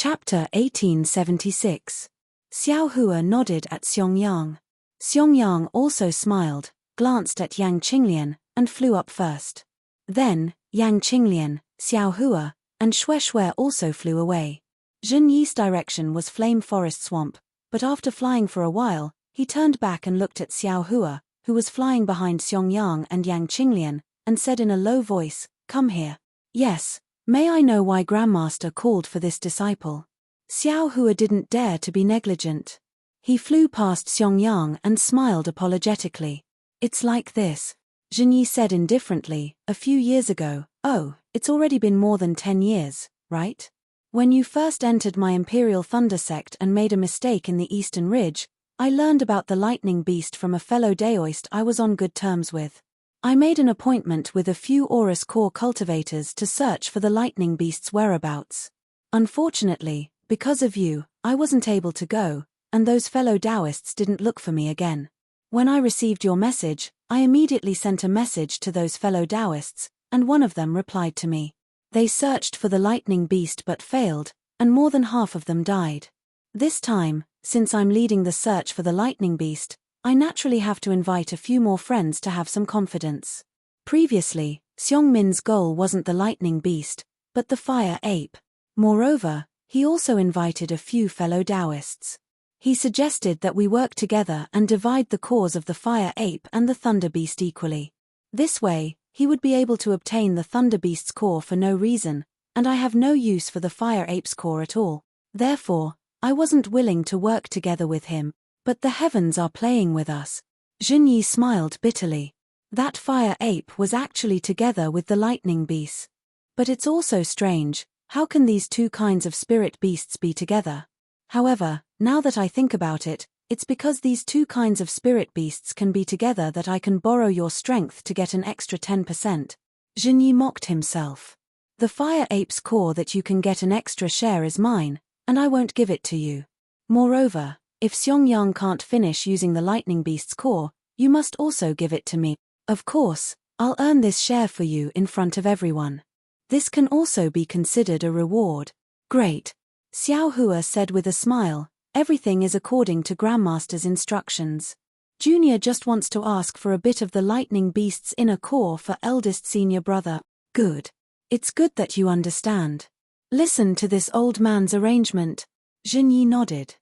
Chapter 1876. Xiao Hua nodded at Xiong Yang also smiled, glanced at Yang Qinglian, and flew up first. Then, Yang Qinglian, Xiao Hua, and Shui also flew away. Zhen Yi's direction was Flame Forest Swamp, but after flying for a while, he turned back and looked at Xiao Hua, who was flying behind Xiong and Yang Qinglian, and said in a low voice, "Come here." "Yes, may I know why Grandmaster called for this disciple?" Xiao Hua didn't dare to be negligent. He flew past Xiong and smiled apologetically. "It's like this," Zhen Yi said indifferently, "a few years ago. Oh, it's already been more than 10 years, right? When you first entered my Imperial Thunder sect and made a mistake in the Eastern Ridge, I learned about the lightning beast from a fellow Daoist I was on good terms with. I made an appointment with a few Aurus core cultivators to search for the lightning beast's whereabouts. Unfortunately, because of you, I wasn't able to go, and those fellow Daoists didn't look for me again. When I received your message, I immediately sent a message to those fellow Daoists, and one of them replied to me. They searched for the lightning beast but failed, and more than half of them died. This time, since I'm leading the search for the lightning beast, I naturally have to invite a few more friends to have some confidence. Previously, Xiongmin's goal wasn't the lightning beast, but the fire ape. Moreover, he also invited a few fellow Daoists. He suggested that we work together and divide the cores of the fire ape and the thunder beast equally. This way, he would be able to obtain the thunder beast's core for no reason, and I have no use for the fire ape's core at all. Therefore, I wasn't willing to work together with him, but the heavens are playing with us. Zhen Yi smiled bitterly. That fire ape was actually together with the lightning beast. But it's also strange, how can these two kinds of spirit beasts be together? However, now that I think about it, it's because these two kinds of spirit beasts can be together that I can borrow your strength to get an extra 10%. Zhen Yi mocked himself. The fire ape's core that you can get an extra share is mine, and I won't give it to you. Moreover, if Xiong can't finish using the lightning beast's core, you must also give it to me. Of course, I'll earn this share for you in front of everyone. This can also be considered a reward. Great. Xiao Hua said with a smile, everything is according to Grandmaster's instructions. Junior just wants to ask for a bit of the lightning beast's inner core for eldest senior brother. Good. It's good that you understand. Listen to this old man's arrangement. Zhen Yi nodded.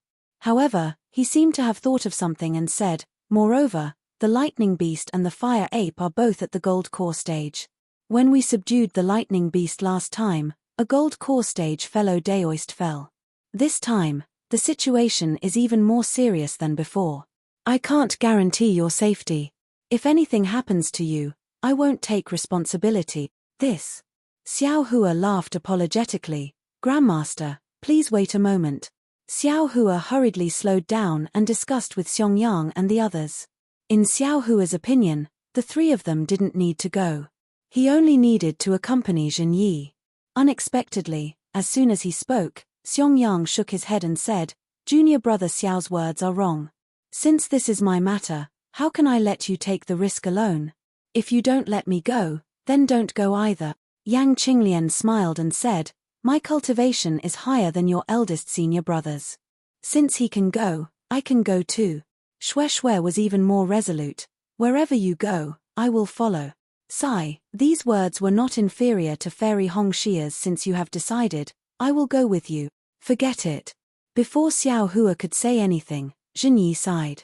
However, he seemed to have thought of something and said, moreover, the lightning beast and the fire ape are both at the gold core stage. When we subdued the lightning beast last time, a gold core stage fellow Daoist fell. This time, the situation is even more serious than before. I can't guarantee your safety. If anything happens to you, I won't take responsibility. This. Xiao Hua laughed apologetically. Grandmaster, please wait a moment. Xiao Hua hurriedly slowed down and discussed with Xiong and the others. In Xiao Hua's opinion, the three of them didn't need to go. He only needed to accompany Zhen Yi. Unexpectedly, as soon as he spoke, Xiong shook his head and said, Junior brother Xiao's words are wrong. Since this is my matter, how can I let you take the risk alone? If you don't let me go, then don't go either. Yang Qinglian smiled and said, my cultivation is higher than your eldest senior brother's. Since he can go, I can go too. Shui was even more resolute. Wherever you go, I will follow. Sigh, these words were not inferior to Fairy Hongshia's. Since you have decided, I will go with you. Forget it. Before Xiao Hua could say anything, Zhen Yi sighed.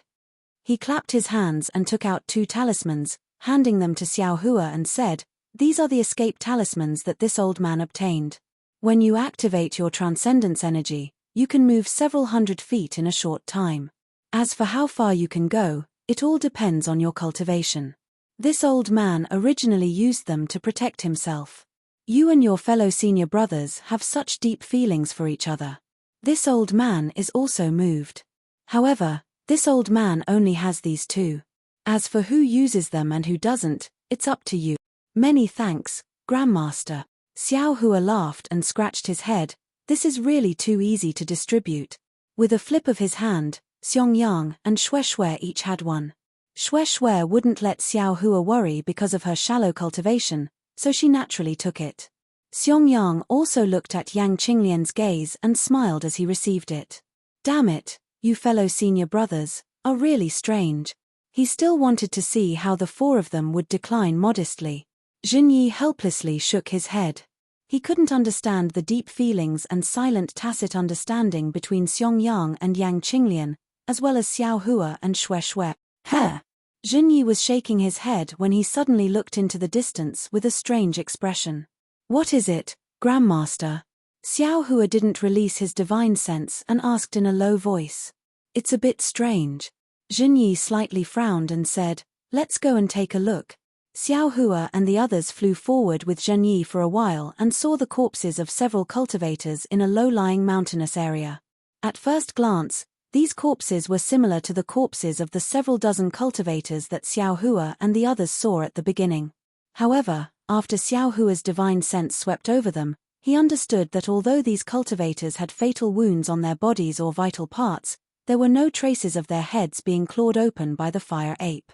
He clapped his hands and took out 2 talismans, handing them to Xiao Hua and said, these are the escape talismans that this old man obtained. When you activate your transcendence energy, you can move several hundred feet in a short time. As for how far you can go, it all depends on your cultivation. This old man originally used them to protect himself. You and your fellow senior brothers have such deep feelings for each other. This old man is also moved. However, this old man only has these 2. As for who uses them and who doesn't, it's up to you. Many thanks, Grandmaster. Xiao Hua laughed and scratched his head. This is really too easy to distribute. With a flip of his hand, Xiong and Shui each had one. Shui wouldn't let Xiao Hua worry because of her shallow cultivation, so she naturally took it. Xiong also looked at Yang Qinglian's gaze and smiled as he received it. Damn it, you fellow senior brothers are really strange. He still wanted to see how the four of them would decline modestly. Jinyi helplessly shook his head. He couldn't understand the deep feelings and silent tacit understanding between Xiong and Yang Qinglian, as well as Xiao Hua and Xue Xue. Heh! Jinyi was shaking his head when he suddenly looked into the distance with a strange expression. What is it, Grandmaster? Xiao Hua didn't release his divine sense and asked in a low voice. It's a bit strange. Jinyi slightly frowned and said, let's go and take a look. Xiao Hua and the others flew forward with Jinyi for a while and saw the corpses of several cultivators in a low-lying mountainous area. At first glance, these corpses were similar to the corpses of the several dozen cultivators that Xiao Hua and the others saw at the beginning. However, after Xiao Hua's divine sense swept over them, he understood that although these cultivators had fatal wounds on their bodies or vital parts, there were no traces of their heads being clawed open by the fire ape.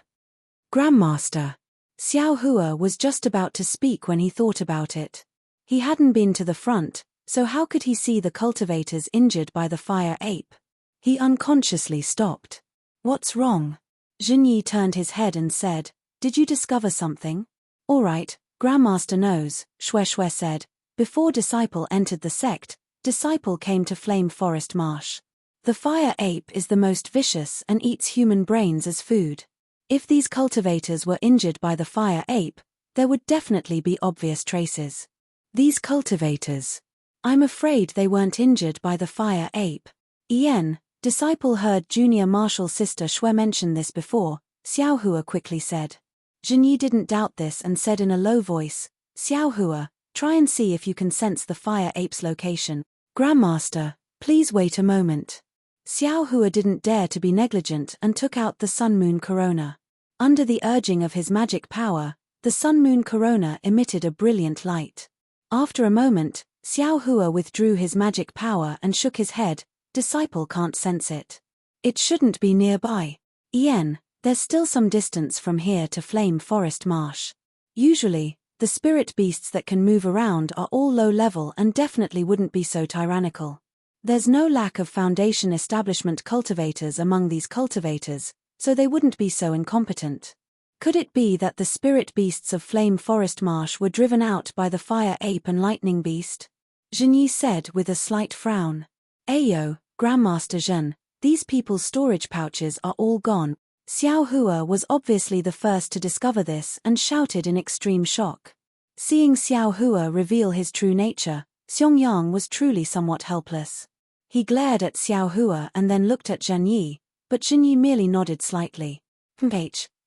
Grandmaster. Xiao Hua was just about to speak when he thought about it. He hadn't been to the front, so how could he see the cultivators injured by the fire ape? He unconsciously stopped. What's wrong? Jinyi turned his head and said, did you discover something? All right, Grandmaster knows, Xue Xue said. Before Disciple entered the sect, Disciple came to Flame Forest Marsh. The fire ape is the most vicious and eats human brains as food. If these cultivators were injured by the fire ape, there would definitely be obvious traces. These cultivators. I'm afraid they weren't injured by the fire ape. Ian, Disciple heard junior martial sister Xue mention this before, Xiao Hua quickly said. Jinyi didn't doubt this and said in a low voice, Xiao Hua, try and see if you can sense the fire ape's location. Grandmaster, please wait a moment. Xiao Hua didn't dare to be negligent and took out the Sun-Moon Corona. Under the urging of his magic power, the Sun-Moon Corona emitted a brilliant light. After a moment, Xiao Hua withdrew his magic power and shook his head. Disciple can't sense it. It shouldn't be nearby. Ian, there's still some distance from here to Flame Forest Marsh. Usually, the spirit beasts that can move around are all low level and definitely wouldn't be so tyrannical. There's no lack of Foundation establishment cultivators among these cultivators, so they wouldn't be so incompetent. Could it be that the spirit beasts of Flame Forest Marsh were driven out by the fire ape and lightning beast? Jinyi said with a slight frown. Ayo, Grandmaster Zhen, these people's storage pouches are all gone. Xiao Hua was obviously the first to discover this and shouted in extreme shock. Seeing Xiao Hua reveal his true nature, Xiong was truly somewhat helpless. He glared at Xiao Hua and then looked at Jinyi, but Jinyi merely nodded slightly.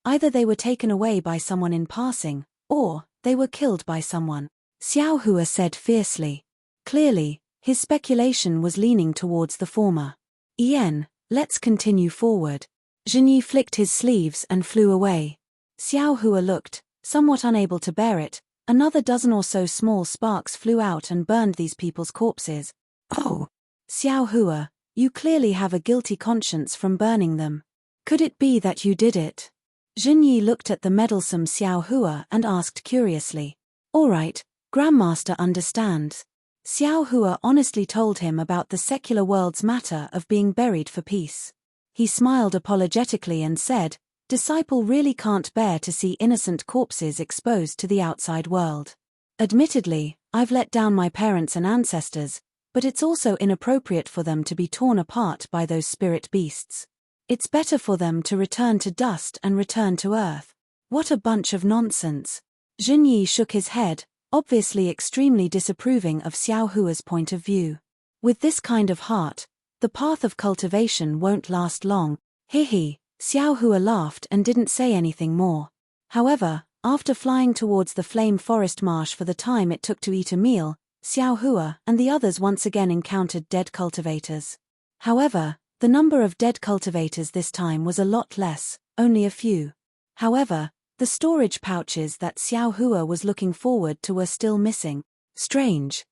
Either they were taken away by someone in passing, or they were killed by someone, Xiao Hua said fiercely. Clearly, his speculation was leaning towards the former. Ian, let's continue forward. Jinyi flicked his sleeves and flew away. Xiao Hua looked, somewhat unable to bear it. Another dozen or so small sparks flew out and burned these people's corpses. Oh! Xiao Hua, you clearly have a guilty conscience from burning them. Could it be that you did it? Jinyi looked at the meddlesome Xiao Hua and asked curiously. All right, Grandmaster understands. Xiao Hua honestly told him about the secular world's matter of being buried for peace. He smiled apologetically and said, Disciple really can't bear to see innocent corpses exposed to the outside world. Admittedly, I've let down my parents and ancestors, but it's also inappropriate for them to be torn apart by those spirit beasts. It's better for them to return to dust and return to earth. What a bunch of nonsense. Jinyi shook his head, obviously extremely disapproving of Xiao Hua's point of view. With this kind of heart, the path of cultivation won't last long. He. Xiao Hua laughed and didn't say anything more. However, after flying towards the Flame Forest Marsh for the time it took to eat a meal, Xiao Hua and the others once again encountered dead cultivators. However, the number of dead cultivators this time was a lot less, only a few. However, the storage pouches that Xiao Hua was looking forward to were still missing. Strange.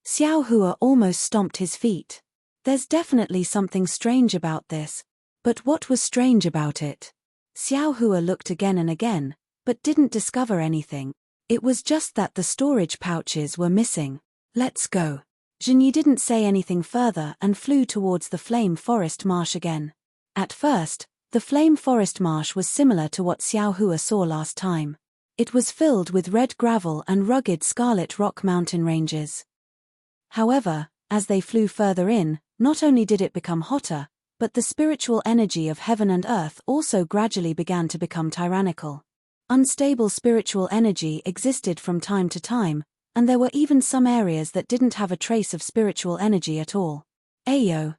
Xiao Hua almost stomped his feet. There's definitely something strange about this. But what was strange about it? Xiao Hua looked again and again, but didn't discover anything. It was just that the storage pouches were missing. Let's go. Zhenyi didn't say anything further and flew towards the flame forest marsh again. At first, the flame forest marsh was similar to what Xiao Hua saw last time. It was filled with red gravel and rugged scarlet rock mountain ranges. However, as they flew further in, not only did it become hotter, but the spiritual energy of heaven and earth also gradually began to become tyrannical. Unstable spiritual energy existed from time to time, and there were even some areas that didn't have a trace of spiritual energy at all. Ayo,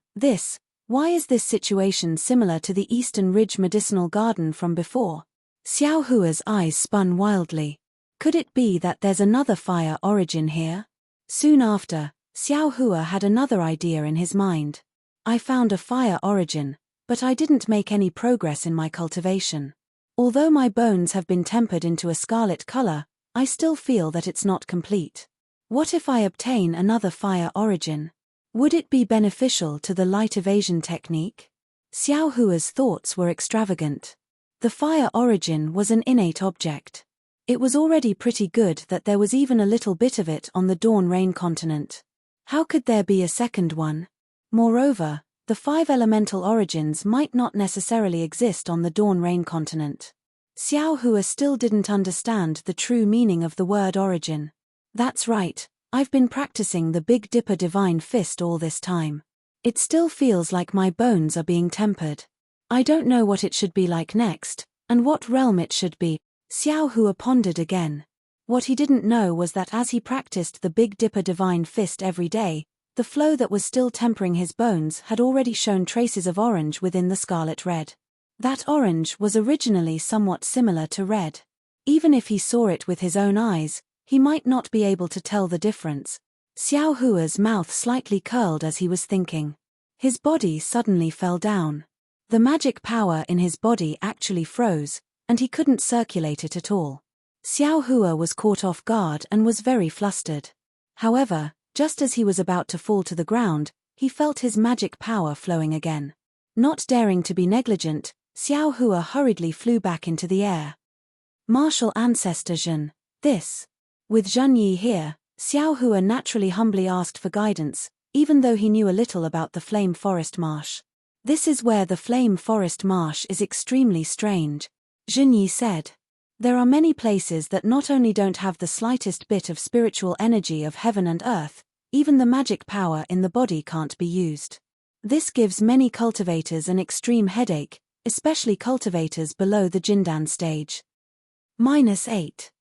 why is this situation similar to the Eastern Ridge Medicinal Garden from before? Xiao Hua's eyes spun wildly. Could it be that there's another fire origin here? Soon after, Xiao Hua had another idea in his mind. I found a fire origin, but I didn't make any progress in my cultivation. Although my bones have been tempered into a scarlet color, I still feel that it's not complete. What if I obtain another fire origin? Would it be beneficial to the light evasion technique? Xiao Hua's thoughts were extravagant. The fire origin was an innate object. It was already pretty good that there was even a little bit of it on the Dawn Rain continent. How could there be a second one? Moreover, the 5 elemental origins might not necessarily exist on the Dawn Rain continent. Xiao Hua still didn't understand the true meaning of the word origin. That's right, I've been practicing the Big Dipper Divine Fist all this time. It still feels like my bones are being tempered. I don't know what it should be like next, and what realm it should be. Xiao Hua pondered again. What he didn't know was that as he practiced the Big Dipper Divine Fist every day, the flow that was still tempering his bones had already shown traces of orange within the scarlet red. That orange was originally somewhat similar to red. Even if he saw it with his own eyes, he might not be able to tell the difference. Xiao Hua's mouth slightly curled as he was thinking. His body suddenly fell down. The magic power in his body actually froze, and he couldn't circulate it at all. Xiao Hua was caught off guard and was very flustered. However, just as he was about to fall to the ground, he felt his magic power flowing again. Not daring to be negligent, Xiao Hua hurriedly flew back into the air. Martial Ancestor Zhen, this. With Zhenyi here, Xiao Hua naturally humbly asked for guidance, even though he knew a little about the Flame Forest Marsh. This is where the Flame Forest Marsh is extremely strange, Zhenyi said. There are many places that not only don't have the slightest bit of spiritual energy of heaven and earth, even the magic power in the body can't be used. This gives many cultivators an extreme headache, especially cultivators below the Jindan stage. -8.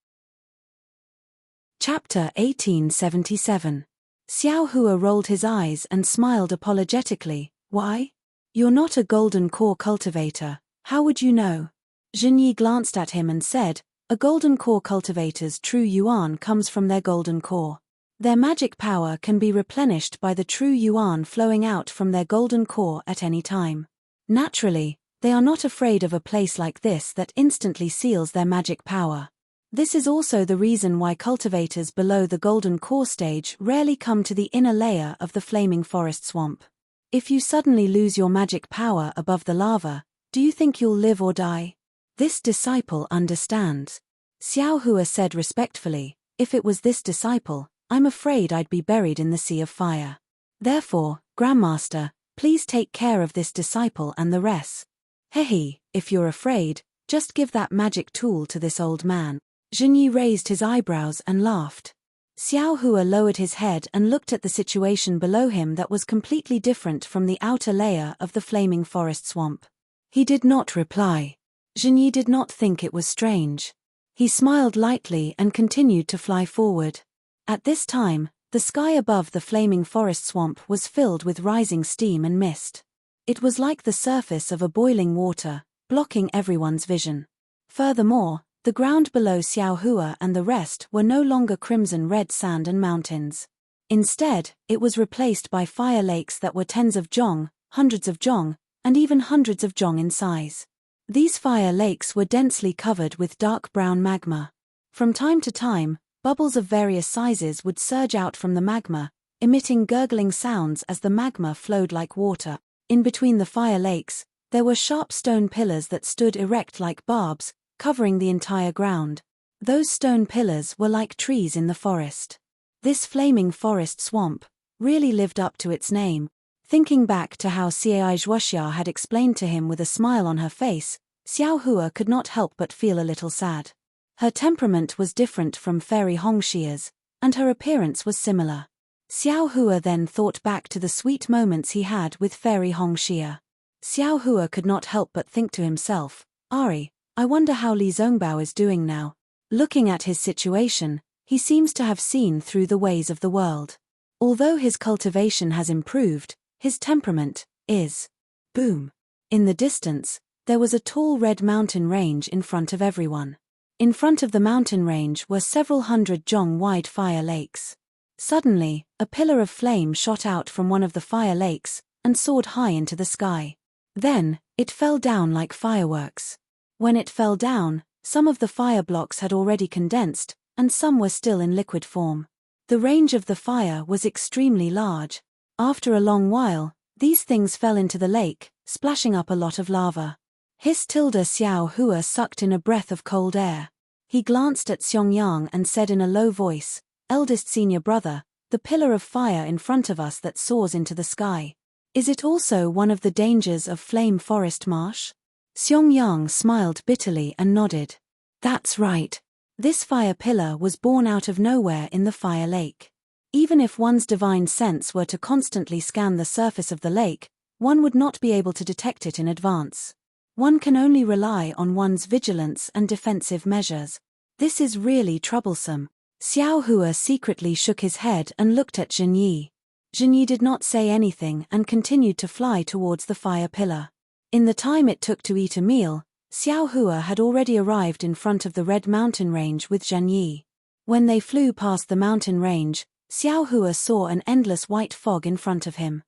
Chapter 1877. Xiao Hua rolled his eyes and smiled apologetically. Why? You're not a golden core cultivator, how would you know? Zhenyi glanced at him and said, a golden core cultivator's true yuan comes from their golden core. Their magic power can be replenished by the true yuan flowing out from their golden core at any time. Naturally, they are not afraid of a place like this that instantly seals their magic power. This is also the reason why cultivators below the golden core stage rarely come to the inner layer of the flaming forest swamp. If you suddenly lose your magic power above the lava, do you think you'll live or die? This disciple understands. Xiao Hua said respectfully, if it was this disciple, I'm afraid I'd be buried in the sea of fire. Therefore, Grandmaster, please take care of this disciple and the rest. Hehe, if you're afraid, just give that magic tool to this old man. Zhenyi raised his eyebrows and laughed. Xiao Hua lowered his head and looked at the situation below him that was completely different from the outer layer of the flaming forest swamp. He did not reply. Zhenyi did not think it was strange. He smiled lightly and continued to fly forward. At this time, the sky above the flaming forest swamp was filled with rising steam and mist. It was like the surface of a boiling water, blocking everyone's vision. Furthermore, the ground below Xiao Hua and the rest were no longer crimson-red sand and mountains. Instead, it was replaced by fire lakes that were tens of zhong, hundreds of zhong, and even hundreds of zhong in size. These fire lakes were densely covered with dark brown magma. From time to time, bubbles of various sizes would surge out from the magma, emitting gurgling sounds as the magma flowed like water. In between the fire lakes, there were sharp stone pillars that stood erect like barbs, covering the entire ground. Those stone pillars were like trees in the forest. This flaming forest swamp really lived up to its name. Thinking back to how Xiao Zhuoxia had explained to him with a smile on her face, Xiao Hua could not help but feel a little sad. Her temperament was different from Fairy Hongxia's, and her appearance was similar. Xiao Hua then thought back to the sweet moments he had with Fairy Hongxia. Xiao Hua could not help but think to himself, I wonder how Li Zongbao is doing now. Looking at his situation, he seems to have seen through the ways of the world. Although his cultivation has improved, his temperament is. Boom. In the distance, there was a tall red mountain range in front of everyone. In front of the mountain range were several hundred zhong-wide fire lakes. Suddenly, a pillar of flame shot out from one of the fire lakes and soared high into the sky. Then, it fell down like fireworks. When it fell down, some of the fire blocks had already condensed, and some were still in liquid form. The range of the fire was extremely large. After a long while, these things fell into the lake, splashing up a lot of lava. Xiao Hua sucked in a breath of cold air. He glanced at Xiong and said in a low voice, "Eldest senior brother, the pillar of fire in front of us that soars into the sky. Is it also one of the dangers of Flame Forest Marsh?" Xiong smiled bitterly and nodded. That's right. This fire pillar was born out of nowhere in the fire lake. Even if one's divine sense were to constantly scan the surface of the lake, one would not be able to detect it in advance. One can only rely on one's vigilance and defensive measures. This is really troublesome. Xiao Hua secretly shook his head and looked at Zhenyi. Zhenyi did not say anything and continued to fly towards the fire pillar. In the time it took to eat a meal, Xiao Hua had already arrived in front of the red mountain range with Zhenyi. When they flew past the mountain range, Xiao Hua saw an endless white fog in front of him.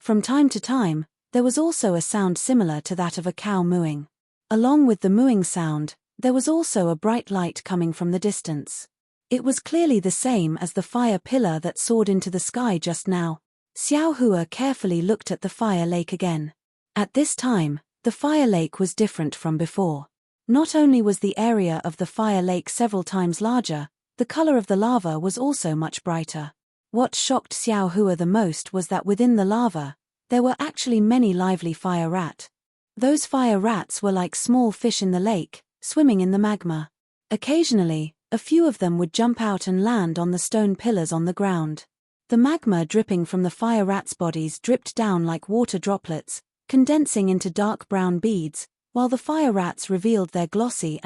From time to time, there was also a sound similar to that of a cow mooing. Along with the mooing sound, there was also a bright light coming from the distance. It was clearly the same as the fire pillar that soared into the sky just now. Xiao Hua carefully looked at the fire lake again. At this time, the fire lake was different from before. Not only was the area of the fire lake several times larger, the color of the lava was also much brighter. What shocked Xiao Hua the most was that within the lava, there were actually many lively fire rat. Those fire rats were like small fish in the lake, swimming in the magma. Occasionally, a few of them would jump out and land on the stone pillars on the ground. The magma dripping from the fire rats' bodies dripped down like water droplets, condensing into dark brown beads, while the fire rats revealed their glossy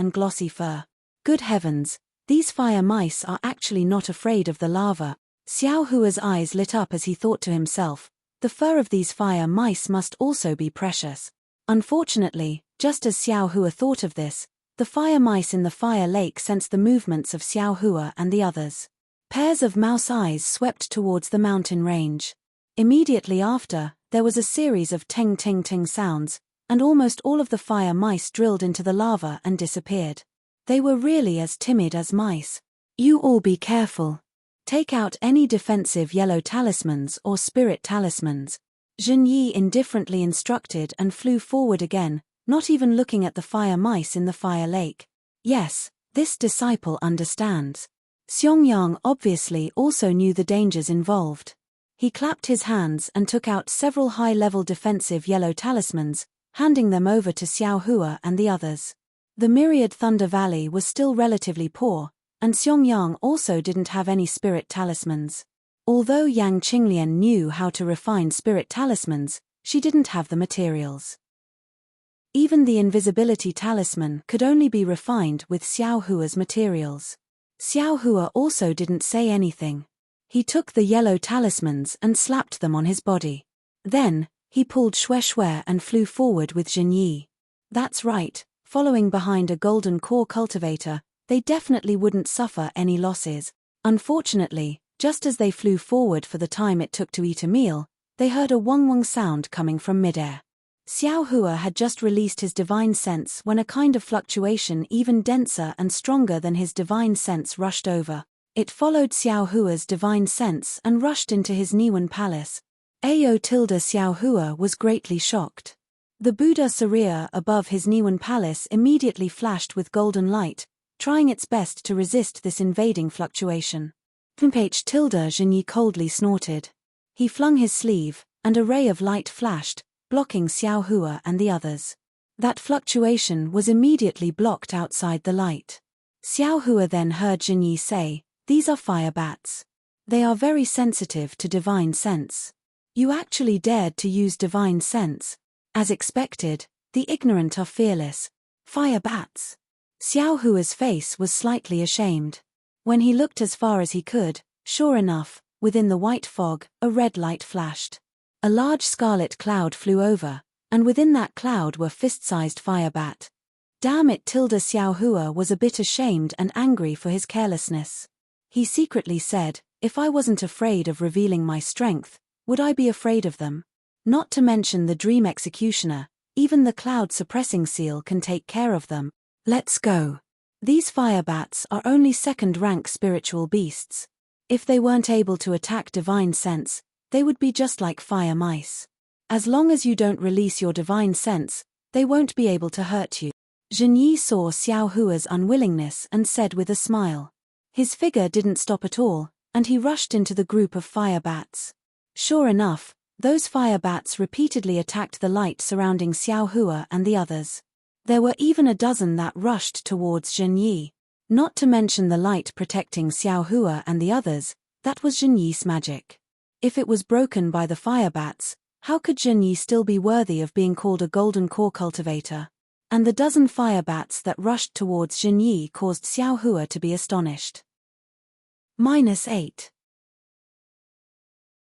fur. Good heavens, these fire mice are actually not afraid of the lava. Xiao Hua's eyes lit up as he thought to himself, the fur of these fire mice must also be precious. Unfortunately, just as Xiao Hua thought of this, the fire mice in the fire lake sensed the movements of Xiao Hua and the others. Pairs of mouse eyes swept towards the mountain range. Immediately after, there was a series of ting-ting-ting sounds, and almost all of the fire mice drilled into the lava and disappeared. They were really as timid as mice. You all be careful. Take out any defensive yellow talismans or spirit talismans. Zhenyi indifferently instructed and flew forward again, not even looking at the fire mice in the fire lake. Yes, this disciple understands. Xiong obviously also knew the dangers involved. He clapped his hands and took out several high-level defensive yellow talismans, handing them over to Xiao Hua and the others. The myriad Thunder Valley was still relatively poor, and Xiong also didn't have any spirit talismans. Although Yang Qinglian knew how to refine spirit talismans, she didn't have the materials. Even the invisibility talisman could only be refined with Xiao Hua's materials. Xiao Hua also didn't say anything. He took the yellow talismans and slapped them on his body. Then, he pulled Shui and flew forward with Zhenyi. That's right, following behind a golden core cultivator, they definitely wouldn't suffer any losses. Unfortunately, just as they flew forward for the time it took to eat a meal, they heard a wong-wong sound coming from midair. Xiao Hua had just released his divine sense when a kind of fluctuation even denser and stronger than his divine sense rushed over. It followed Xiao Hua's divine sense and rushed into his Niwen palace. Xiao Hua was greatly shocked. The Buddha Saria above his Niwen palace immediately flashed with golden light, trying its best to resist this invading fluctuation. Genyi coldly snorted. He flung his sleeve, and a ray of light flashed, blocking Xiao Hua and the others. That fluctuation was immediately blocked outside the light. Xiao Hua then heard Genyi say, "These are fire bats. They are very sensitive to divine sense. You actually dared to use divine sense. As expected, the ignorant are fearless. Fire bats." Xiao Hua's face was slightly ashamed. When he looked as far as he could, sure enough, within the white fog, a red light flashed. A large scarlet cloud flew over, and within that cloud were fist-sized fire bat. Damn it! Xiao Hua was a bit ashamed and angry for his carelessness. He secretly said, "If I wasn't afraid of revealing my strength, would I be afraid of them? Not to mention the dream executioner, even the cloud suppressing seal can take care of them. Let's go." These fire bats are only second-rank spiritual beasts. If they weren't able to attack divine sense, they would be just like fire mice. As long as you don't release your divine sense, they won't be able to hurt you. Genyi saw Xiao Hua's unwillingness and said with a smile. His figure didn't stop at all, and he rushed into the group of fire bats. Sure enough, those fire bats repeatedly attacked the light surrounding Xiao Hua and the others. There were even a dozen that rushed towards Genyi. Not to mention the light protecting Xiao Hua and the others, that was Genyi's magic. If it was broken by the fire bats, how could Genyi still be worthy of being called a golden core cultivator? And the dozen fire bats that rushed towards Genyi caused Xiao Hua to be astonished. -8.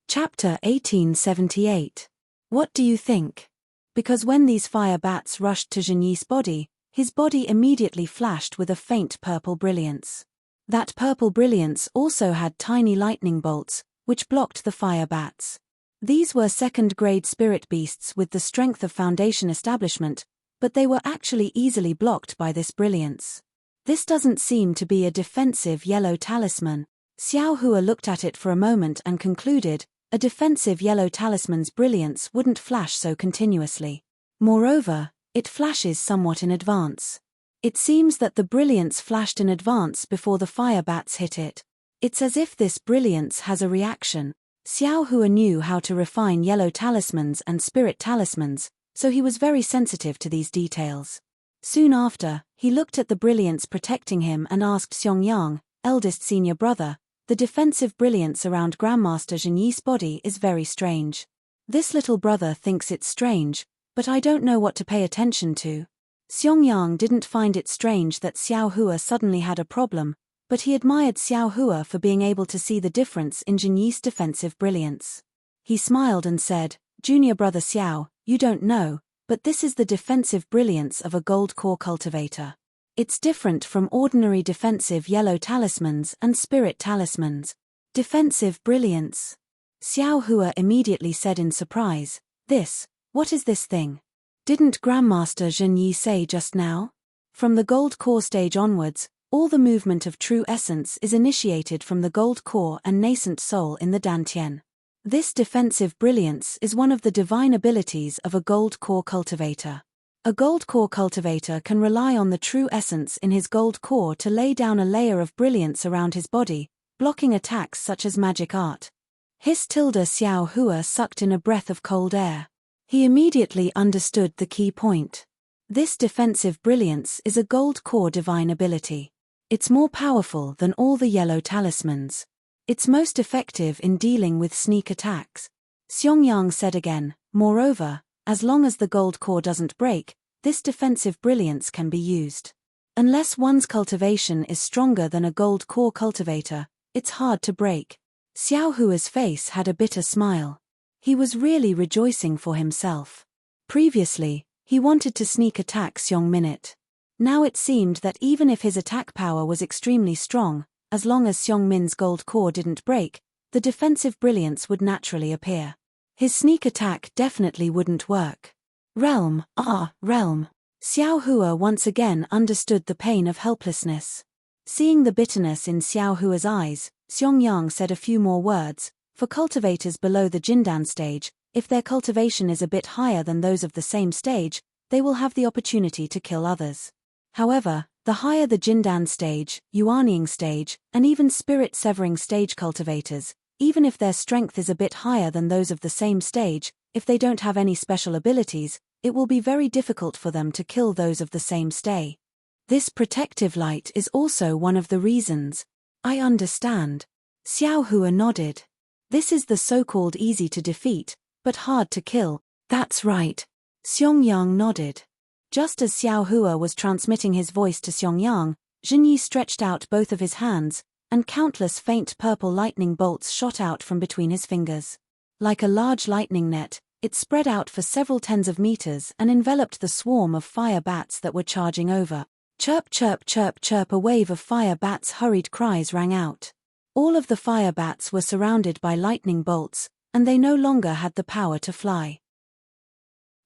Chapter 1878. What do you think? Because when these fire bats rushed to Genyi's body, his body immediately flashed with a faint purple brilliance. That purple brilliance also had tiny lightning bolts, which blocked the fire bats. These were second-grade spirit beasts with the strength of Foundation establishment, but they were actually easily blocked by this brilliance. This doesn't seem to be a defensive yellow talisman. Xiao Hua looked at it for a moment and concluded, a defensive yellow talisman's brilliance wouldn't flash so continuously. Moreover, it flashes somewhat in advance. It seems that the brilliance flashed in advance before the fire bats hit it. It's as if this brilliance has a reaction. Xiao Hua knew how to refine yellow talismans and spirit talismans, so he was very sensitive to these details. Soon after, he looked at the brilliance protecting him and asked Xiangyang, eldest senior brother, "The defensive brilliance around Grandmaster Genyi's body is very strange. This little brother thinks it's strange, but I don't know what to pay attention to." Xiangyang didn't find it strange that Xiao Hua suddenly had a problem, but he admired Xiao Hua for being able to see the difference in Genyi's defensive brilliance. He smiled and said, "Junior brother Xiao, you don't know, but this is the defensive brilliance of a gold core cultivator. It's different from ordinary defensive yellow talismans and spirit talismans." Defensive brilliance. Xiao Hua immediately said in surprise, What is this thing? Didn't Grandmaster Genyi say just now? From the gold core stage onwards, all the movement of true essence is initiated from the gold core and nascent soul in the Dantian. This defensive brilliance is one of the divine abilities of a gold core cultivator. A gold core cultivator can rely on the true essence in his gold core to lay down a layer of brilliance around his body, blocking attacks such as magic art. Xiao Hua sucked in a breath of cold air. He immediately understood the key point. This defensive brilliance is a gold core divine ability. It's more powerful than all the yellow talismans. It's most effective in dealing with sneak attacks. Xiangyang said again, "Moreover, as long as the gold core doesn't break, this defensive brilliance can be used. Unless one's cultivation is stronger than a gold core cultivator, it's hard to break." Xiao Hua's face had a bitter smile. He was really rejoicing for himself. Previously, he wanted to sneak attack Xiong Minute. Now it seemed that even if his attack power was extremely strong, as long as Xiong Min's gold core didn't break, the defensive brilliance would naturally appear. His sneak attack definitely wouldn't work. Realm. Xiao Hua once again understood the pain of helplessness. Seeing the bitterness in Xiao Hua's eyes, Xiangyang said a few more words. For cultivators below the Jindan stage, if their cultivation is a bit higher than those of the same stage, they will have the opportunity to kill others. However, The higher the Jindan stage, Yuanying stage, and even spirit-severing stage cultivators, even if their strength is a bit higher than those of the same stage, if they don't have any special abilities, it will be very difficult for them to kill those of the same stage. This protective light is also one of the reasons. I understand. Xiao Hua nodded. This is the so-called easy to defeat, but hard to kill. That's right. Xiongyang nodded. Just as Xiao Hua was transmitting his voice to Xiongyang, Zhenyi stretched out both of his hands, and countless faint purple lightning bolts shot out from between his fingers. Like a large lightning net, it spread out for several tens of meters and enveloped the swarm of fire bats that were charging over. Chirp, chirp, chirp, chirp. A wave of fire bats' hurried cries rang out. All of the fire bats were surrounded by lightning bolts, and they no longer had the power to fly.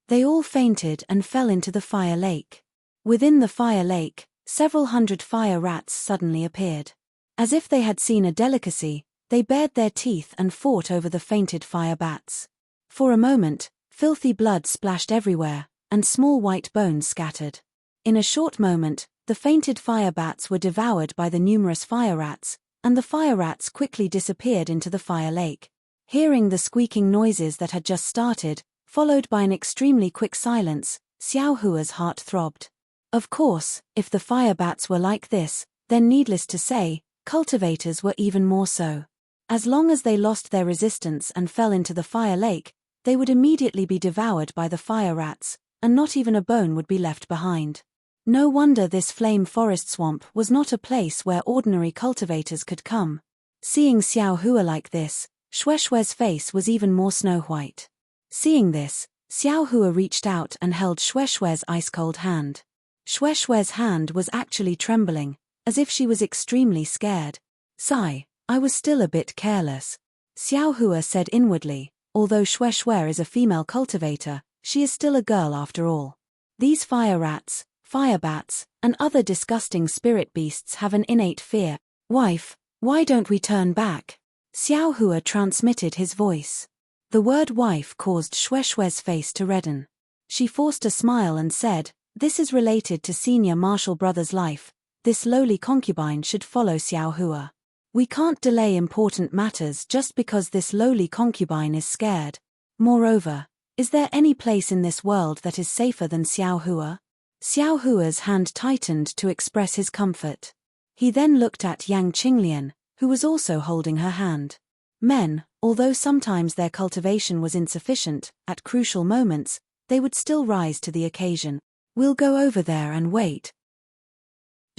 They all fainted and fell into the fire lake. Within the fire lake, several hundred fire rats suddenly appeared. As if they had seen a delicacy, they bared their teeth and fought over the fainted fire bats. For a moment, filthy blood splashed everywhere, and small white bones scattered. In a short moment, the fainted fire bats were devoured by the numerous fire rats, and the fire rats quickly disappeared into the fire lake. Hearing the squeaking noises that had just started, followed by an extremely quick silence, Xiao Hua's heart throbbed. Of course, if the fire bats were like this, then needless to say, cultivators were even more so. As long as they lost their resistance and fell into the fire lake, they would immediately be devoured by the fire rats, and not even a bone would be left behind. No wonder this flame forest swamp was not a place where ordinary cultivators could come. Seeing Xiao Hua like this, Shueshue's face was even more snow-white. Seeing this, Xiao Hua reached out and held Shueshue's ice-cold hand. Shueshue's hand was actually trembling, as if she was extremely scared. Sigh, I was still a bit careless. Xiao Hua said inwardly, although Shueshue is a female cultivator, she is still a girl after all. These fire rats, fire bats, and other disgusting spirit beasts have an innate fear. Wife, why don't we turn back? Xiao Hua transmitted his voice. The word wife caused Shueshue's face to redden. She forced a smile and said, this is related to senior martial brother's life. This lowly concubine should follow Xiao Hua. We can't delay important matters just because this lowly concubine is scared. Moreover, is there any place in this world that is safer than Xiao Hua? Xiao Hua's hand tightened to express his comfort. He then looked at Yang Qinglian, who was also holding her hand. Men, although sometimes their cultivation was insufficient, at crucial moments, they would still rise to the occasion. We'll go over there and wait.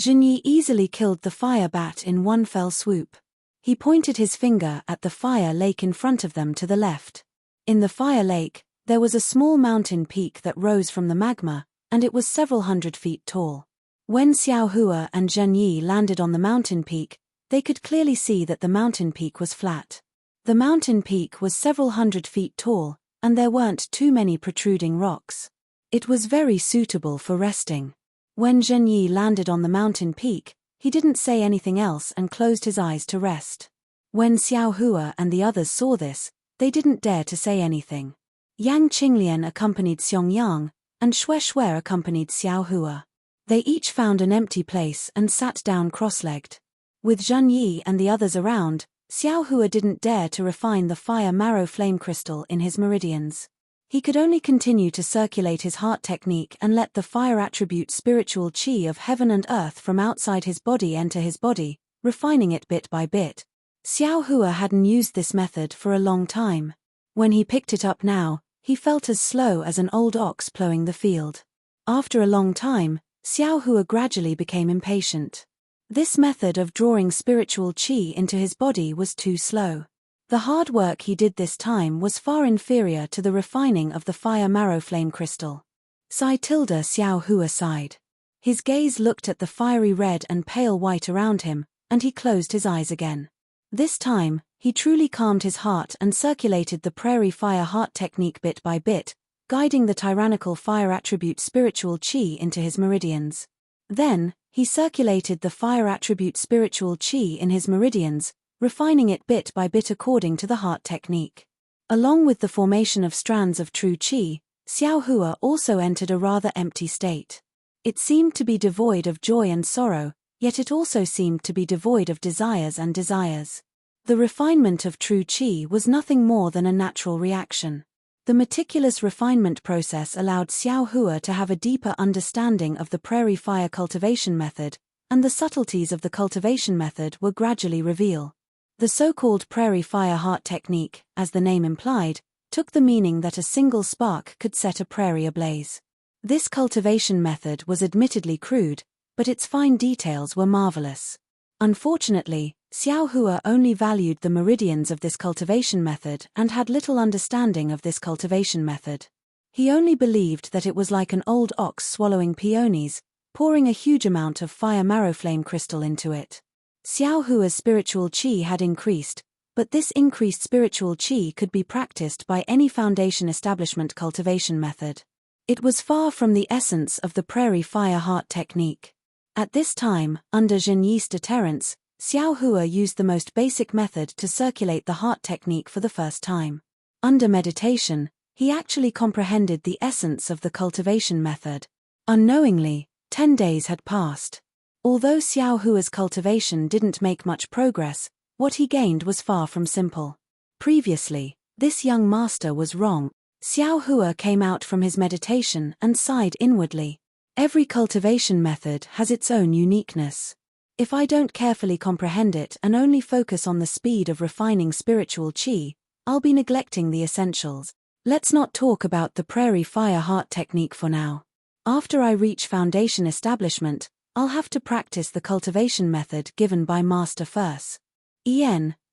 Zhenyi easily killed the fire bat in one fell swoop. He pointed his finger at the fire lake in front of them to the left. In the fire lake, there was a small mountain peak that rose from the magma, and it was several hundred feet tall. When Xiao Hua and Zhenyi landed on the mountain peak, they could clearly see that the mountain peak was flat. The mountain peak was several hundred feet tall, and there weren't too many protruding rocks. It was very suitable for resting. When Zhenyi landed on the mountain peak, he didn't say anything else and closed his eyes to rest. When Xiao Hua and the others saw this, they didn't dare to say anything. Yang Qinglian accompanied Xiongyang, and Shueshue accompanied Xiao Hua. They each found an empty place and sat down cross-legged. With Zhenyi and the others around, Xiao Hua didn't dare to refine the fire marrow flame crystal in his meridians. He could only continue to circulate his heart technique and let the fire attribute spiritual chi of heaven and earth from outside his body enter his body, refining it bit by bit. Xiao Hua hadn't used this method for a long time. When he picked it up now, he felt as slow as an old ox plowing the field. After a long time, Xiao Hua gradually became impatient. This method of drawing spiritual chi into his body was too slow. The hard work he did this time was far inferior to the refining of the fire marrow flame crystal. Xiao Hua sighed. His gaze looked at the fiery red and pale white around him, and he closed his eyes again. This time, he truly calmed his heart and circulated the prairie fire heart technique bit by bit, guiding the tyrannical fire attribute spiritual chi into his meridians. Then, he circulated the fire attribute spiritual chi in his meridians, refining it bit by bit according to the heart technique. Along with the formation of strands of true chi, Xiao Hua also entered a rather empty state. It seemed to be devoid of joy and sorrow, yet it also seemed to be devoid of desires and desires. The refinement of true qi was nothing more than a natural reaction. The meticulous refinement process allowed Xiao Hua to have a deeper understanding of the prairie fire cultivation method, and the subtleties of the cultivation method were gradually revealed. The so-called prairie fire heart technique, as the name implied, took the meaning that a single spark could set a prairie ablaze. This cultivation method was admittedly crude, but its fine details were marvelous. Unfortunately, Xiao Hua only valued the meridians of this cultivation method and had little understanding of this cultivation method. He only believed that it was like an old ox swallowing peonies, pouring a huge amount of fire marrow flame crystal into it. Xiao Hua's spiritual qi had increased, but this increased spiritual qi could be practiced by any foundation establishment cultivation method. It was far from the essence of the prairie fire heart technique. At this time, under Zhenyi's deterrence, Xiao Hua used the most basic method to circulate the heart technique for the first time. Under meditation, he actually comprehended the essence of the cultivation method. Unknowingly, 10 days had passed. Although Xiao Hua's cultivation didn't make much progress, what he gained was far from simple. Previously, this young master was wrong. Xiao Hua came out from his meditation and sighed inwardly. Every cultivation method has its own uniqueness. If I don't carefully comprehend it and only focus on the speed of refining spiritual qi, I'll be neglecting the essentials. Let's not talk about the prairie fire heart technique for now. After I reach foundation establishment, I'll have to practice the cultivation method given by Master first.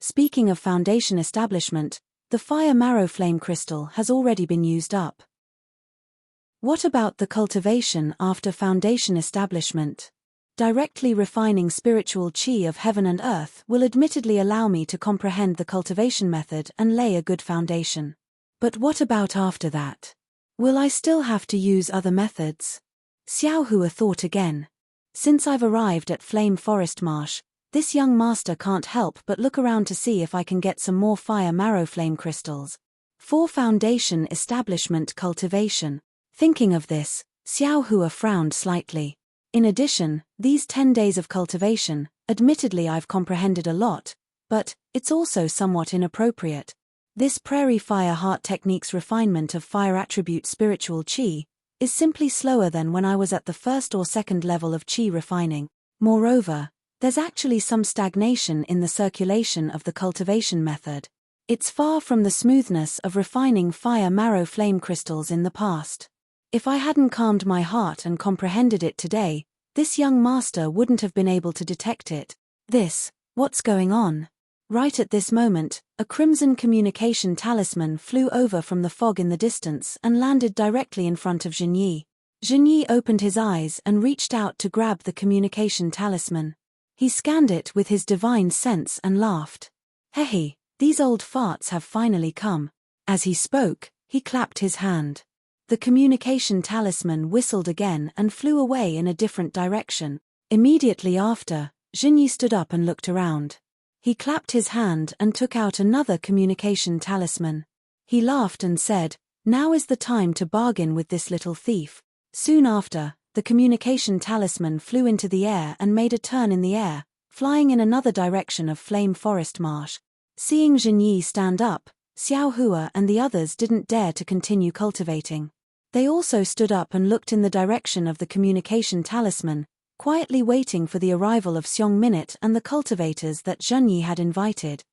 Speaking of foundation establishment, the fire marrow flame crystal has already been used up. What about the cultivation after foundation establishment? Directly refining spiritual qi of heaven and earth will admittedly allow me to comprehend the cultivation method and lay a good foundation. But what about after that? Will I still have to use other methods? Xiao Hua thought again. Since I've arrived at Flame Forest Marsh, this young master can't help but look around to see if I can get some more fire marrow flame crystals. For foundation establishment cultivation. Thinking of this, Xiao Hua frowned slightly. In addition, these 10 days of cultivation, admittedly I've comprehended a lot, but it's also somewhat inappropriate. This prairie fire heart technique's refinement of fire attribute spiritual qi is simply slower than when I was at the first or second level of qi refining. Moreover, there's actually some stagnation in the circulation of the cultivation method. It's far from the smoothness of refining fire marrow flame crystals in the past. If I hadn't calmed my heart and comprehended it today, this young master wouldn't have been able to detect it. What's going on? Right at this moment, a crimson communication talisman flew over from the fog in the distance and landed directly in front of Zhenyi. Zhenyi opened his eyes and reached out to grab the communication talisman. He scanned it with his divine sense and laughed. Hey, these old farts have finally come. As he spoke, he clapped his hand. The communication talisman whistled again and flew away in a different direction. Immediately after, Zhenyi stood up and looked around. He clapped his hand and took out another communication talisman. He laughed and said, "Now is the time to bargain with this little thief." Soon after, the communication talisman flew into the air and made a turn in the air, flying in another direction of Flame Forest Marsh. Seeing Zhenyi stand up, Xiao Hua and the others didn't dare to continue cultivating. They also stood up and looked in the direction of the communication talisman, quietly waiting for the arrival of Xiong Minute and the cultivators that Zhenyi had invited.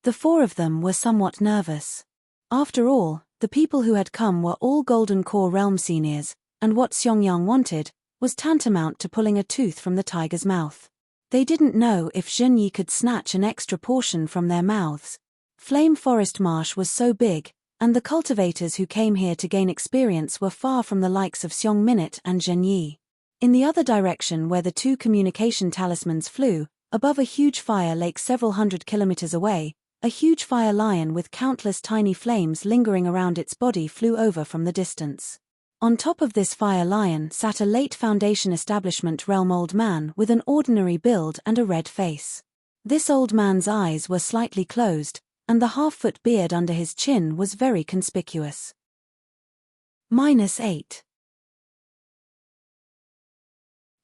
The four of them were somewhat nervous. After all, the people who had come were all Golden Core Realm seniors, and what Xiongyang wanted was tantamount to pulling a tooth from the tiger's mouth. They didn't know if Zhenyi could snatch an extra portion from their mouths. Flame Forest Marsh was so big, and the cultivators who came here to gain experience were far from the likes of Xiong Minute and Zhenyi. In the other direction where the two communication talismans flew, above a huge fire lake several hundred kilometers away, a huge fire lion with countless tiny flames lingering around its body flew over from the distance. On top of this fire lion sat a late Foundation Establishment realm old man with an ordinary build and a red face. This old man's eyes were slightly closed, and the half-foot beard under his chin was very conspicuous. -8.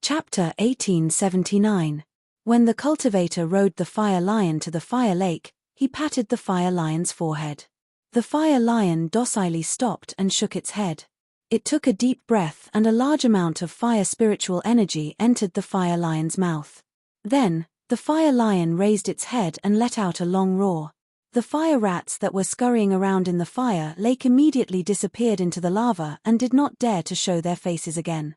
Chapter 1879. When the cultivator rode the fire lion to the fire lake, he patted the fire lion's forehead. The fire lion docilely stopped and shook its head. It took a deep breath and a large amount of fire spiritual energy entered the fire lion's mouth. Then, the fire lion raised its head and let out a long roar. The fire rats that were scurrying around in the fire lake immediately disappeared into the lava and did not dare to show their faces again.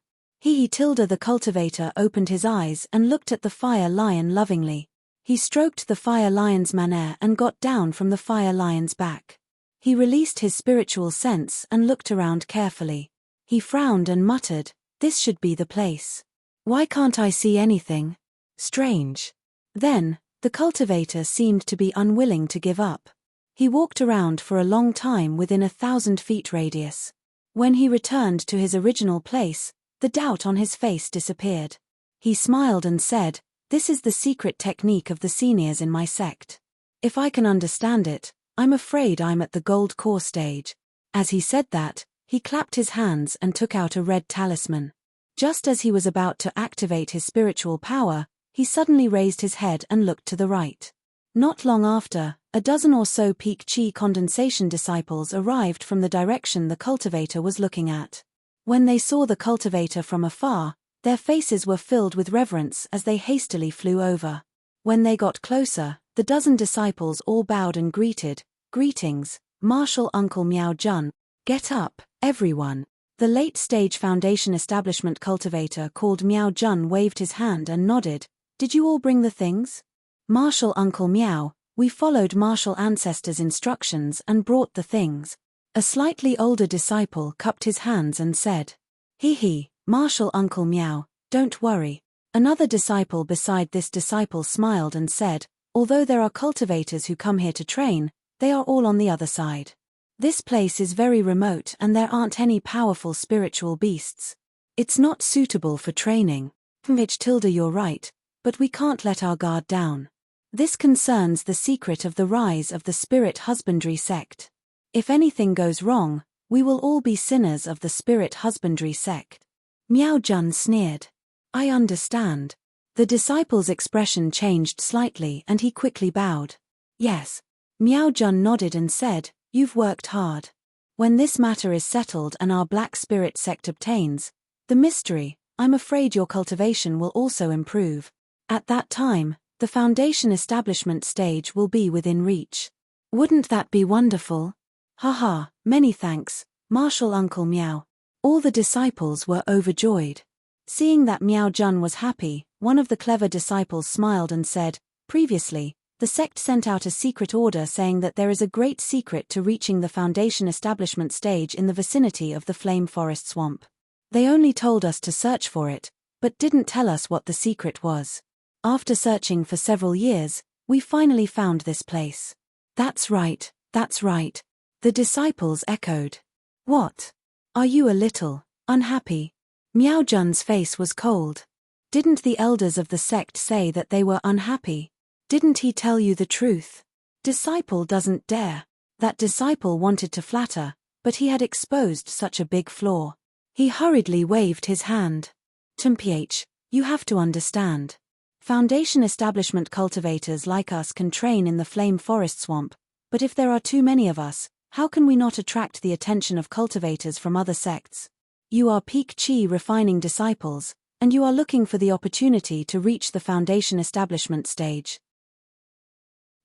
Tilda the cultivator opened his eyes and looked at the fire lion lovingly. He stroked the fire lion's manner and got down from the fire lion's back. He released his spiritual sense and looked around carefully. He frowned and muttered, "This should be the place. Why can't I see anything? Strange." Then, the cultivator seemed to be unwilling to give up. He walked around for a long time within 1,000 feet radius. When he returned to his original place, the doubt on his face disappeared. He smiled and said, "This is the secret technique of the seniors in my sect. If I can understand it, I'm afraid I'm at the gold core stage." As he said that, he clapped his hands and took out a red talisman. Just as he was about to activate his spiritual power, he suddenly raised his head and looked to the right. Not long after, a dozen or so peak chi condensation disciples arrived from the direction the cultivator was looking at. When they saw the cultivator from afar, their faces were filled with reverence as they hastily flew over. When they got closer, the dozen disciples all bowed and greeted, "Greetings, Martial Uncle Miao Jun. Get up, everyone." The late-stage Foundation Establishment cultivator called Miao Jun waved his hand and nodded. "Did you all bring the things?" "Martial Uncle Miao, we followed Martial Ancestors' instructions and brought the things." A slightly older disciple cupped his hands and said, "Hee, Martial Uncle Miao, don't worry." Another disciple beside this disciple smiled and said, "Although there are cultivators who come here to train, they are all on the other side. This place is very remote and there aren't any powerful spiritual beasts. It's not suitable for training." Tilda, you're right, but we can't let our guard down. This concerns the secret of the rise of the spirit husbandry sect. If anything goes wrong, we will all be sinners of the spirit husbandry sect. Miao Jun sneered. "I understand." The disciple's expression changed slightly and he quickly bowed. "Yes." Miao Jun nodded and said, "You've worked hard. When this matter is settled and our black spirit sect obtains the mystery, I'm afraid your cultivation will also improve. At that time, the Foundation Establishment stage will be within reach. Wouldn't that be wonderful?" "Haha, many thanks, Martial Uncle Miao." All the disciples were overjoyed. Seeing that Miao Jun was happy, one of the clever disciples smiled and said, "Previously, the sect sent out a secret order saying that there is a great secret to reaching the Foundation Establishment stage in the vicinity of the Flame Forest Swamp. They only told us to search for it, but didn't tell us what the secret was. After searching for several years, we finally found this place." That's right, that's right," the disciples echoed. "What? Are you a little unhappy?" Miao Jun's face was cold. "Didn't the elders of the sect say that they were unhappy? Didn't he tell you the truth?" Disciple doesn't dare. That disciple wanted to flatter, but he had exposed such a big flaw. He hurriedly waved his hand. "Mph, you have to understand. Foundation Establishment cultivators like us can train in the Flame Forest Swamp, but if there are too many of us, how can we not attract the attention of cultivators from other sects? You are peak chi refining disciples, and you are looking for the opportunity to reach the Foundation Establishment stage.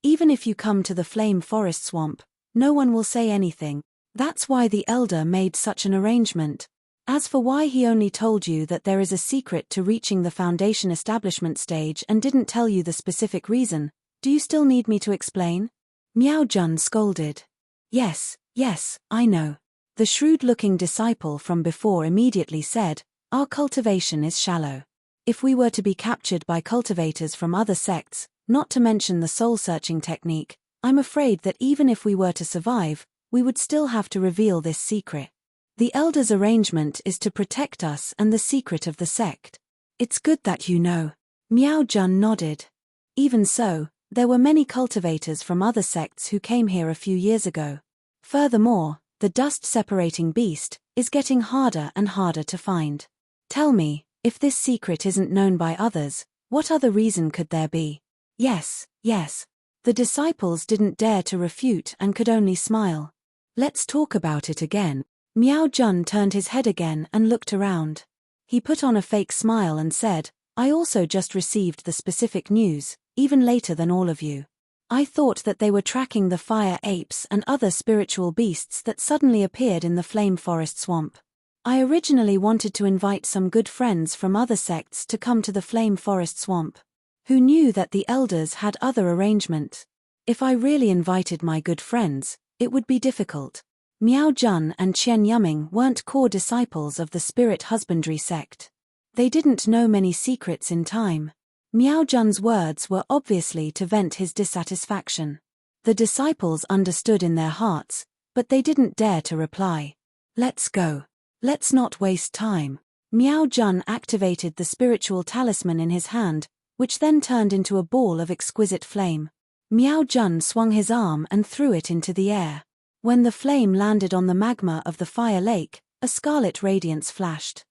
Even if you come to the Flame Forest Swamp, no one will say anything. That's why the elder made such an arrangement. As for why he only told you that there is a secret to reaching the Foundation Establishment stage and didn't tell you the specific reason, do you still need me to explain?" Miao Jun scolded. Yes, I know." The shrewd-looking disciple from before immediately said, "Our cultivation is shallow. If we were to be captured by cultivators from other sects, not to mention the soul-searching technique, I'm afraid that even if we were to survive, we would still have to reveal this secret. The elders' arrangement is to protect us and the secret of the sect. It's good that you know." Miao Jun nodded. Even so, there were many cultivators from other sects who came here a few years ago. Furthermore, the dust-separating beast is getting harder and harder to find. Tell me, If this secret isn't known by others, what other reason could there be? Yes, yes. The disciples didn't dare to refute and could only smile. Let's talk about it again. Miao Jun turned his head again and looked around. He put on a fake smile and said, I also just received the specific news, even later than all of you. I thought that they were tracking the fire apes and other spiritual beasts that suddenly appeared in the flame forest swamp. I originally wanted to invite some good friends from other sects to come to the flame forest swamp. Who knew that the elders had other arrangement? If I really invited my good friends, it would be difficult. Miao Jun and Qian Yuming weren't core disciples of the spirit husbandry sect. They didn't know many secrets in time. Miao Jun's words were obviously to vent his dissatisfaction. The disciples understood in their hearts, but they didn't dare to reply. Let's go. Let's not waste time. Miao Jun activated the spiritual talisman in his hand, which then turned into a ball of exquisite flame. Miao Jun swung his arm and threw it into the air. When the flame landed on the magma of the fire lake, a scarlet radiance flashed.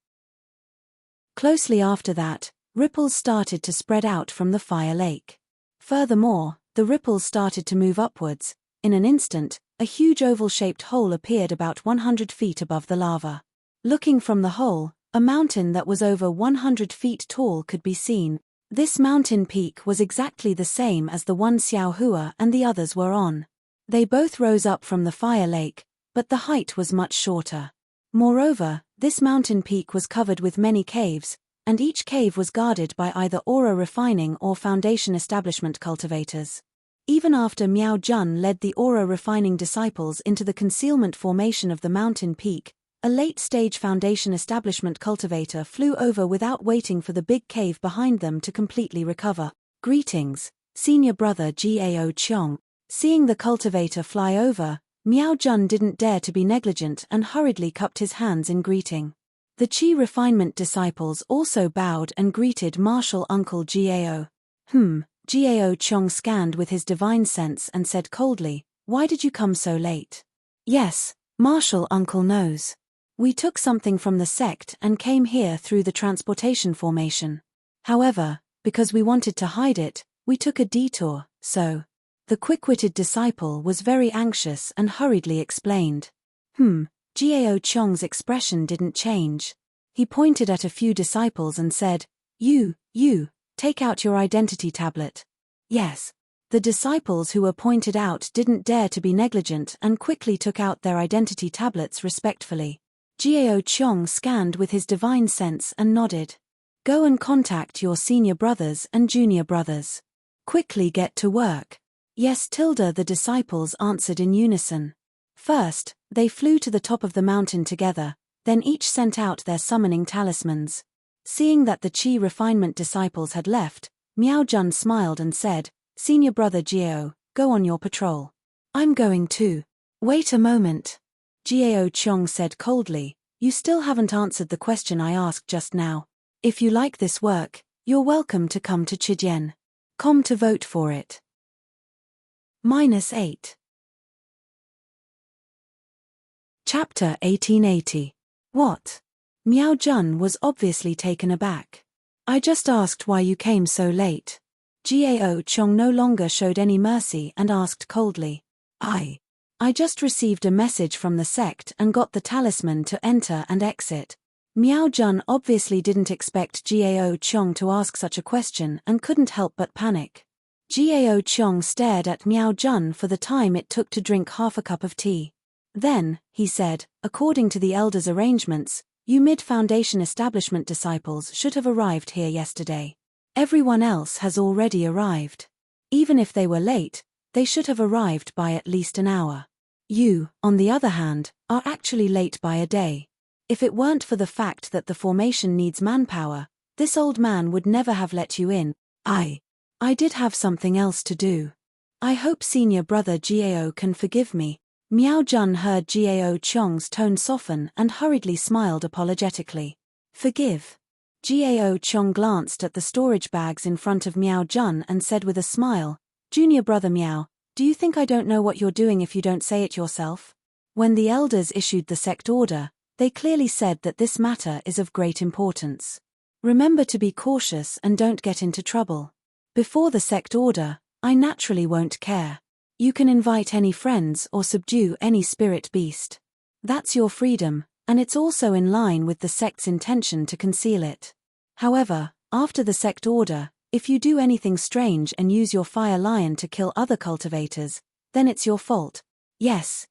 Closely after that, ripples started to spread out from the fire lake. Furthermore, the ripples started to move upwards. In an instant, a huge oval-shaped hole appeared about 100 feet above the lava. Looking from the hole, a mountain that was over 100 feet tall could be seen. This mountain peak was exactly the same as the one Xiao Hua and the others were on. They both rose up from the fire lake, but the height was much shorter. Moreover, this mountain peak was covered with many caves, and each cave was guarded by either aura refining or foundation establishment cultivators. Even after Miao Jun led the aura refining disciples into the concealment formation of the mountain peak, a late-stage foundation establishment cultivator flew over without waiting for the big cave behind them to completely recover. Greetings, senior brother Gao Qiong. Seeing the cultivator fly over, Miao Jun didn't dare to be negligent and hurriedly cupped his hands in greeting. The Qi refinement disciples also bowed and greeted martial uncle Gao. Gao Qiong scanned with his divine sense and said coldly, why did you come so late? Yes, martial uncle knows. We took something from the sect and came here through the transportation formation. However, because we wanted to hide it, we took a detour, so. The quick-witted disciple was very anxious and hurriedly explained. Gao Qiong's expression didn't change. He pointed at a few disciples and said, You, take out your identity tablet. Yes. The disciples who were pointed out didn't dare to be negligent and quickly took out their identity tablets respectfully. Gao Qiong scanned with his divine sense and nodded. Go and contact your senior brothers and junior brothers. Quickly get to work. Yes, the disciples answered in unison. First, they flew to the top of the mountain together, then each sent out their summoning talismans. Seeing that the Qi refinement disciples had left, Miao Jun smiled and said, Senior brother Gao, go on your patrol. I'm going too. Wait a moment. Gao Qiong said coldly, you still haven't answered the question I asked just now. If you like this work, you're welcome to come to Chidian. Come to vote for it. -8. Chapter 1880. What? Miao Jun was obviously taken aback. I just asked why you came so late. Gao Qiong no longer showed any mercy and asked coldly. I just received a message from the sect and got the talisman to enter and exit. Miao Jun obviously didn't expect Gao Qiong to ask such a question and couldn't help but panic. Gao Qiong stared at Miao Jun for the time it took to drink half a cup of tea. Then, he said, according to the elders' arrangements, you mid-foundation establishment disciples should have arrived here yesterday. Everyone else has already arrived. Even if they were late, they should have arrived by at least an hour. You, on the other hand, are actually late by a day. If it weren't for the fact that the formation needs manpower, this old man would never have let you in. I did have something else to do. I hope senior brother Gao can forgive me. Miao Jun heard Gao Qiong's tone soften and hurriedly smiled apologetically. Forgive. Gao Qiong glanced at the storage bags in front of Miao Jun and said with a smile, Junior brother Miao, do you think I don't know what you're doing if you don't say it yourself? When the elders issued the sect order, they clearly said that this matter is of great importance. Remember to be cautious and don't get into trouble. Before the sect order, I naturally won't care. You can invite any friends or subdue any spirit beast. That's your freedom, and it's also in line with the sect's intention to conceal it. However, after the sect order, if you do anything strange and use your fire lion to kill other cultivators, then it's your fault. Yes,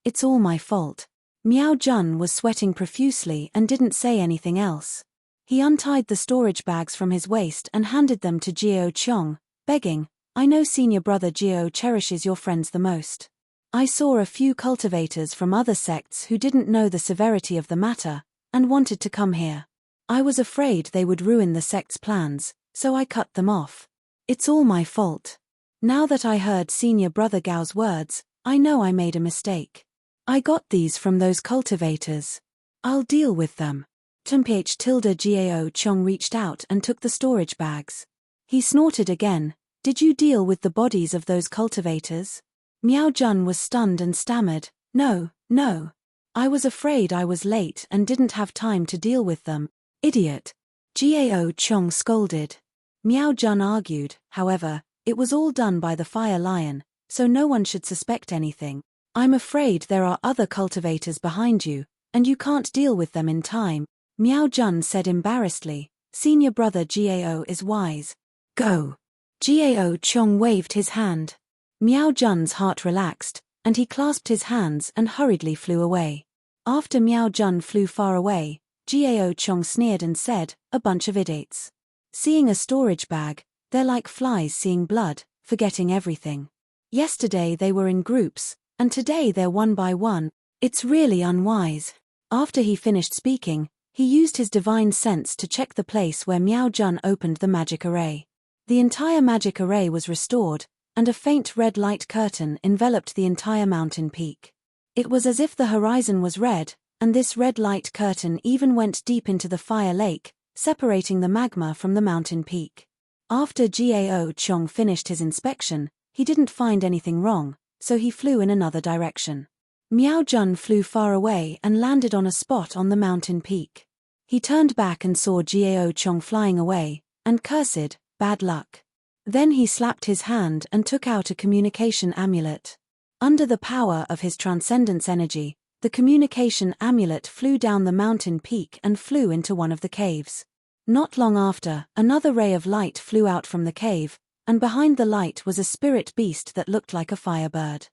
it's all my fault. Miao Jun was sweating profusely and didn't say anything else. He untied the storage bags from his waist and handed them to Jiao Chong, begging, I know senior brother Jiao cherishes your friends the most. I saw a few cultivators from other sects who didn't know the severity of the matter, and wanted to come here. I was afraid they would ruin the sect's plans, so I cut them off. It's all my fault. Now that I heard senior brother Gao's words, I know I made a mistake. I got these from those cultivators. I'll deal with them. Jiao Chong reached out and took the storage bags. He snorted again. Did you deal with the bodies of those cultivators? Miao Jun was stunned and stammered, No. I was afraid I was late and didn't have time to deal with them. Idiot. Jiao Chong scolded. Miao Jun argued, however, it was all done by the fire lion, so no one should suspect anything. I'm afraid there are other cultivators behind you, and you can't deal with them in time. Miao Jun said embarrassedly, senior brother Jiao is wise. Go. Jiao Chong waved his hand. Miao Jun's heart relaxed, and he clasped his hands and hurriedly flew away. After Miao Jun flew far away, Jiao Chong sneered and said, a bunch of idiots. Seeing a storage bag, they're like flies seeing blood, forgetting everything. Yesterday they were in groups, and today they're one by one. It's really unwise. After he finished speaking, he used his divine sense to check the place where Miao Jun opened the magic array. The entire magic array was restored, and a faint red light curtain enveloped the entire mountain peak. It was as if the horizon was red, and this red light curtain even went deep into the fire lake, separating the magma from the mountain peak. After Jiao Chong finished his inspection, he didn't find anything wrong, so he flew in another direction. Miao Jun flew far away and landed on a spot on the mountain peak. He turned back and saw Jiao Chong flying away, and cursed, bad luck. Then he slapped his hand and took out a communication amulet. Under the power of his transcendence energy, the communication amulet flew down the mountain peak and flew into one of the caves. Not long after, another ray of light flew out from the cave, and behind the light was a spirit beast that looked like a firebird.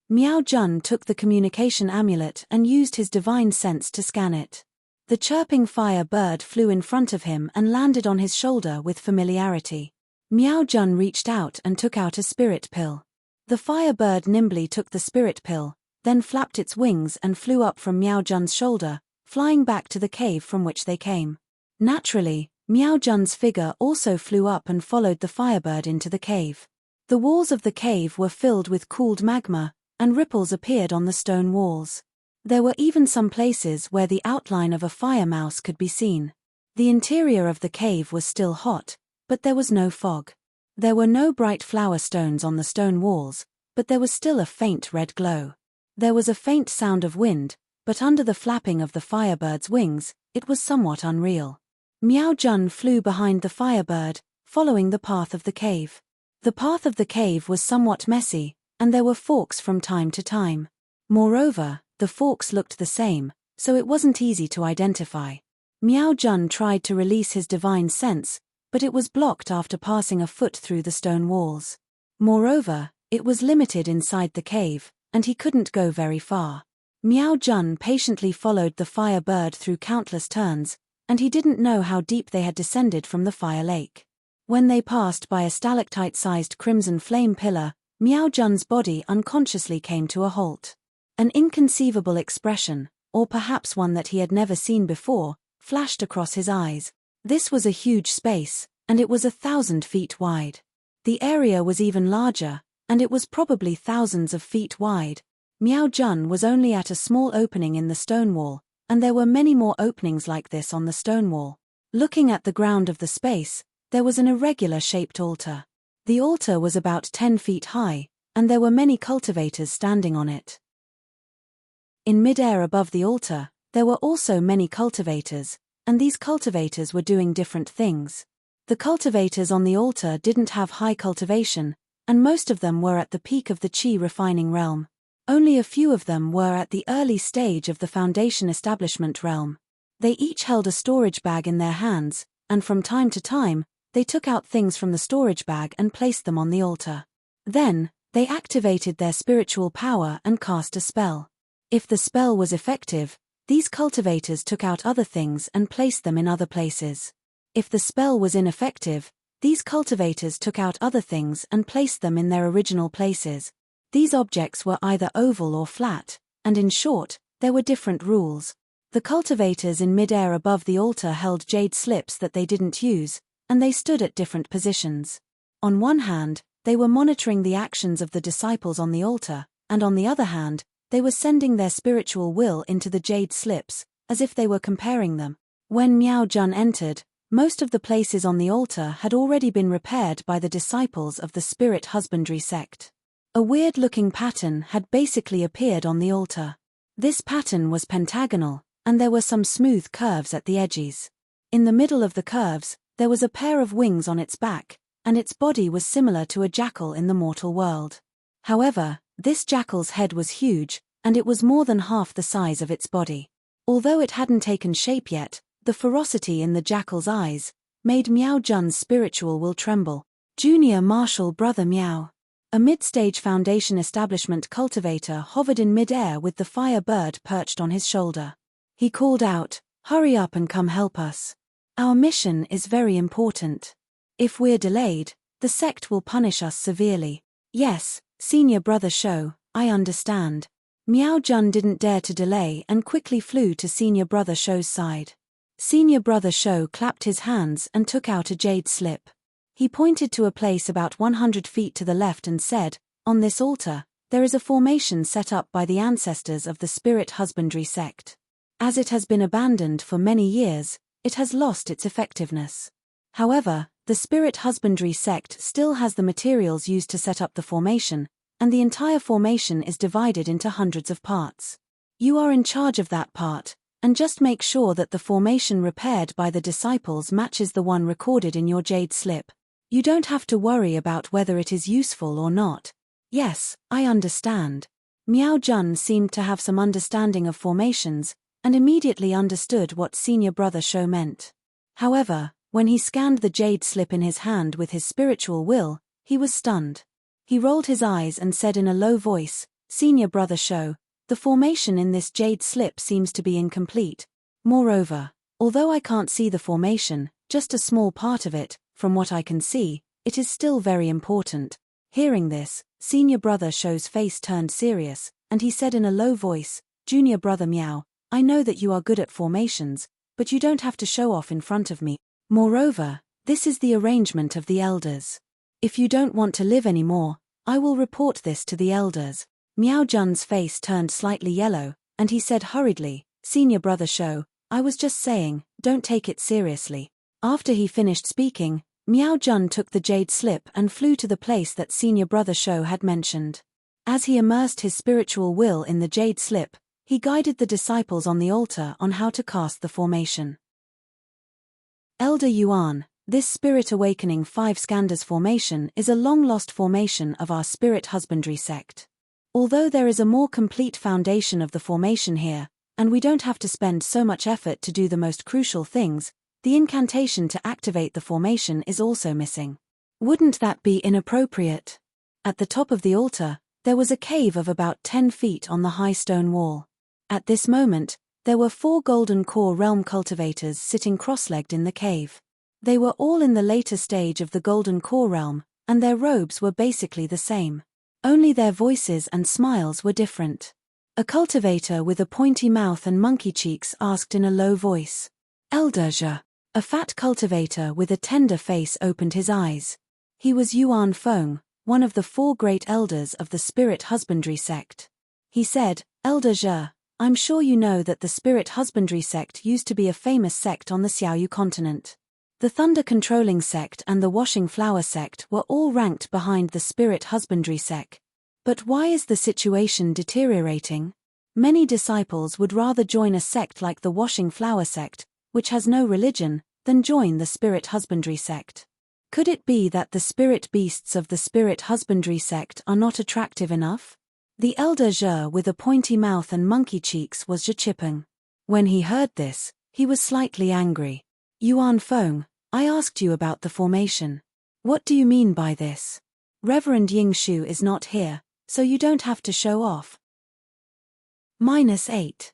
Miao Jun took the communication amulet and used his divine sense to scan it. The chirping fire bird flew in front of him and landed on his shoulder with familiarity. Miao Jun reached out and took out a spirit pill. The fire bird nimbly took the spirit pill, then flapped its wings and flew up from Miao Jun's shoulder, flying back to the cave from which they came. Naturally, Miao Jun's figure also flew up and followed the firebird into the cave. The walls of the cave were filled with cooled magma, and ripples appeared on the stone walls. There were even some places where the outline of a fire mouse could be seen. The interior of the cave was still hot, but there was no fog. There were no bright flower stones on the stone walls, but there was still a faint red glow. There was a faint sound of wind, but under the flapping of the firebird's wings, it was somewhat unreal. Miao Jun flew behind the firebird, following the path of the cave. The path of the cave was somewhat messy, and there were forks from time to time. Moreover, the forks looked the same, so it wasn't easy to identify. Miao Jun tried to release his divine sense, but it was blocked after passing a foot through the stone walls. Moreover, it was limited inside the cave, and he couldn't go very far. Miao Jun patiently followed the fire bird through countless turns, and he didn't know how deep they had descended from the fire lake. When they passed by a stalactite-sized crimson flame pillar, Miao Jun's body unconsciously came to a halt. An inconceivable expression, or perhaps one that he had never seen before, flashed across his eyes. This was a huge space, and it was 1,000 feet wide. The area was even larger, and it was probably thousands of feet wide. Miao Jun was only at a small opening in the stone wall, and there were many more openings like this on the stone wall. Looking at the ground of the space, there was an irregular-shaped altar. The altar was about 10 feet high, and there were many cultivators standing on it. In mid-air above the altar, there were also many cultivators, and these cultivators were doing different things. The cultivators on the altar didn't have high cultivation, and most of them were at the peak of the Qi refining realm. Only a few of them were at the early stage of the foundation establishment realm. They each held a storage bag in their hands, and from time to time, they took out things from the storage bag and placed them on the altar. Then, they activated their spiritual power and cast a spell. If the spell was effective, these cultivators took out other things and placed them in other places. If the spell was ineffective, these cultivators took out other things and placed them in their original places. These objects were either oval or flat, and in short, there were different rules. The cultivators in mid-air above the altar held jade slips that they didn't use, and they stood at different positions. On one hand, they were monitoring the actions of the disciples on the altar, and on the other hand, they were sending their spiritual will into the jade slips, as if they were comparing them. When Miao Jun entered, most of the places on the altar had already been repaired by the disciples of the spirit husbandry sect. A weird-looking pattern had basically appeared on the altar. This pattern was pentagonal, and there were some smooth curves at the edges. In the middle of the curves, there was a pair of wings on its back, and its body was similar to a jackal in the mortal world. However, this jackal's head was huge, and it was more than half the size of its body. Although it hadn't taken shape yet, the ferocity in the jackal's eyes made Miao Jun's spiritual will tremble. Junior Marshal Brother Miao. A mid-stage foundation establishment cultivator hovered in mid-air with the fire bird perched on his shoulder. He called out, "Hurry up and come help us. Our mission is very important. If we're delayed, the sect will punish us severely." "Yes, Senior Brother Shou, I understand." Miao Jun didn't dare to delay and quickly flew to Senior Brother Shou's side. Senior Brother Shou clapped his hands and took out a jade slip. He pointed to a place about 100 feet to the left and said, "On this altar, there is a formation set up by the ancestors of the spirit husbandry sect. As it has been abandoned for many years, it has lost its effectiveness. However, the spirit husbandry sect still has the materials used to set up the formation, and the entire formation is divided into hundreds of parts. You are in charge of that part, and just make sure that the formation repaired by the disciples matches the one recorded in your jade slip. You don't have to worry about whether it is useful or not." "Yes, I understand." Miao Jun seemed to have some understanding of formations, and immediately understood what Senior Brother Shou meant. However, when he scanned the jade slip in his hand with his spiritual will, he was stunned. He rolled his eyes and said in a low voice, "Senior Brother Shou, the formation in this jade slip seems to be incomplete. Moreover, although I can't see the formation, just a small part of it, from what I can see, it is still very important." Hearing this, Senior Brother Shou's face turned serious, and he said in a low voice, "Junior Brother Miao, I know that you are good at formations, but you don't have to show off in front of me. Moreover, this is the arrangement of the elders. If you don't want to live anymore, I will report this to the elders." Miao Jun's face turned slightly yellow, and he said hurriedly, "Senior Brother Shou, I was just saying, don't take it seriously." After he finished speaking, Miao Jun took the jade slip and flew to the place that Senior Brother Shou had mentioned. As he immersed his spiritual will in the jade slip, he guided the disciples on the altar on how to cast the formation. Elder Yuan, this Spirit Awakening 5 Skandhas formation is a long-lost formation of our spirit husbandry sect. Although there is a more complete foundation of the formation here, and we don't have to spend so much effort to do the most crucial things, the incantation to activate the formation is also missing. Wouldn't that be inappropriate? At the top of the altar, there was a cave of about 10 feet on the high stone wall. At this moment, there were 4 golden core realm cultivators sitting cross-legged in the cave. They were all in the later stage of the golden core realm, and their robes were basically the same. Only their voices and smiles were different. A cultivator with a pointy mouth and monkey cheeks asked in a low voice, "Elder Zhe." A fat cultivator with a tender face opened his eyes. He was Yuan Feng, one of the 4 great elders of the spirit husbandry sect. He said, "Elder Zhe, I'm sure you know that the spirit husbandry sect used to be a famous sect on the Xiaoyu continent. The thunder-controlling sect and the washing flower sect were all ranked behind the spirit husbandry sect. But why is the situation deteriorating? Many disciples would rather join a sect like the washing flower sect, which has no religion, then join the spirit husbandry sect. Could it be that the spirit beasts of the spirit husbandry sect are not attractive enough? The elder Zhe with a pointy mouth and monkey cheeks was Zhe Chipeng. When he heard this, he was slightly angry. Yuan Feng, I asked you about the formation. What do you mean by this? Reverend Ying Shu is not here, so you don't have to show off. -8.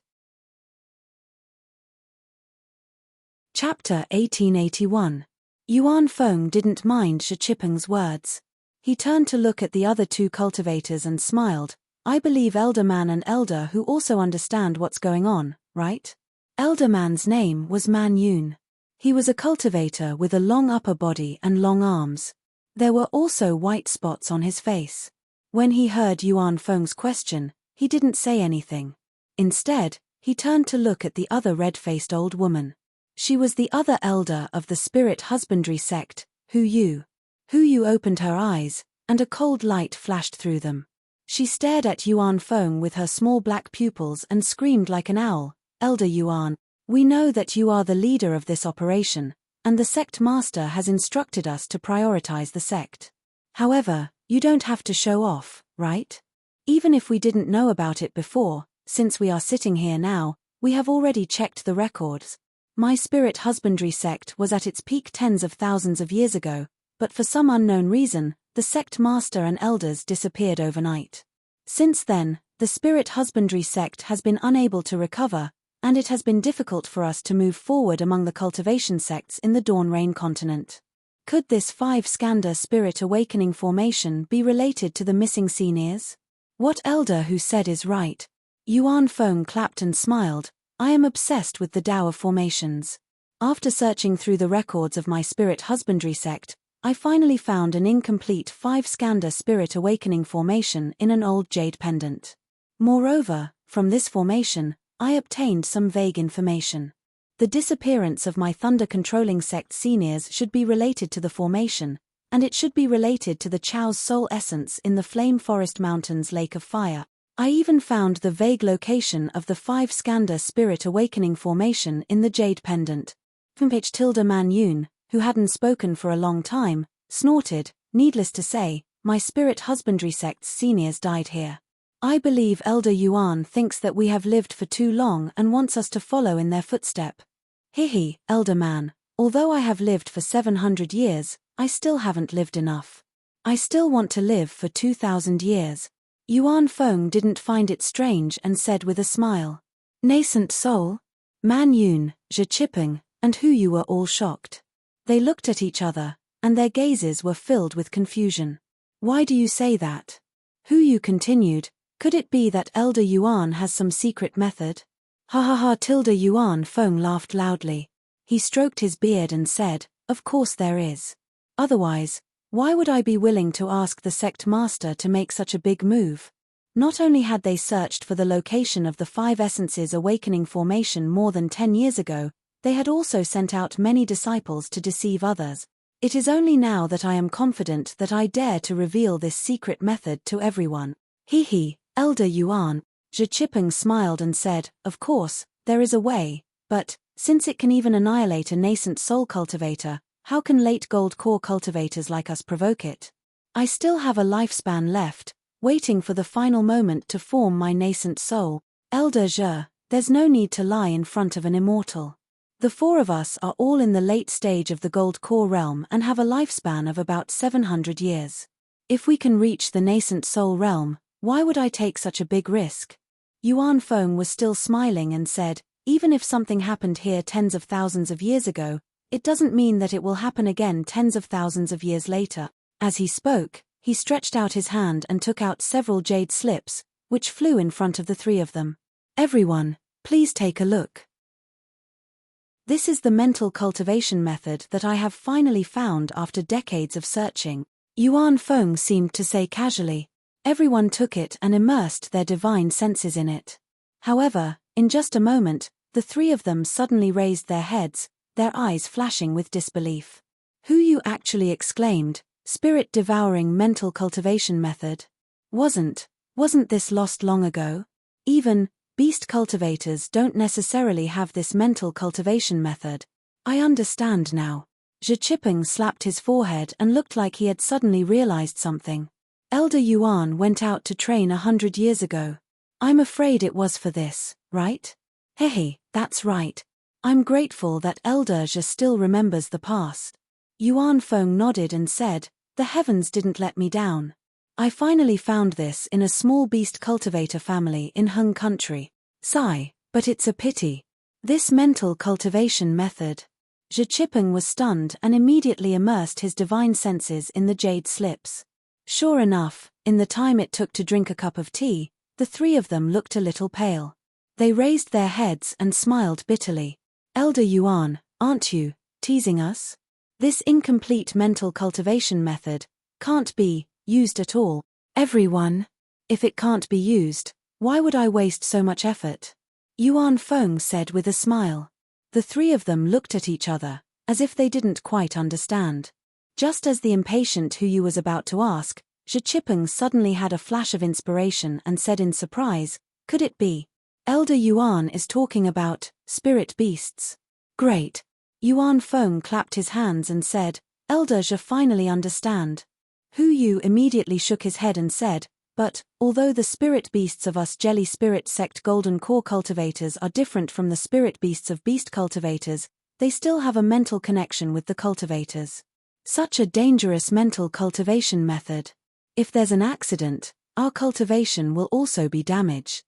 Chapter 1881. Yuan Feng didn't mind Zhe Chipeng's words. He turned to look at the other two cultivators and smiled. I believe Elder Man and Elder who also understand what's going on, right? Elder Man's name was Man Yun. He was a cultivator with a long upper body and long arms. There were also white spots on his face. When he heard Yuan Feng's question, he didn't say anything. Instead, he turned to look at the other red-faced old woman. She was the other elder of the spirit husbandry sect, Hu Yu. Hu Yu opened her eyes, and a cold light flashed through them. She stared at Yuan Feng with her small black pupils and screamed like an owl, Elder Yuan, we know that you are the leader of this operation, and the sect master has instructed us to prioritize the sect. However, you don't have to show off, right? Even if we didn't know about it before, since we are sitting here now, we have already checked the records. My spirit husbandry sect was at its peak tens of thousands of years ago, but for some unknown reason, the sect master and elders disappeared overnight. Since then, the spirit husbandry sect has been unable to recover, and it has been difficult for us to move forward among the cultivation sects in the Dawn Rain continent. Could this 5 Skandha spirit awakening formation be related to the missing seniors? What elder who said is right? Yuan Feng clapped and smiled. I am obsessed with the Tao of formations. After searching through the records of my spirit husbandry sect, I finally found an incomplete 5 Skandha spirit awakening formation in an old jade pendant. Moreover, from this formation, I obtained some vague information. The disappearance of my thunder-controlling sect seniors should be related to the formation, and it should be related to the Chao's soul essence in the Flame Forest Mountains Lake of Fire. I even found the vague location of the 5 Skandha spirit awakening formation in the jade pendant. Man Yun, who hadn't spoken for a long time, snorted. Needless to say, my spirit husbandry sect's seniors died here. I believe Elder Yuan thinks that we have lived for too long and wants us to follow in their footstep. Hihi, Elder Man, although I have lived for 700 years, I still haven't lived enough. I still want to live for 2,000 years. Yuan Feng didn't find it strange and said with a smile. Nascent soul? Man Yun, Zhe Chipeng, and Hu Yu were all shocked. They looked at each other, and their gazes were filled with confusion. Why do you say that? Hu Yu continued, could it be that Elder Yuan has some secret method? Ha ha ha! Yuan Feng laughed loudly. He stroked his beard and said, of course there is. Otherwise, why would I be willing to ask the sect master to make such a big move? Not only had they searched for the location of the 5 Essences awakening formation more than 10 years ago, they had also sent out many disciples to deceive others. It is only now that I am confident that I dare to reveal this secret method to everyone. He, Elder Yuan. Zhe Chipeng smiled and said, of course, there is a way, but, since it can even annihilate a nascent soul cultivator, how can late gold core cultivators like us provoke it? I still have a lifespan left, waiting for the final moment to form my nascent soul. Elder Zhe, there's no need to lie in front of an immortal. The 4 of us are all in the late stage of the gold core realm and have a lifespan of about 700 years. If we can reach the nascent soul realm, why would I take such a big risk? Yuan Feng was still smiling and said, even if something happened here tens of thousands of years ago, it doesn't mean that it will happen again tens of thousands of years later. As he spoke, he stretched out his hand and took out several jade slips, which flew in front of the 3 of them. Everyone, please take a look. This is the mental cultivation method that I have finally found after decades of searching. Yuan Feng seemed to say casually. Everyone took it and immersed their divine senses in it. However, in just a moment, the 3 of them suddenly raised their heads, their eyes flashing with disbelief. Hu Yu actually exclaimed, spirit-devouring mental cultivation method. Wasn't this lost long ago? Even Beast cultivators don't necessarily have this mental cultivation method. I understand now. Zhi Qipeng slapped his forehead and looked like he had suddenly realized something. Elder Yuan went out to train 100 years ago. I'm afraid it was for this, right? Hehe, that's right. I'm grateful that Elder Zhi still remembers the past. Yuan Feng nodded and said, the heavens didn't let me down. I finally found this in a small beast cultivator family in Heng country. Sigh, but it's a pity. This mental cultivation method. Zhi Qipeng was stunned and immediately immersed his divine senses in the jade slips. Sure enough, in the time it took to drink a cup of tea, the three of them looked a little pale. They raised their heads and smiled bitterly. Elder Yuan, aren't you teasing us? This incomplete mental cultivation method can't be used at all. Everyone. If it can't be used, why would I waste so much effort? Yuan Feng said with a smile. The three of them looked at each other, as if they didn't quite understand. Just as the impatient Huyu was about to ask, Zhi Qipeng suddenly had a flash of inspiration and said in surprise, could it be? Elder Yuan is talking about spirit beasts. Great. Yuan Feng clapped his hands and said, Elder Zhi finally understand. Huyu immediately shook his head and said, but, although the spirit beasts of us jelly spirit sect golden core cultivators are different from the spirit beasts of beast cultivators, they still have a mental connection with the cultivators. Such a dangerous mental cultivation method. If there's an accident, our cultivation will also be damaged.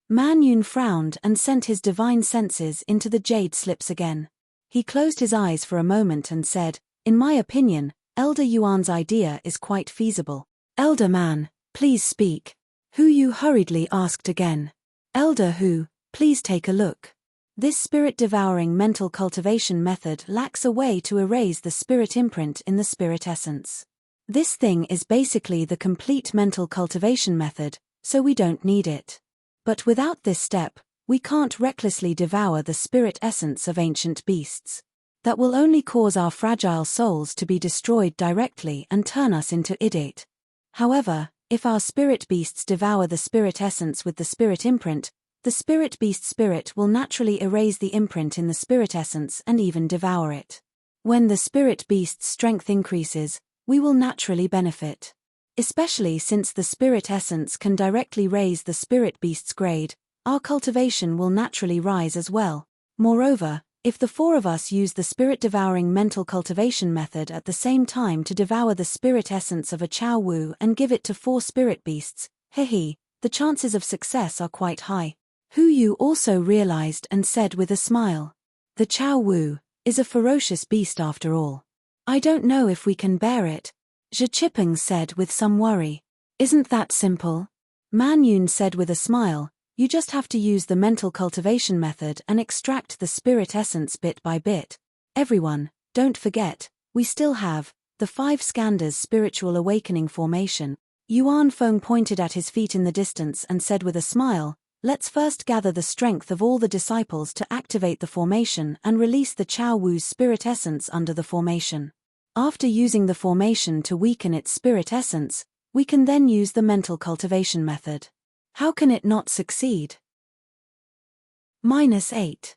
Man Yun frowned and sent his divine senses into the jade slips again. He closed his eyes for a moment and said, in my opinion, Elder Yuan's idea is quite feasible. Elder Man, please speak. Huyu hurriedly asked again. Elder Hu, please take a look. This spirit-devouring mental cultivation method lacks a way to erase the spirit imprint in the spirit essence. This thing is basically the complete mental cultivation method, so we don't need it. But without this step, we can't recklessly devour the spirit essence of ancient beasts. That will only cause our fragile souls to be destroyed directly and turn us into idiot. However, if our spirit beasts devour the spirit essence with the spirit imprint, the spirit beast spirit will naturally erase the imprint in the spirit essence and even devour it. When the spirit beast's strength increases, we will naturally benefit. Especially since the spirit essence can directly raise the spirit beast's grade, our cultivation will naturally rise as well. Moreover, if the four of us use the spirit-devouring mental cultivation method at the same time to devour the spirit essence of a Chao Wu and give it to 4 spirit beasts, the chances of success are quite high. Huyu also realized and said with a smile. The Chao Wu is a ferocious beast after all. I don't know if we can bear it, Zhi Qipeng said with some worry. Isn't that simple? Man Yun said with a smile. You just have to use the mental cultivation method and extract the spirit essence bit by bit. Everyone, don't forget, we still have the 5 Skandhas spiritual awakening formation. Yuan Feng pointed at his feet in the distance and said with a smile, let's first gather the strength of all the disciples to activate the formation and release the Chao Wu's spirit essence under the formation. After using the formation to weaken its spirit essence, we can then use the mental cultivation method. How can it not succeed? -8.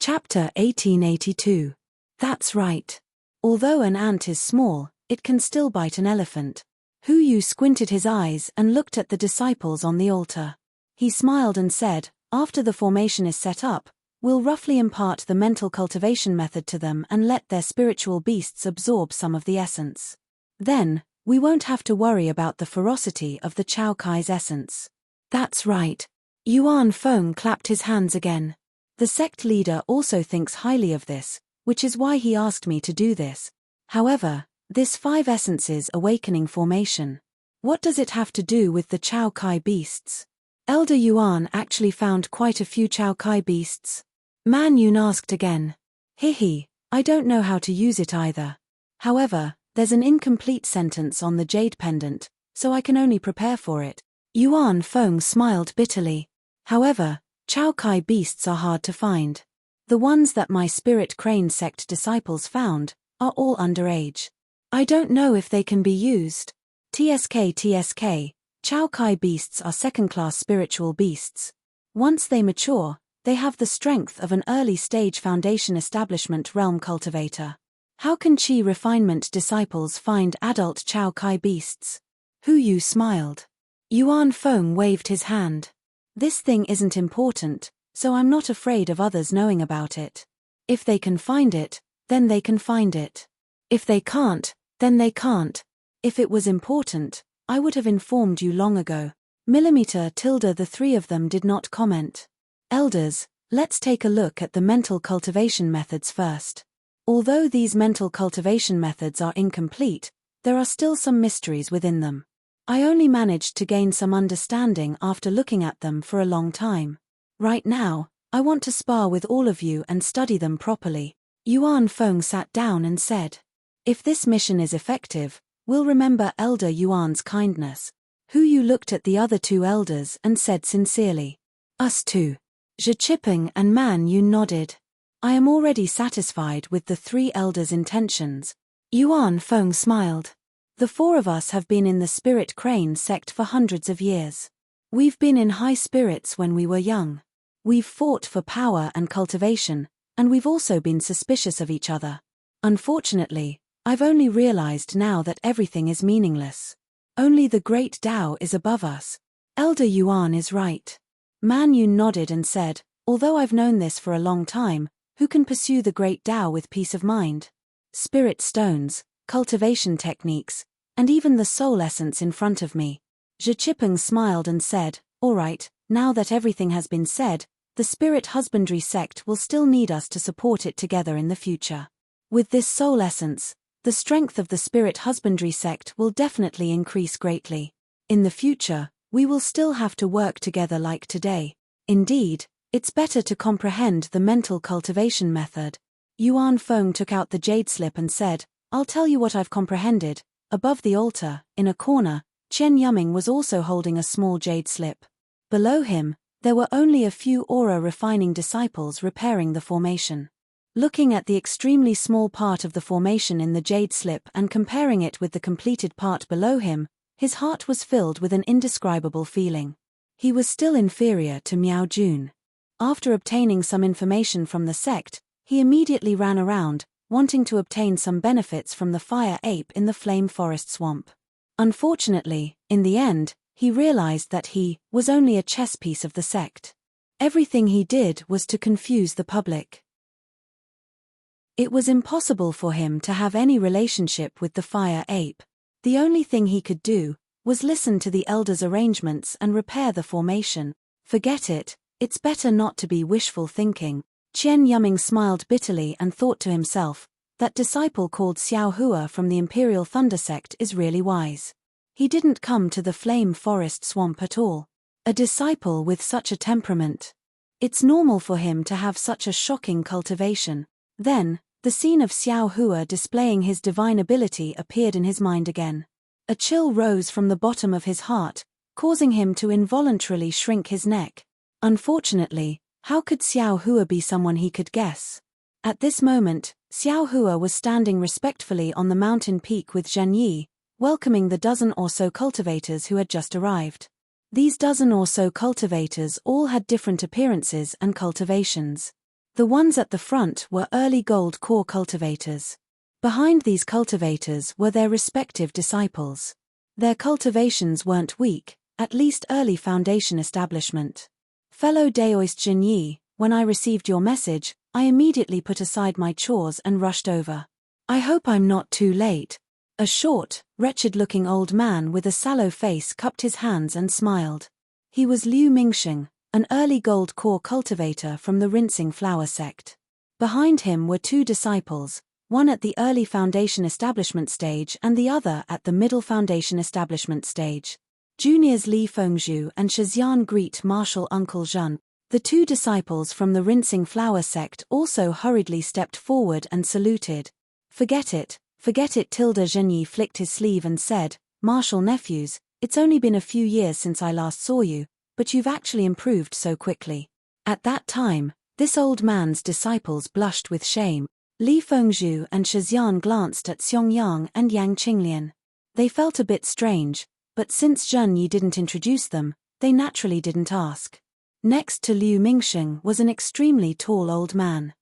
Chapter 1882. That's right. Although an ant is small, it can still bite an elephant. Huyu squinted his eyes and looked at the disciples on the altar. He smiled and said, after the formation is set up, we'll roughly impart the mental cultivation method to them and let their spiritual beasts absorb some of the essence. Then, we won't have to worry about the ferocity of the Chao Kai's essence. That's right. Yuan Feng clapped his hands again. The sect leader also thinks highly of this, which is why he asked me to do this. However, this 5 essences awakening formation. What does it have to do with the Chao Kai beasts? Elder Yuan actually found quite a few Chao Kai beasts. Man Yun asked again. I don't know how to use it either. However, there's an incomplete sentence on the jade pendant, so I can only prepare for it. Yuan Feng smiled bitterly. However, Chao Kai beasts are hard to find. The ones that my spirit crane sect disciples found are all underage. I don't know if they can be used. TSK, Chao Kai beasts are second-class spiritual beasts. Once they mature, they have the strength of an early-stage foundation establishment realm cultivator. How can Qi refinement disciples find adult Chao Kai beasts? Hu Yu smiled. Yuan Feng waved his hand. This thing isn't important, so I'm not afraid of others knowing about it. If they can find it, then they can find it. If they can't, then they can't. If it was important, I would have informed you long ago. The three of them did not comment. Elders, let's take a look at the mental cultivation methods first. Although these mental cultivation methods are incomplete, there are still some mysteries within them. I only managed to gain some understanding after looking at them for a long time. Right now, I want to spar with all of you and study them properly. Yuan Feng sat down and said, if this mission is effective, we'll remember Elder Yuan's kindness. Hu Yu looked at the other two elders and said sincerely, us too. Zhe Qipeng and Man Yun nodded. I am already satisfied with the three elders' intentions. Yuan Feng smiled. The four of us have been in the Spirit Crane sect for hundreds of years. We've been in high spirits when we were young. We've fought for power and cultivation, and we've also been suspicious of each other. Unfortunately, I've only realized now that everything is meaningless. Only the great Tao is above us. Elder Yuan is right. Man Yun nodded and said, although I've known this for a long time, who can pursue the great Tao with peace of mind? Spirit stones, cultivation techniques, and even the soul essence in front of me. Zhe Qipeng smiled and said, all right, now that everything has been said, the spirit husbandry sect will still need us to support it together in the future. With this soul essence, the strength of the spirit husbandry sect will definitely increase greatly. In the future, we will still have to work together like today. Indeed, it's better to comprehend the mental cultivation method. Yuan Feng took out the jade slip and said, I'll tell you what I've comprehended. Above the altar, in a corner, Chen Yuming was also holding a small jade slip. Below him, there were only a few aura-refining disciples repairing the formation. Looking at the extremely small part of the formation in the jade slip and comparing it with the completed part below him, his heart was filled with an indescribable feeling. He was still inferior to Miao Jun. After obtaining some information from the sect, he immediately ran around, wanting to obtain some benefits from the fire ape in the flame forest swamp. Unfortunately, in the end, he realized that he was only a chess piece of the sect. Everything he did was to confuse the public. It was impossible for him to have any relationship with the fire ape. The only thing he could do was listen to the elders' arrangements and repair the formation. Forget it, it's better not to be wishful thinking. Chen Yuming smiled bitterly and thought to himself, that disciple called Xiao Hua from the Imperial Thunder sect is really wise. He didn't come to the flame forest swamp at all. A disciple with such a temperament. It's normal for him to have such a shocking cultivation. Then, the scene of Xiao Hua displaying his divine ability appeared in his mind again. A chill rose from the bottom of his heart, causing him to involuntarily shrink his neck. Unfortunately, how could Xiao Hua be someone he could guess? At this moment, Xiao Hua was standing respectfully on the mountain peak with Zhen Yi, welcoming the dozen or so cultivators who had just arrived. These dozen or so cultivators all had different appearances and cultivations. The ones at the front were early gold core cultivators. Behind these cultivators were their respective disciples. Their cultivations weren't weak, at least early foundation establishment. Fellow Daoist Jin Yi, when I received your message, I immediately put aside my chores and rushed over. I hope I'm not too late. A short, wretched-looking old man with a sallow face cupped his hands and smiled. He was Liu Mingsheng, an early gold core cultivator from the Rinsing Flower sect. Behind him were two disciples, one at the early foundation establishment stage and the other at the middle foundation establishment stage. Juniors Li Fengzhu and Shixian greet Marshal Uncle Zhen. The two disciples from the Rinsing Flower sect also hurriedly stepped forward and saluted. Forget it, Zhenyi flicked his sleeve and said, Marshal nephews, it's only been a few years since I last saw you, but you've actually improved so quickly. At that time, this old man's disciples blushed with shame. Li Fengzhu and Shixian glanced at Xiong Yang and Yang Qinglian. They felt a bit strange, but since Zhen Yi didn't introduce them, they naturally didn't ask. Next to Liu Mingsheng was an extremely tall old man.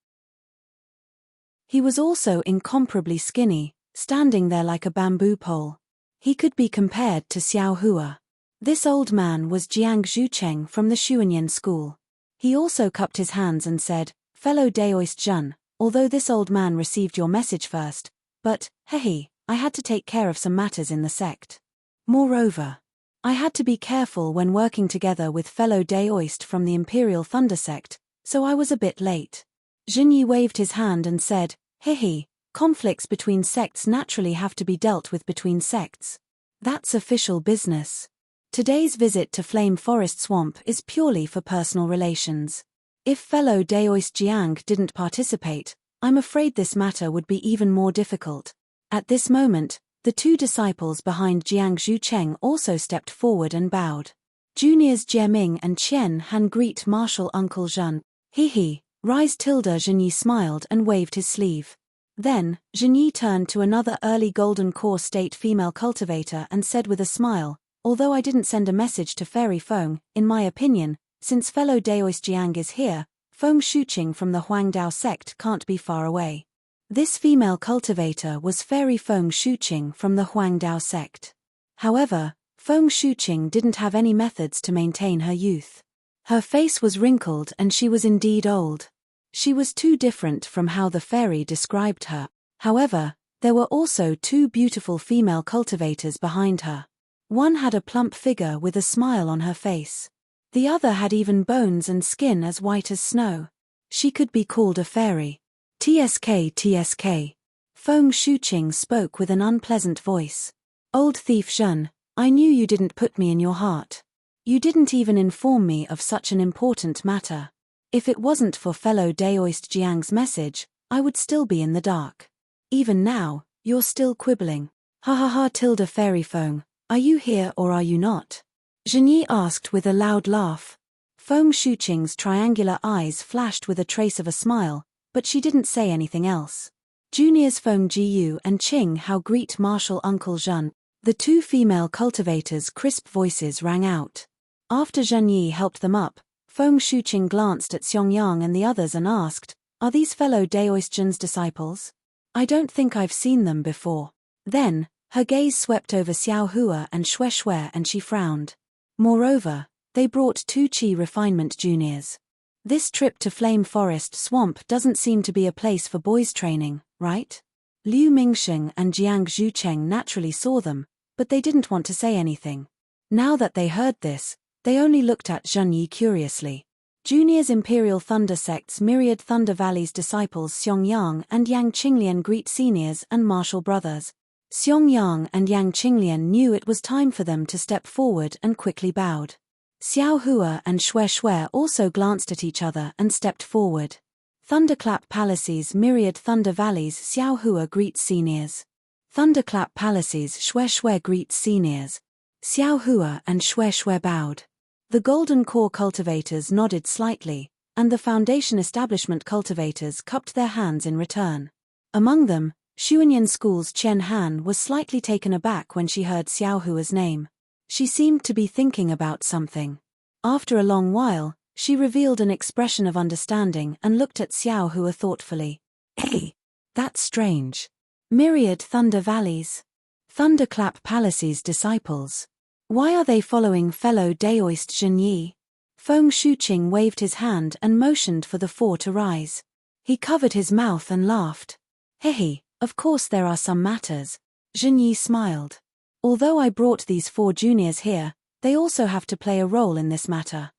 He was also incomparably skinny, standing there like a bamboo pole. He could be compared to Xiao Hua. This old man was Jiang Zhucheng from the Xuanyan school. He also cupped his hands and said, "Fellow Daoist Zhen, although this old man received your message first, but, hehe, I had to take care of some matters in the sect. Moreover, I had to be careful when working together with fellow Daoist from the Imperial Thunder sect, so I was a bit late." Zhen Yi waved his hand and said, "Hehe, conflicts between sects naturally have to be dealt with between sects. That's official business. Today's visit to Flame Forest Swamp is purely for personal relations. If fellow Daoist Jiang didn't participate, I'm afraid this matter would be even more difficult." At this moment, the two disciples behind Jiang Zhucheng also stepped forward and bowed. Juniors Jieming and Qian Han greet Martial Uncle Zhen. "Hehe, rise." Zhen Yi smiled and waved his sleeve. Then, Zhen Yi turned to another early Golden Core State female cultivator and said with a smile, "Although I didn't send a message to Fairy Feng, in my opinion, since fellow Daoist Jiang is here, Feng Shuqing from the Huangdao sect can't be far away." This female cultivator was Fairy Feng Shuqing from the Huangdao sect. However, Feng Shuqing didn't have any methods to maintain her youth. Her face was wrinkled and she was indeed old. She was too different from how the fairy described her. However, there were also two beautiful female cultivators behind her. One had a plump figure with a smile on her face. The other had even bones and skin as white as snow. She could be called a fairy. "TSK. Feng Shuqing spoke with an unpleasant voice. "Old thief Zhen, I knew you didn't put me in your heart. You didn't even inform me of such an important matter. If it wasn't for fellow Daoist Jiang's message, I would still be in the dark. Even now, you're still quibbling. Ha ha ha." Fairy Feng, are you here or are you not? Zhen Yi asked with a loud laugh. Feng Shuqing's triangular eyes flashed with a trace of a smile, but she didn't say anything else. Juniors Feng Jiyu and Qing Hao greet Martial Uncle Zhen. The two female cultivators' crisp voices rang out. After Zhen Yi helped them up, Feng Shuqing glanced at Xiangyang and the others and asked, "Are these fellow Daoist Zhen's disciples? I don't think I've seen them before." Then, her gaze swept over Xiao Hua and Shui and she frowned. Moreover, they brought two Qi refinement juniors. This trip to Flame Forest Swamp doesn't seem to be a place for boys training, right? Liu Mingsheng and Jiang Zhucheng naturally saw them, but they didn't want to say anything. Now that they heard this, they only looked at Zhen Yi curiously. Juniors Imperial Thunder Sect's Myriad Thunder Valley's disciples Xiangyang and Yang Qinglian greet seniors and martial brothers. Xiangyang and Yang Qinglian knew it was time for them to step forward and quickly bowed. Xiao Hua and Shui also glanced at each other and stepped forward. Thunderclap Palace's Myriad Thunder Valleys Xiao Hua greets seniors. Thunderclap Palace's Shui greets seniors. Xiao Hua and Shui bowed. The Golden Core cultivators nodded slightly, and the Foundation Establishment cultivators cupped their hands in return. Among them, Xuanyan School's Qian Han was slightly taken aback when she heard Xiao Hua's name. She seemed to be thinking about something. After a long while, she revealed an expression of understanding and looked at Xiao Hua thoughtfully. "Hey, that's strange. Myriad Thunder Valleys. Thunderclap Palace's disciples. Why are they following fellow Daoist Zhen Yi?" Feng Shuqing waved his hand and motioned for the four to rise. He covered his mouth and laughed. "Hehe, of course there are some matters." Zhen Yi smiled. "Although I brought these four juniors here, they also have to play a role in this matter.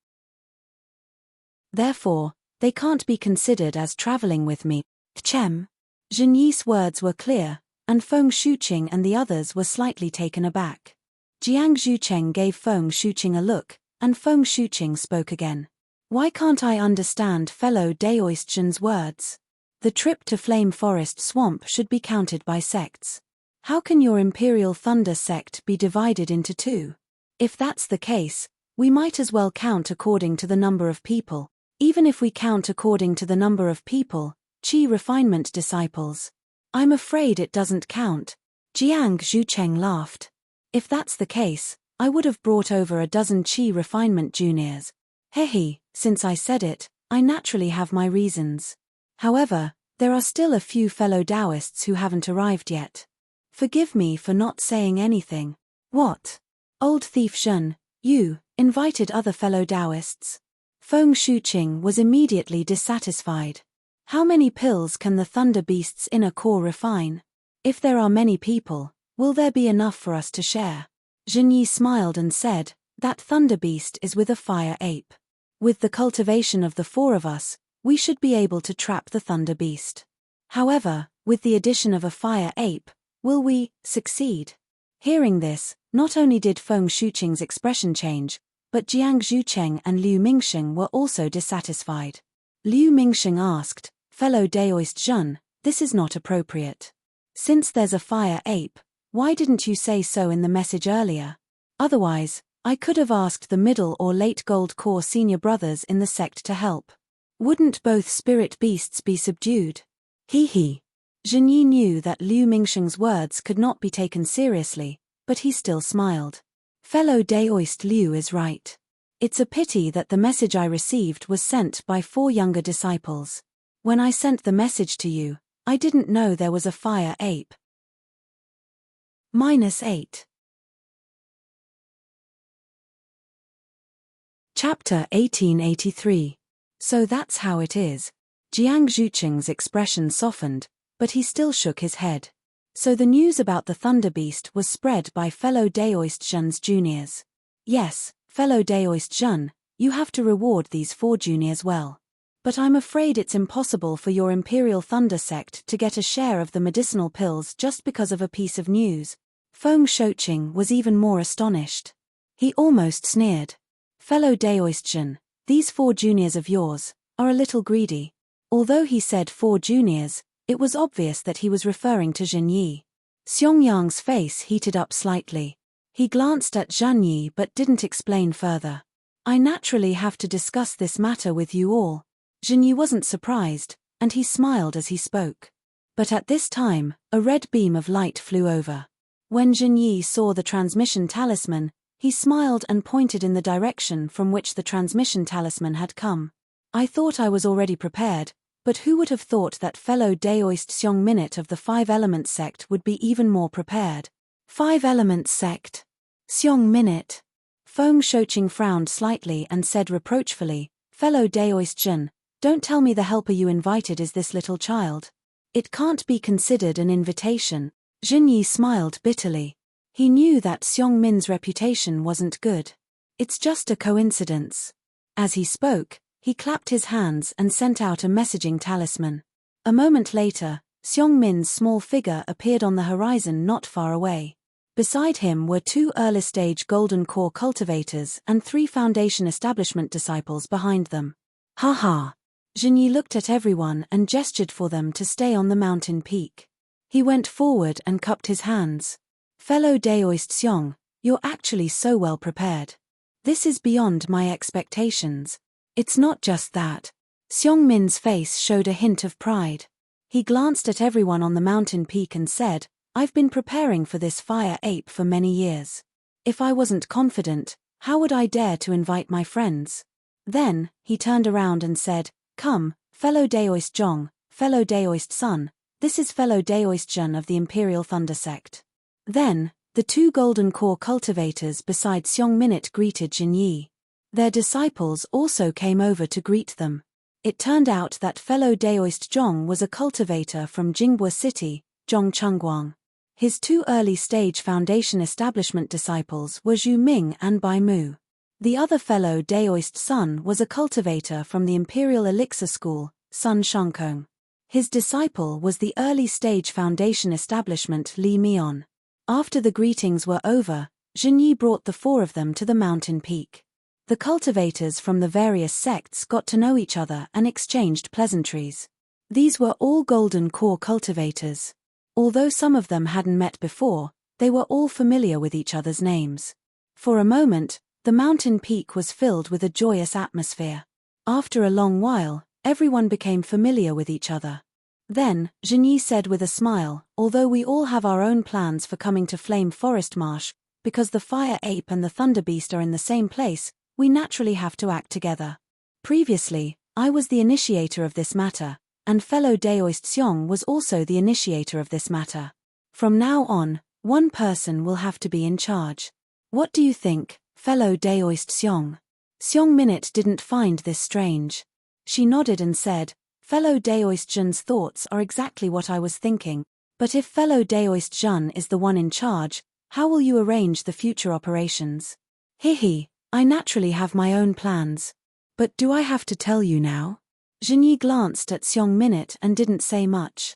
Therefore, they can't be considered as traveling with me. Chem." Zhen Yi's words were clear, and Feng Shuqing and the others were slightly taken aback. Jiang Zhucheng gave Feng Shuqing a look, and Feng Shuqing spoke again. "Why can't I understand fellow Daoist Zhen's words? The trip to Flame Forest Swamp should be counted by sects. How can your Imperial Thunder sect be divided into two? If that's the case, we might as well count according to the number of people. Even if we count according to the number of people, Qi refinement disciples. I'm afraid it doesn't count." Jiang Zhucheng laughed. If that's the case, I would have brought over a dozen Qi refinement juniors. Hehe, since I said it, I naturally have my reasons. However, there are still a few fellow Taoists who haven't arrived yet. Forgive me for not saying anything. What? Old thief Zhen, you invited other fellow Taoists? Feng Shuqing was immediately dissatisfied. How many pills can the Thunder Beast's inner core refine? If there are many people, will there be enough for us to share? Zhenyi smiled and said, that Thunder Beast is with a fire ape. With the cultivation of the four of us, we should be able to trap the Thunder Beast. However, with the addition of a fire ape, will we succeed? Hearing this, not only did Feng Shuqing's expression change, but Jiang Zhucheng and Liu Mingsheng were also dissatisfied. Liu Mingsheng asked, fellow Daoist Zhen, this is not appropriate. Since there's a fire ape, why didn't you say so in the message earlier? Otherwise, I could have asked the middle or late Gold Core senior brothers in the sect to help. Wouldn't both spirit beasts be subdued? He. Zhenyi knew that Liu Mingsheng's words could not be taken seriously, but he still smiled. Fellow Daoist Liu is right. It's a pity that the message I received was sent by 4 younger disciples. When I sent the message to you, I didn't know there was a fire ape. -8. Chapter 1883. So that's how it is. Jiang Zhucheng's expression softened, but he still shook his head. So the news about the Thunder Beast was spread by fellow Daoist Zhen's juniors. Yes, fellow Daoist Zhen, you have to reward these 4 juniors well. But I'm afraid it's impossible for your Imperial Thunder sect to get a share of the medicinal pills just because of a piece of news. Feng Shuqing was even more astonished. He almost sneered. Fellow Daoist Zhen, these 4 juniors of yours are a little greedy. Although he said 4 juniors, it was obvious that he was referring to Zhenyi. Xiangyang's face heated up slightly. He glanced at Zhenyi but didn't explain further. I naturally have to discuss this matter with you all. Zhenyi wasn't surprised, and he smiled as he spoke. But at this time, a red beam of light flew over. When Zhenyi saw the transmission talisman, he smiled and pointed in the direction from which the transmission talisman had come. I thought I was already prepared, but who would have thought that fellow Daoist Xiong Minute of the 5 Elements sect would be even more prepared? 5 Elements sect. Xiong Minute. Feng Shuqing frowned slightly and said reproachfully, fellow Daoist Zhen, don't tell me the helper you invited is this little child. It can't be considered an invitation. Zhenyi smiled bitterly. He knew that Xiong Min's reputation wasn't good. It's just a coincidence. As he spoke, he clapped his hands and sent out a messaging talisman. A moment later, Xiong Min's small figure appeared on the horizon not far away. Beside him were 2 early-stage Golden Core cultivators and 3 Foundation Establishment disciples behind them. Ha. Zhenyi looked at everyone and gestured for them to stay on the mountain peak. He went forward and cupped his hands. Fellow Daoist Xiong, you're actually so well prepared. This is beyond my expectations. It's not just that. Xiong Min's face showed a hint of pride. He glanced at everyone on the mountain peak and said, I've been preparing for this fire ape for many years. If I wasn't confident, how would I dare to invite my friends? Then, he turned around and said, come, fellow Daoist Zhong, fellow Daoist Sun, this is fellow Daoist Zhen of the Imperial Thunder sect. Then, the 2 Golden Core cultivators beside Xiong Minute greeted Zhenyi. Their disciples also came over to greet them. It turned out that fellow Daoist Zhong was a cultivator from Jinghua City, Zhongchengguang. His 2 early-stage Foundation Establishment disciples were Zhu Ming and Bai Mu. The other fellow Daoist Sun was a cultivator from the Imperial Elixir School, Sun Shangkong. His disciple was the early-stage Foundation Establishment Li Mian. After the greetings were over, Zhenyi brought the 4 of them to the mountain peak. The cultivators from the various sects got to know each other and exchanged pleasantries. These were all Golden Core cultivators. Although some of them hadn't met before, they were all familiar with each other's names. For a moment, the mountain peak was filled with a joyous atmosphere. After a long while, everyone became familiar with each other. Then, Genyi said with a smile, although we all have our own plans for coming to Flame Forest Marsh, because the fire ape and the thunder beast are in the same place, we naturally have to act together. Previously, I was the initiator of this matter, and fellow Daoist Xiong was also the initiator of this matter. From now on, one person will have to be in charge. What do you think, fellow Daoist Xiong? Xiong Minute didn't find this strange. She nodded and said, fellow Daoist Jun's thoughts are exactly what I was thinking, but if fellow Daoist Jun is the one in charge, how will you arrange the future operations? Hihi, I naturally have my own plans. But do I have to tell you now? Genyi glanced at Xiong Minute and didn't say much.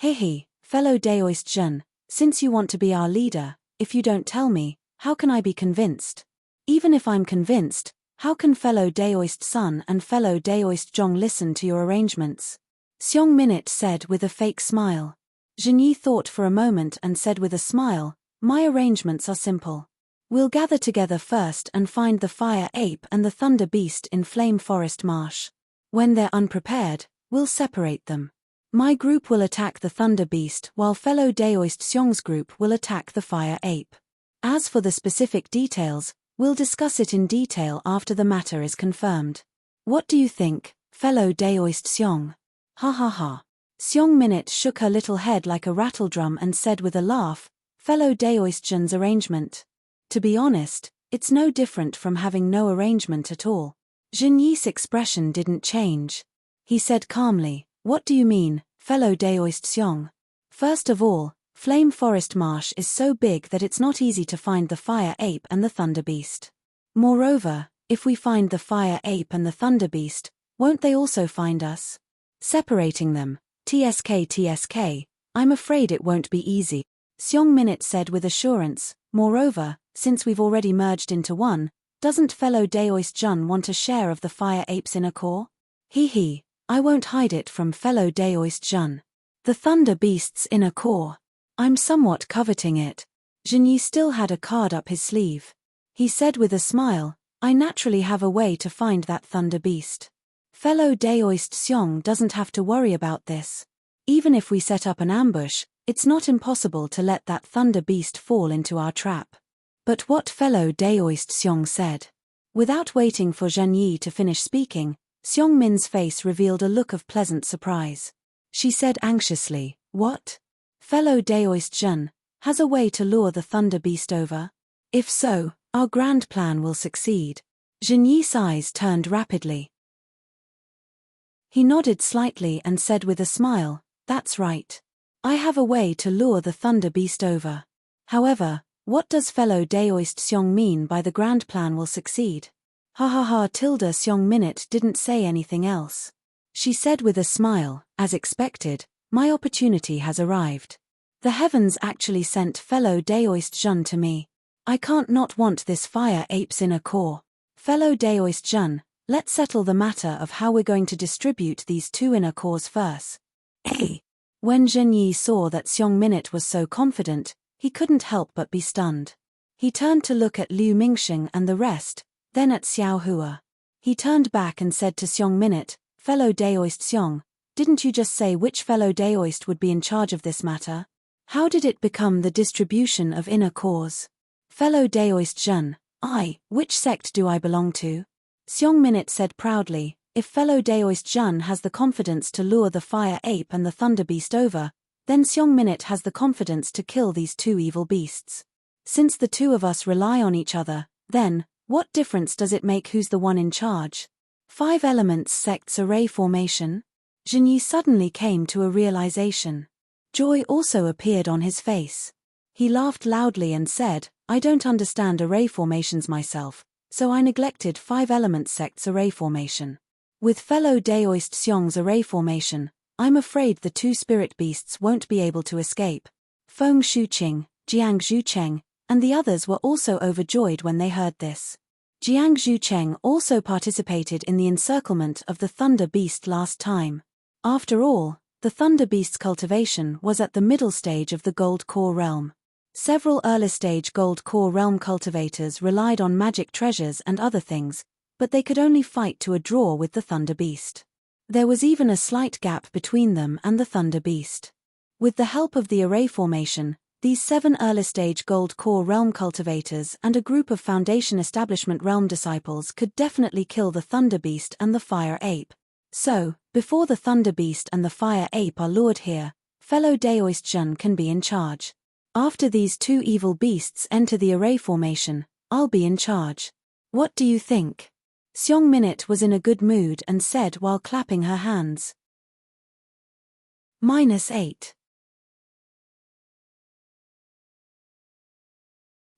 Hihi, fellow Daoist Jun, since you want to be our leader, if you don't tell me, how can I be convinced? Even if I'm convinced, how can fellow Daoist Sun and fellow Daoist Zhong listen to your arrangements? Xiong Minute said with a fake smile. Genyi thought for a moment and said with a smile, my arrangements are simple. We'll gather together first and find the fire ape and the thunder beast in Flame Forest Marsh. When they're unprepared, we'll separate them. My group will attack the thunder beast while fellow Daoist Xiong's group will attack the fire ape. As for the specific details, we'll discuss it in detail after the matter is confirmed. What do you think, fellow Daoist Xiong? Ha ha ha. Xiong Minute shook her little head like a rattledrum and said with a laugh, fellow Daoist Jun's arrangement. To be honest, it's no different from having no arrangement at all. Genyi's expression didn't change. He said calmly, what do you mean, fellow Daoist Xiong? First of all, Flame Forest Marsh is so big that it's not easy to find the fire ape and the thunder beast. Moreover, if we find the fire ape and the thunder beast, won't they also find us? Separating them, TSK, I'm afraid it won't be easy. Xiong Minute said with assurance, moreover, since we've already merged into one, doesn't fellow Daoist Jun want a share of the fire ape's inner core? He, I won't hide it from fellow Daoist Jun. The thunder beast's inner core. I'm somewhat coveting it. Genyi still had a card up his sleeve. He said with a smile, I naturally have a way to find that thunder beast. Fellow Daoist Xiong doesn't have to worry about this. Even if we set up an ambush, it's not impossible to let that thunder beast fall into our trap. But what fellow Daoist Xiong said. Without waiting for Genyi to finish speaking, Xiong Min's face revealed a look of pleasant surprise. She said anxiously, what? Fellow Daoist Jun has a way to lure the thunder beast over? If so, our grand plan will succeed. Genyi's eyes turned rapidly. He nodded slightly and said with a smile, that's right. I have a way to lure the thunder beast over. However, what does fellow Daoist Xiong mean by the grand plan will succeed? Ha ha ha. Xiong Minute didn't say anything else. She said with a smile, as expected, my opportunity has arrived. The heavens actually sent fellow Daoist Jun to me. I can't not want this fire ape's inner core. Fellow Daoist Jun, let's settle the matter of how we're going to distribute these two inner cores first. When Genyi saw that Xiong Minute was so confident, he couldn't help but be stunned. He turned to look at Liu Mingxing and the rest, then at Xiao Hua. He turned back and said to Xiong Minute, fellow Daoist Xiong, didn't you just say which fellow Daoist would be in charge of this matter? How did it become the distribution of inner cores? Fellow Daoist Jun, which sect do I belong to? Xiong Minute said proudly, if fellow Daoist Jun has the confidence to lure the fire ape and the thunder beast over, then Xiong Minute has the confidence to kill these two evil beasts. Since the two of us rely on each other, then, what difference does it make who's the one in charge? 5 Elements Sect's Array Formation? Genyi suddenly came to a realization. Joy also appeared on his face. He laughed loudly and said, I don't understand array formations myself, so I neglected 5 Elements Sect's array formation. With fellow Daoist Xiong's array formation, I'm afraid the 2 spirit beasts won't be able to escape. Feng Shuqing, Jiang Zhucheng, and the others were also overjoyed when they heard this. Jiang Zhucheng also participated in the encirclement of the Thunder Beast last time. After all, the Thunder Beast's cultivation was at the middle stage of the Gold Core realm. Several early-stage Gold Core realm cultivators relied on magic treasures and other things, but they could only fight to a draw with the Thunder Beast. There was even a slight gap between them and the Thunder Beast. With the help of the array formation, these 7 early-stage Gold Core Realm cultivators and a group of Foundation Establishment Realm disciples could definitely kill the Thunder Beast and the Fire Ape. So, before the Thunder Beast and the Fire Ape are lured here, fellow Daoist Jun can be in charge. After these 2 evil beasts enter the array formation, I'll be in charge. What do you think? Seong Minute was in a good mood and said while clapping her hands. -8.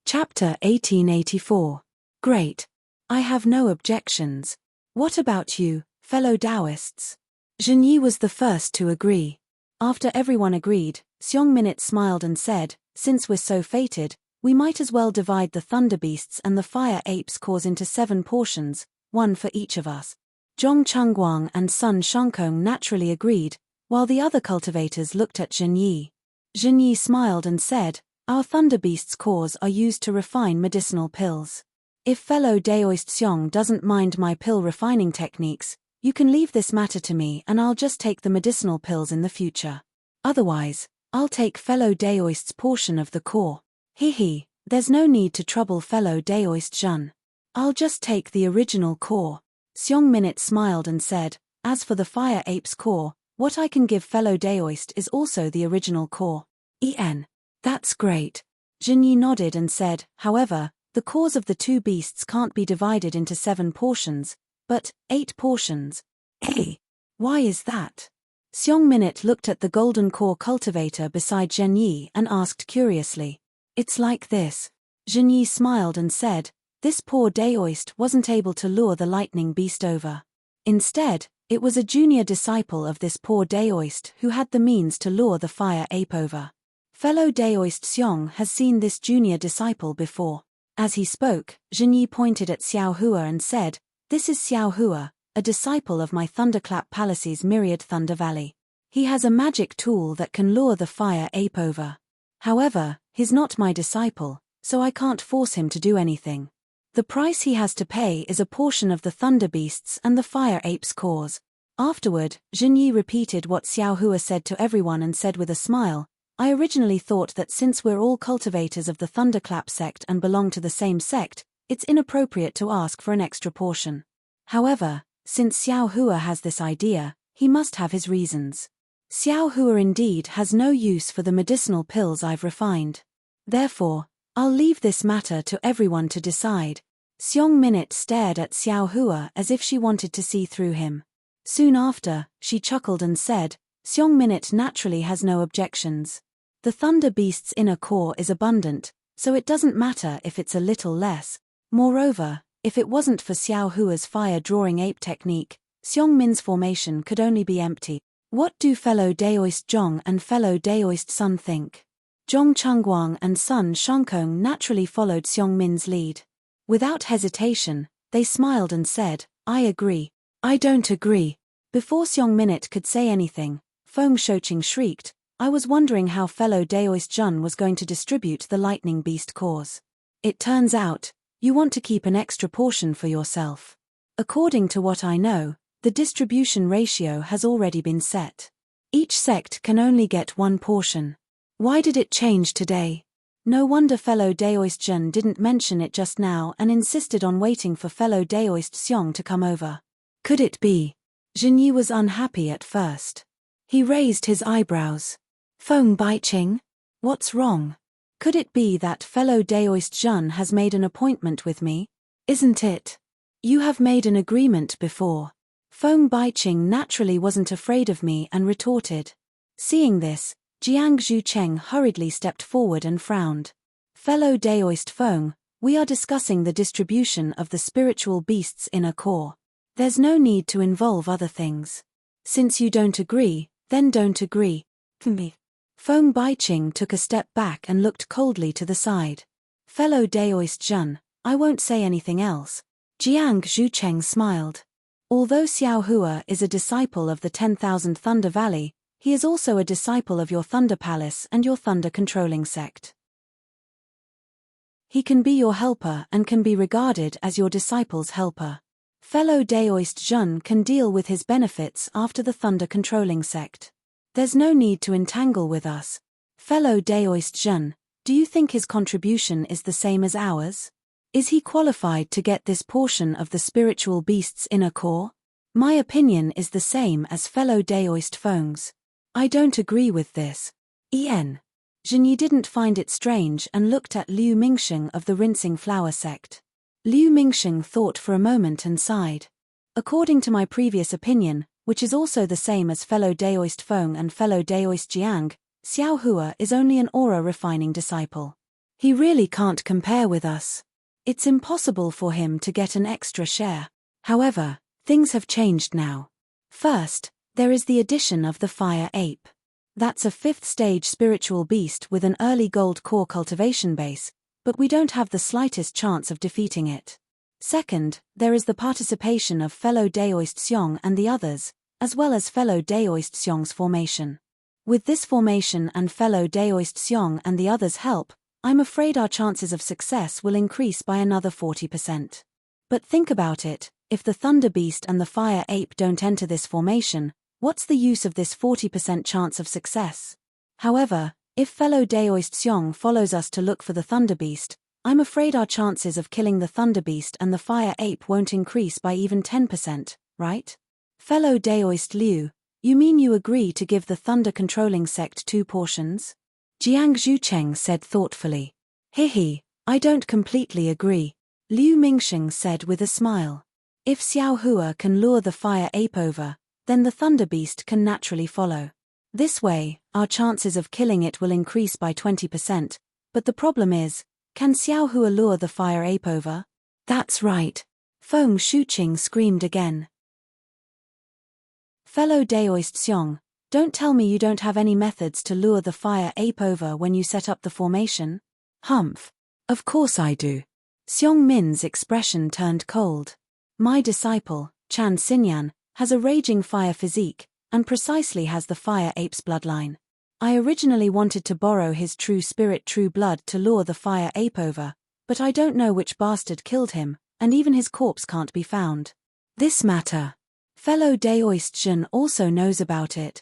Chapter 1884. Great. I have no objections. What about you, fellow Taoists? Zhenyi was the first to agree. After everyone agreed, Seong Minute smiled and said, since we're so fated, we might as well divide the Thunder Beasts and the Fire Apes cores into 7 portions, 1 for each of us. Zhong Chengguang and Sun Shangkong naturally agreed, while the other cultivators looked at Zhenyi. Zhenyi smiled and said, our Thunder Beasts cores are used to refine medicinal pills. If fellow Daoist Seong doesn't mind my pill refining techniques, you can leave this matter to me and I'll just take the medicinal pills in the future. Otherwise, I'll take fellow Daoist's portion of the core. Hee, there's no need to trouble fellow Daoist Jun. I'll just take the original core. Seong Minute smiled and said, as for the Fire Ape's core, what I can give fellow Daoist is also the original core. That's great. Zhenyi nodded and said, however, the cores of the 2 beasts can't be divided into 7 portions, but 8 portions. Why is that? Seong Minute looked at the golden core cultivator beside Zhenyi and asked curiously. It's like this. Zhenyi smiled and said, this poor Daoist wasn't able to lure the lightning beast over. Instead, it was a junior disciple of this poor Daoist who had the means to lure the Fire Ape over. Fellow Daoist Seong has seen this junior disciple before. As he spoke, Zhenyi pointed at Xiao Hua and said, this is Xiao Hua, a disciple of my Thunderclap Palace's Myriad Thunder Valley. He has a magic tool that can lure the Fire Ape over. However, he's not my disciple, so I can't force him to do anything. The price he has to pay is a portion of the Thunder Beasts and the Fire Ape's cores. Afterward, Zhenyi repeated what Xiao Hua said to everyone and said with a smile, I originally thought that since we're all cultivators of the Thunderclap sect and belong to the same sect, it's inappropriate to ask for an extra portion. However, since Xiao Hua has this idea, he must have his reasons. Xiao Hua indeed has no use for the medicinal pills I've refined. Therefore, I'll leave this matter to everyone to decide. Seong Minute stared at Xiao Hua as if she wanted to see through him. Soon after, she chuckled and said, Seong Minute naturally has no objections. The Thunder Beast's inner core is abundant, so it doesn't matter if it's a little less. Moreover, if it wasn't for Xiao Hua's fire-drawing ape technique, Seong Min's formation could only be empty. What do fellow Daoist Zhong and fellow Daoist Sun think? Zhong Chengguang and Sun Shangkong naturally followed Seong Min's lead. Without hesitation, they smiled and said, I agree. I don't agree. Before Seong Minute could say anything, Feng Shouqing shrieked, I was wondering how fellow Daoist Jun was going to distribute the lightning beast cores. It turns out, you want to keep an extra portion for yourself. According to what I know, the distribution ratio has already been set. Each sect can only get 1 portion. Why did it change today? No wonder fellow Daoist Jun didn't mention it just now and insisted on waiting for fellow Daoist Seong to come over. Could it be? Zhenyi was unhappy at first. He raised his eyebrows. Feng Baiqing? What's wrong? Could it be that fellow Daoist Jun has made an appointment with me? Isn't it? You have made an agreement before. Feng Baiqing naturally wasn't afraid of me and retorted. Seeing this, Jiang Zhucheng hurriedly stepped forward and frowned. Fellow Daoist Feng, we are discussing the distribution of the spiritual beast's inner core. There's no need to involve other things. Since you don't agree, then don't agree. Feng Baiqing took a step back and looked coldly to the side. Fellow Daoist Jun, I won't say anything else. Jiang Zhucheng smiled. Although Xiao Hua is a disciple of the 10,000 Thunder Valley, he is also a disciple of your Thunder Palace and your Thunder Controlling sect. He can be your helper and can be regarded as your disciple's helper. Fellow Daoist Zhen can deal with his benefits after the thunder controlling sect. There's no need to entangle with us. Fellow Daoist Zhen, do you think his contribution is the same as ours? Is he qualified to get this portion of the spiritual beast's inner core? My opinion is the same as fellow Daoist Feng's. I don't agree with this. En. Zhenyi didn't find it strange and looked at Liu Mingsheng of the Rinsing Flower sect. Liu Mingsheng thought for a moment and sighed. According to my previous opinion, which is also the same as fellow Daoist Feng and fellow Daoist Jiang, Xiao Hua is only an aura-refining disciple. He really can't compare with us. It's impossible for him to get an extra share. However, things have changed now. First, there is the addition of the fire ape. That's a 5th stage spiritual beast with an early gold core cultivation base, but we don't have the slightest chance of defeating it. Second, there is the participation of fellow Daoist Xiong and the others, as well as fellow Daoist Xiong's formation. With this formation and fellow Daoist Xiong and the others' help, I'm afraid our chances of success will increase by another 40%. But think about it, if the Thunder Beast and the Fire Ape don't enter this formation, what's the use of this 40% chance of success? However, if fellow Daoist Xiong follows us to look for the Thunder Beast, I'm afraid our chances of killing the Thunder Beast and the Fire Ape won't increase by even 10%, right? Fellow Daoist Liu, you mean you agree to give the Thunder Controlling Sect 2 portions? Jiang Zhucheng said thoughtfully. Hehe, I don't completely agree, Liu Mingsheng said with a smile. If Xiao Hua can lure the Fire Ape over, then the Thunder Beast can naturally follow. This way, our chances of killing it will increase by 20%, but the problem is, can Xiao Hua lure the Fire Ape over? That's right. Feng Shuqing screamed again. Fellow Daoist Xiong, don't tell me you don't have any methods to lure the Fire Ape over when you set up the formation? Humph. Of course I do. Xiong Min's expression turned cold. My disciple, Chan Xinyan, has a raging fire physique, and precisely has the Fire Ape's bloodline. I originally wanted to borrow his true spirit true blood to lure the Fire Ape over, but I don't know which bastard killed him, and even his corpse can't be found. This matter. Fellow Daoist Zhen also knows about it.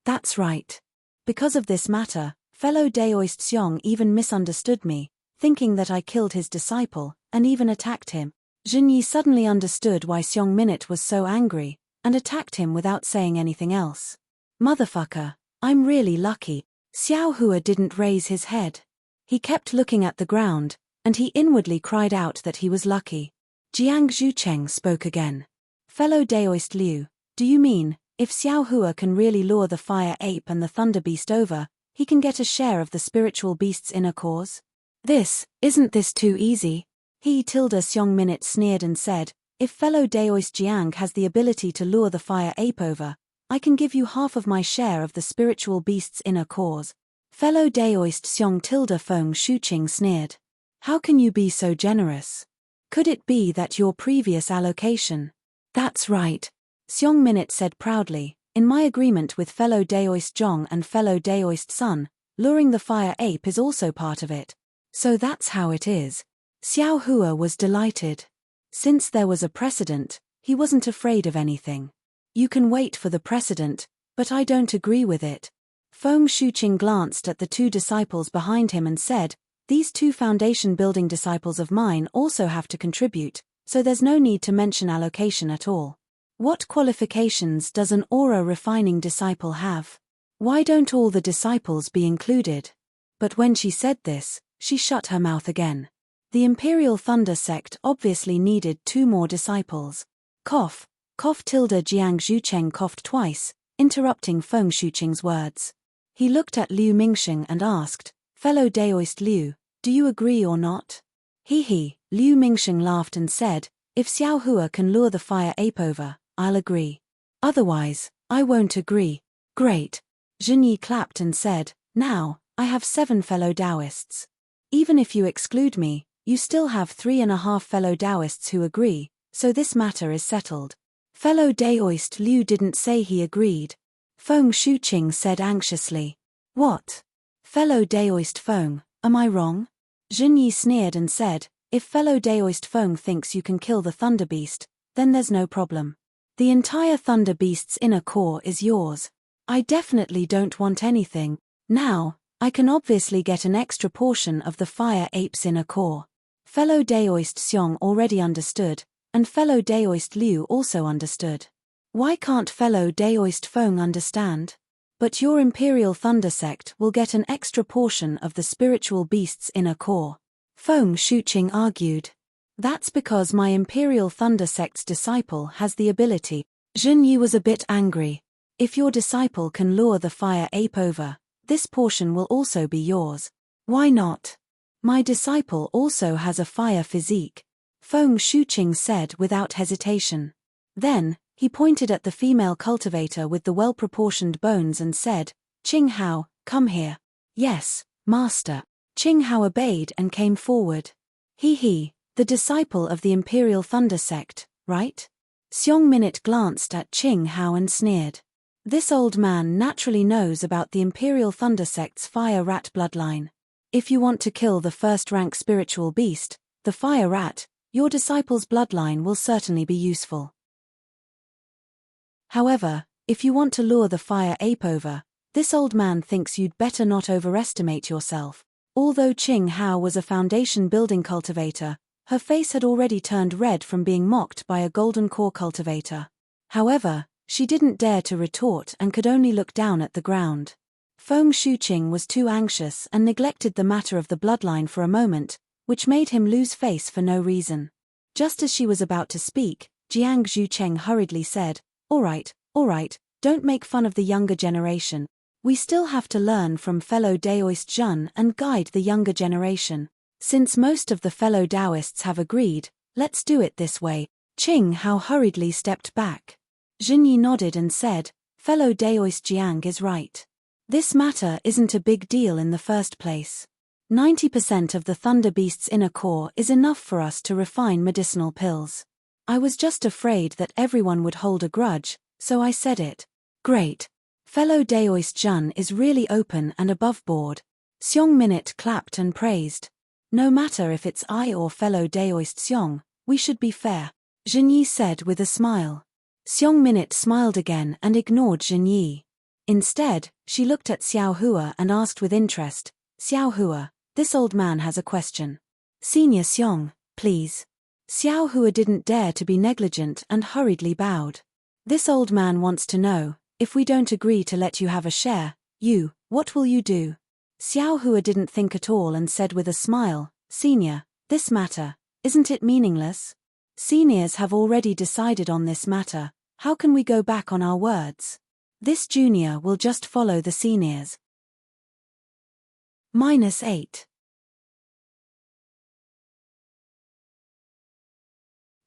That's right. Because of this matter, fellow Daoist Xiong even misunderstood me, thinking that I killed his disciple, and even attacked him. Zhenyi suddenly understood why Xiong Minute was so angry, and attacked him without saying anything else. Motherfucker, I'm really lucky. Xiao Hua didn't raise his head. He kept looking at the ground, and he inwardly cried out that he was lucky. Jiang Zhucheng spoke again. Fellow Daoist Liu, do you mean, if Xiao Hua can really lure the Fire Ape and the Thunder Beast over, he can get a share of the spiritual beast's inner cores? Isn't this too easy? Xiong Minute sneered and said, if fellow Daoist Jiang has the ability to lure the Fire Ape over, I can give you half of my share of the spiritual beast's inner cores. Fellow Daoist Xiong Feng Shuqing sneered. How can you be so generous? Could it be that your previous allocation? That's right. Xiong Minute said proudly, in my agreement with fellow Daoist Zhong and fellow Daoist Sun, luring the Fire Ape is also part of it. So that's how it is. Xiao Hua was delighted. Since there was a precedent, he wasn't afraid of anything. You can wait for the precedent, but I don't agree with it. Feng Shuqing glanced at the 2 disciples behind him and said, these 2 foundation-building disciples of mine also have to contribute, so there's no need to mention allocation at all. What qualifications does an aura-refining disciple have? Why don't all the disciples be included? But when she said this, she shut her mouth again. The Imperial Thunder sect obviously needed 2 more disciples. Cough. Jiang Zhucheng coughed twice, interrupting Feng Shuqing's words. He looked at Liu Mingsheng and asked, fellow Daoist Liu, do you agree or not? Liu Mingsheng laughed and said, if Xiao Hua can lure the Fire Ape over, I'll agree. Otherwise, I won't agree. Great. Zhenyi clapped and said, now, I have 7 fellow Daoists. Even if you exclude me, you still have 3.5 fellow Daoists who agree, so this matter is settled. Fellow Daoist Liu didn't say he agreed. Feng Shuqing said anxiously. What? Fellow Daoist Feng, am I wrong? Zhenyi sneered and said, if fellow Daoist Feng thinks you can kill the Thunder Beast, then there's no problem. The entire Thunder Beast's inner core is yours. I definitely don't want anything. Now, I can obviously get an extra portion of the Fire Ape's inner core. Fellow Daoist Xiong already understood, and fellow Daoist Liu also understood. Why can't fellow Daoist Feng understand? But your Imperial Thunder Sect will get an extra portion of the spiritual beast's inner core. Feng Shuqing argued. That's because my Imperial Thunder Sect's disciple has the ability. Zhen Yi was a bit angry. If your disciple can lure the Fire Ape over, this portion will also be yours. Why not? My disciple also has a fire physique, Feng Shuqing said without hesitation. Then, he pointed at the female cultivator with the well-proportioned bones and said, Qing Hao, come here. Yes, master. Qing Hao obeyed and came forward. He, the disciple of the Imperial Thunder Sect, right? Xiong Minute glanced at Qing Hao and sneered. This old man naturally knows about the Imperial Thunder Sect's fire rat bloodline. If you want to kill the first-rank spiritual beast, the fire rat, your disciple's bloodline will certainly be useful. However, if you want to lure the Fire Ape over, this old man thinks you'd better not overestimate yourself. Although Qing Hao was a foundation-building cultivator, her face had already turned red from being mocked by a golden core cultivator. However, she didn't dare to retort and could only look down at the ground. Feng Shuqing was too anxious and neglected the matter of the bloodline for a moment, which made him lose face for no reason. Just as she was about to speak, Jiang Zhucheng hurriedly said, All right, don't make fun of the younger generation. We still have to learn from fellow Daoist Zhen and guide the younger generation. Since most of the fellow Daoists have agreed, let's do it this way. Qing Hao hurriedly stepped back. Zhen Yi nodded and said, Fellow Daoist Jiang is right. This matter isn't a big deal in the first place. 90% of the Thunder Beast's inner core is enough for us to refine medicinal pills. I was just afraid that everyone would hold a grudge, so I said it. Great. Fellow Daoist Zhen is really open and above board. Xiong Minute clapped and praised. No matter if it's I or fellow Daoist Xiong, we should be fair, Zhen Yi said with a smile. Xiong Minute smiled again and ignored Zhen Yi. Instead, she looked at Xiao Hua and asked with interest, Xiao Hua, this old man has a question. Senior Xiong, please. Xiao Hua didn't dare to be negligent and hurriedly bowed. This old man wants to know, if we don't agree to let you have a share, what will you do? Xiao Hua didn't think at all and said with a smile, Senior, this matter, isn't it meaningless? Seniors have already decided on this matter, how can we go back on our words? This junior will just follow the seniors. -8.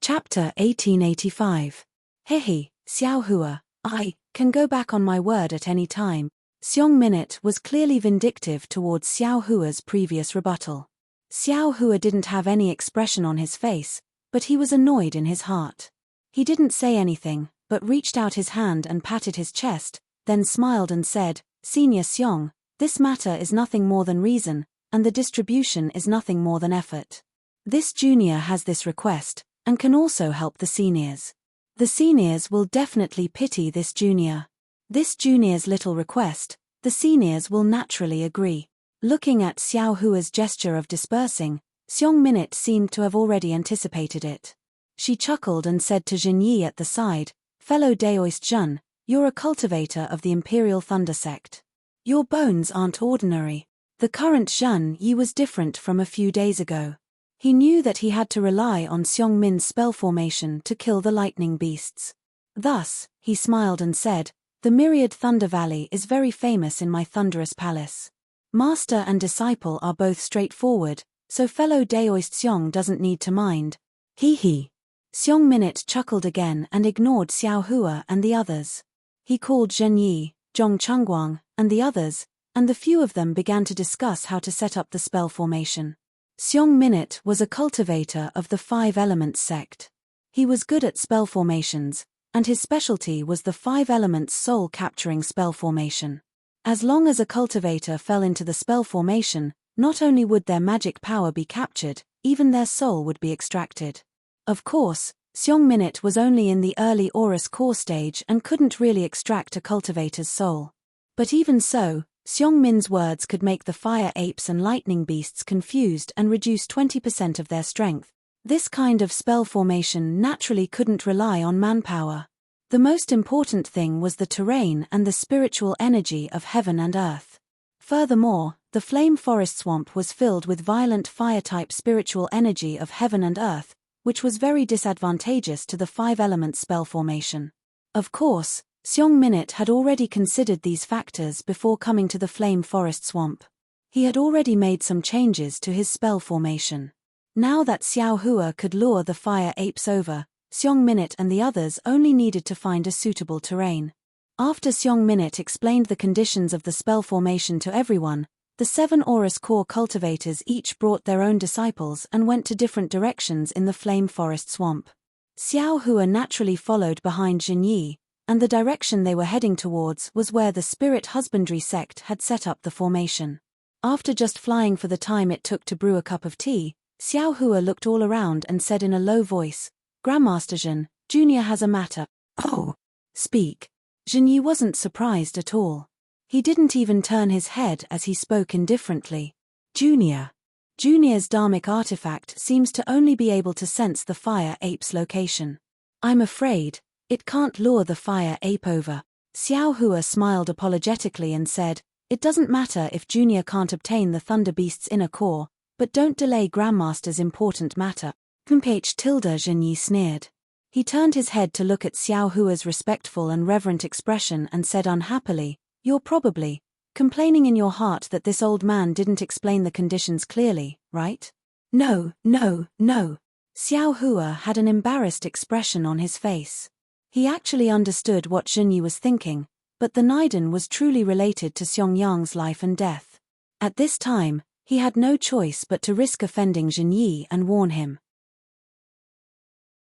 Chapter 1885. Hehe, Xiao Hua, I can go back on my word at any time. Xiong Minute was clearly vindictive towards Xiao Hua's previous rebuttal. Xiao Hua didn't have any expression on his face, but he was annoyed in his heart. He didn't say anything, but reached out his hand and patted his chest, then smiled and said, Senior Xiong, this matter is nothing more than reason, and the distribution is nothing more than effort. This junior has this request, and can also help the seniors. The seniors will definitely pity this junior. This junior's little request, the seniors will naturally agree. Looking at Xiao Hua's gesture of dispersing, Xiong Minute seemed to have already anticipated it. She chuckled and said to Zhen Yi at the side, Fellow Daoist Zhen, you're a cultivator of the Imperial Thunder Sect. Your bones aren't ordinary. The current Zhen Yi was different from a few days ago. He knew that he had to rely on Xiong Min's spell formation to kill the lightning beasts. Thus, he smiled and said, The myriad Thunder Valley is very famous in my thunderous palace. Master and disciple are both straightforward, so fellow Daoist Xiong doesn't need to mind. He. Xiong Minute chuckled again and ignored Xiao Hua and the others. He called Zhen Yi, Zhong Chengguang, and the others, and the few of them began to discuss how to set up the spell formation. Xiong Minute was a cultivator of the Five Elements sect. He was good at spell formations, and his specialty was the Five Elements soul-capturing spell formation. As long as a cultivator fell into the spell formation, not only would their magic power be captured, even their soul would be extracted. Of course, Xiong Minute was only in the early Aurus core stage and couldn't really extract a cultivator's soul. But even so, Xiong Min's words could make the fire apes and lightning beasts confused and reduce 20% of their strength. This kind of spell formation naturally couldn't rely on manpower. The most important thing was the terrain and the spiritual energy of heaven and earth. Furthermore, the flame forest swamp was filled with violent fire-type spiritual energy of heaven and earth, which was very disadvantageous to the five-element spell formation. Of course, Xiong Minute had already considered these factors before coming to the flame forest swamp. He had already made some changes to his spell formation. Now that Xiao Hua could lure the fire apes over, Xiong Minute and the others only needed to find a suitable terrain. After Xiong Minute explained the conditions of the spell formation to everyone, the 7 Aurus core cultivators each brought their own disciples and went to different directions in the flame forest swamp. Xiao Hua naturally followed behind Zhenyi, and the direction they were heading towards was where the spirit husbandry sect had set up the formation. After just flying for the time it took to brew a cup of tea, Xiao Hua looked all around and said in a low voice, "Grandmaster Zhen, Junior has a matter." "Oh, speak." Zhenyi wasn't surprised at all. He didn't even turn his head as he spoke indifferently. Junior's dharmic artifact seems to only be able to sense the fire ape's location. I'm afraid it can't lure the fire ape over." Xiao Hua smiled apologetically and said, "It doesn't matter if Junior can't obtain the Thunder Beast's inner core, but don't delay Grandmaster's important matter." Zhenyi sneered. He turned his head to look at Xiao Hua's respectful and reverent expression and said unhappily, "You're probably complaining in your heart that this old man didn't explain the conditions clearly, right?" No. Xiao Hua had an embarrassed expression on his face. He actually understood what Zhenyi was thinking, but the Niden was truly related to Xiong life and death. At this time, he had no choice but to risk offending Zhenyi and warn him.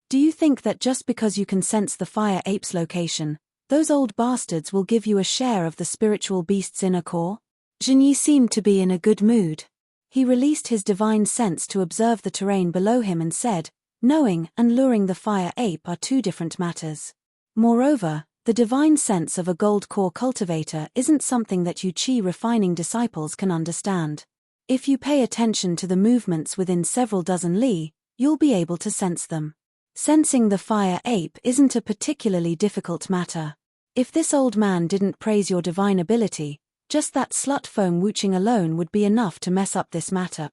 "Do you think that just because you can sense the fire ape's location, those old bastards will give you a share of the spiritual beast's inner core?" Zhenyi seemed to be in a good mood. He released his divine sense to observe the terrain below him and said, "Knowing and luring the fire ape are two different matters. Moreover, the divine sense of a gold core cultivator isn't something that you chi refining disciples can understand. If you pay attention to the movements within several dozen li, you'll be able to sense them. Sensing the fire ape isn't a particularly difficult matter. If this old man didn't praise your divine ability, just that slut foam wooching alone would be enough to mess up this matter."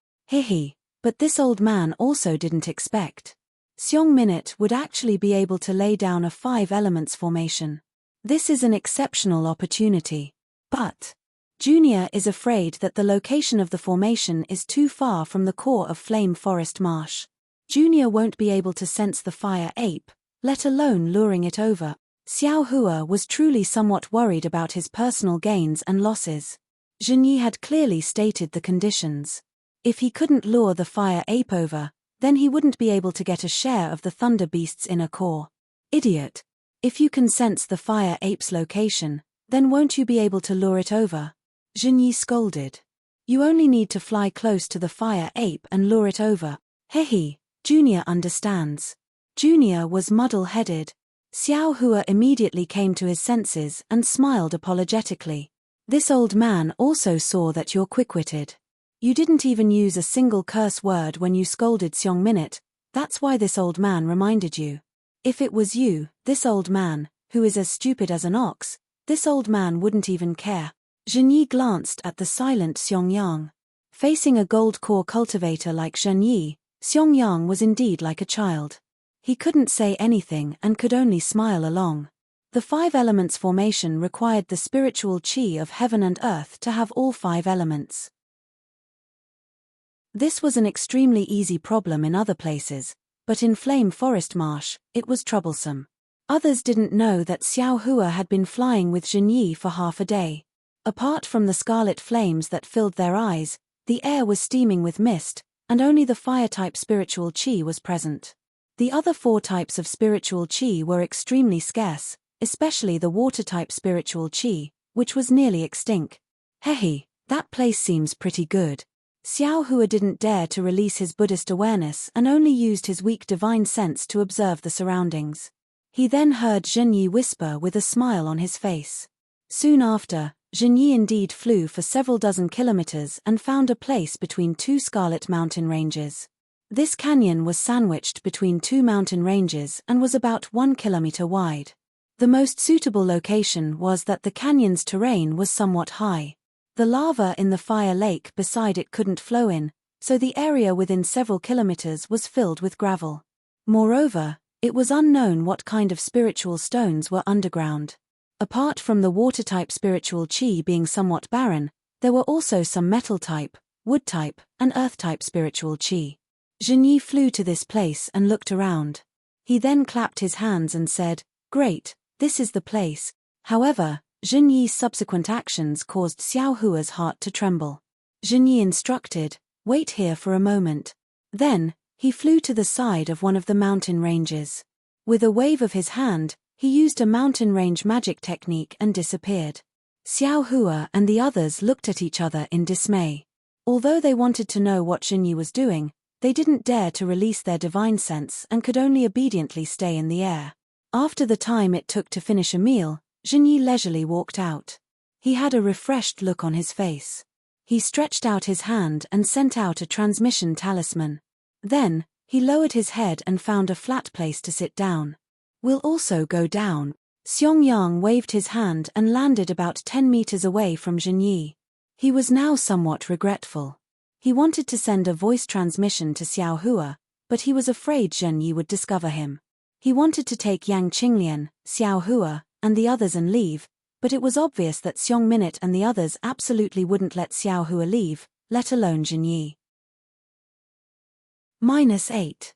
But this old man also didn't expect Xiong Minute would actually be able to lay down a 5 elements formation. This is an exceptional opportunity. But Junior is afraid that the location of the formation is too far from the core of Flame Forest Marsh. Junior won't be able to sense the fire ape, let alone luring it over. Xiao Hua was truly somewhat worried about his personal gains and losses. Zhenyi had clearly stated the conditions. If he couldn't lure the fire ape over, then he wouldn't be able to get a share of the Thunder Beast's inner core. "Idiot! If you can sense the fire ape's location, then won't you be able to lure it over?" Zhenyi scolded. "You only need to fly close to the fire ape and lure it over." Junior understands. Junior was muddle-headed. Xiao Hua immediately came to his senses and smiled apologetically. "This old man also saw that you're quick-witted. You didn't even use a single curse word when you scolded Xiong Minute, that's why this old man reminded you. If it was you, this old man, who is as stupid as an ox, this old man wouldn't even care." Zhenyi glanced at the silent Xiong. Facing a gold core cultivator like Zhenyi, Xiong was indeed like a child. He couldn't say anything and could only smile along. The 5 elements formation required the spiritual chi of heaven and earth to have all 5 elements. This was an extremely easy problem in other places, but in Flame Forest Marsh, it was troublesome. Others didn't know that Xiao Hua had been flying with Zhenyi for half a day. Apart from the scarlet flames that filled their eyes, the air was steaming with mist, and only the fire-type spiritual chi was present. The other 4 types of spiritual chi were extremely scarce, especially the water-type spiritual chi, which was nearly extinct. "That place seems pretty good." Xiao Hua didn't dare to release his Buddhist awareness and only used his weak divine sense to observe the surroundings. He then heard Zhenyi whisper with a smile on his face. Soon after, Zhenyi indeed flew for several dozen kilometers and found a place between two scarlet mountain ranges. This canyon was sandwiched between two mountain ranges and was about 1 kilometer wide. The most suitable location was that the canyon's terrain was somewhat high. The lava in the fire lake beside it couldn't flow in, so the area within several kilometers was filled with gravel. Moreover, it was unknown what kind of spiritual stones were underground. Apart from the water-type spiritual qi being somewhat barren, there were also some metal-type, wood-type, and earth-type spiritual qi. Zhenyi flew to this place and looked around. He then clapped his hands and said, "Great, this is the place." However, Zhenyi's subsequent actions caused Xiao Hua's heart to tremble. Zhenyi instructed, "Wait here for a moment." Then, he flew to the side of one of the mountain ranges. With a wave of his hand, he used a mountain range magic technique and disappeared. Xiao Hua and the others looked at each other in dismay. Although they wanted to know what Zhenyi was doing, they didn't dare to release their divine sense and could only obediently stay in the air. After the time it took to finish a meal, Zhenyi leisurely walked out. He had a refreshed look on his face. He stretched out his hand and sent out a transmission talisman. Then, he lowered his head and found a flat place to sit down. "We'll also go down." Xiong waved his hand and landed about 10 meters away from Zhenyi. He was now somewhat regretful. He wanted to send a voice transmission to Xiao Hua, but he was afraid Zhenyi would discover him. He wanted to take Yang Qinglian, Xiao Hua, and the others and leave, but it was obvious that Xiong Minute and the others absolutely wouldn't let Xiao Hua leave, let alone Zhenyi. -8.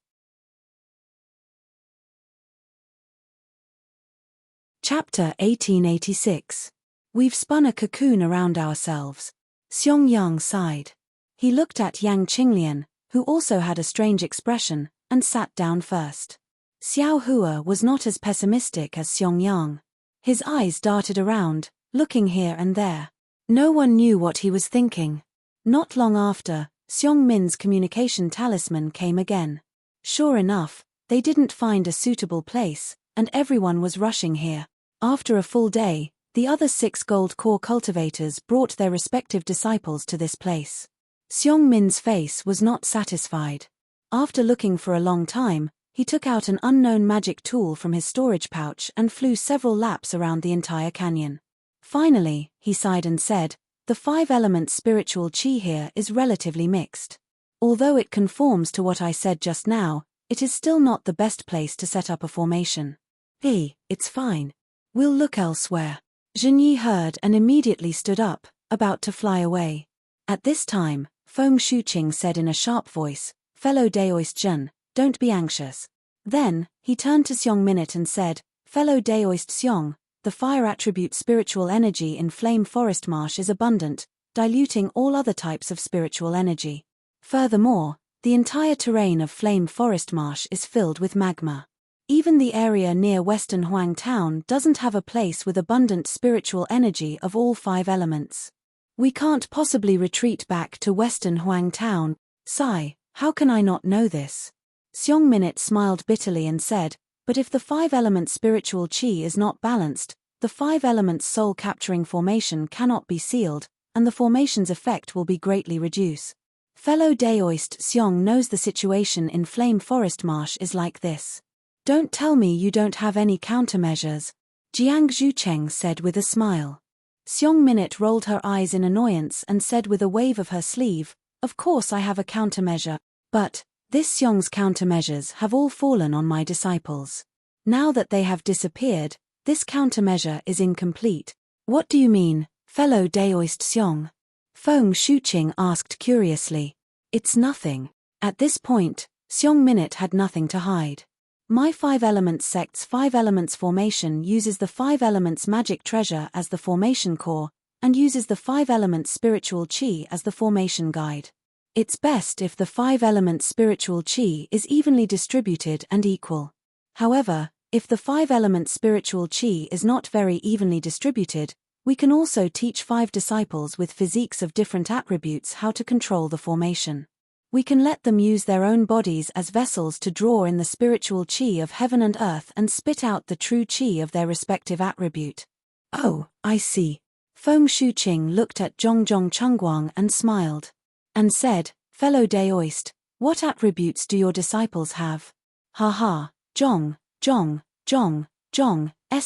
Chapter 1886. We've spun a cocoon around ourselves. Xiong sighed. He looked at Yang Qinglian, who also had a strange expression, and sat down first. Xiao Hua was not as pessimistic as Xiong. His eyes darted around, looking here and there. No one knew what he was thinking. Not long after, Xiong Min's communication talisman came again. Sure enough, they didn't find a suitable place, and everyone was rushing here. After a full day, the other 6 gold core cultivators brought their respective disciples to this place. Xiong Min's face was not satisfied. After looking for a long time, he took out an unknown magic tool from his storage pouch and flew several laps around the entire canyon. Finally, he sighed and said, "The 5 elements spiritual qi here is relatively mixed. Although it conforms to what I said just now, it is still not the best place to set up a formation." "Hey, it's fine. We'll look elsewhere." Zhenyi heard and immediately stood up, about to fly away. At this time, Feng Shuqing said in a sharp voice, "Fellow Daoist Zhen, don't be anxious." Then, he turned to Xiong Minute and said, "Fellow Daoist Xiong, the fire attribute spiritual energy in Flame Forest Marsh is abundant, diluting all other types of spiritual energy. Furthermore, the entire terrain of Flame Forest Marsh is filled with magma. Even the area near Western Huang Town doesn't have a place with abundant spiritual energy of all 5 elements. We can't possibly retreat back to Western Huang Town." "Sigh, how can I not know this?" Xiong Minute smiled bitterly and said, "But if the 5-element spiritual qi is not balanced, the 5 elements soul-capturing formation cannot be sealed, and the formation's effect will be greatly reduced. Fellow Daoist Xiong knows the situation in Flame Forest Marsh is like this. Don't tell me you don't have any countermeasures," Jiang Zhucheng said with a smile. Xiong Minute rolled her eyes in annoyance and said with a wave of her sleeve, "Of course I have a countermeasure, but this Xiong's countermeasures have all fallen on my disciples. Now that they have disappeared, this countermeasure is incomplete." "What do you mean, fellow Daoist Xiong?" Feng Shuqing asked curiously. "It's nothing." At this point, Xiong Minute had nothing to hide. "My 5 elements sect's 5 elements formation uses the 5 elements magic treasure as the formation core, and uses the 5 elements spiritual qi as the formation guide. It's best if the 5 elements spiritual qi is evenly distributed and equal. However, if the 5 elements spiritual qi is not very evenly distributed, We can also teach 5 disciples with physiques of different attributes how to control the formation. We can let them use their own bodies as vessels to draw in the spiritual chi of heaven and earth and spit out the true chi of their respective attribute. Oh, I see. Feng Shuqing looked at Zhongjong Chungguang and smiled. And said, fellow Daoist, what attributes do your disciples have? Ha ha, Zhong's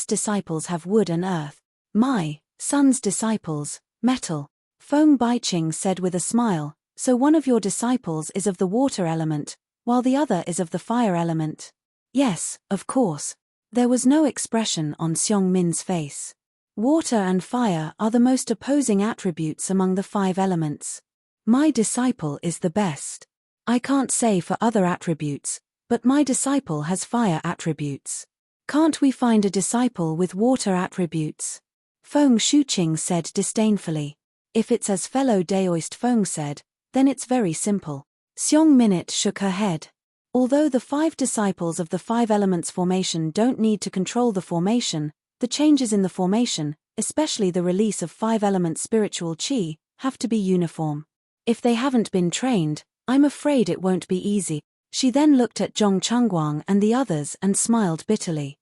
disciples have wood and earth. My son's disciples, metal. Feng Baiqing said with a smile, so one of your disciples is of the water element, while the other is of the fire element. Yes, of course. There was no expression on Xiong Min's face. Water and fire are the most opposing attributes among the 5 elements. My disciple is the best. I can't say for other attributes, but my disciple has fire attributes. Can't we find a disciple with water attributes? Feng Shuqing said disdainfully. If it's as fellow Daoist Feng said, then it's very simple. Xiong Minute shook her head. Although the 5 disciples of the 5 elements formation don't need to control the formation, the changes in the formation, especially the release of 5 elements spiritual chi, have to be uniform. If they haven't been trained, I'm afraid it won't be easy. She then looked at Zhong Chungguang and the others and smiled bitterly.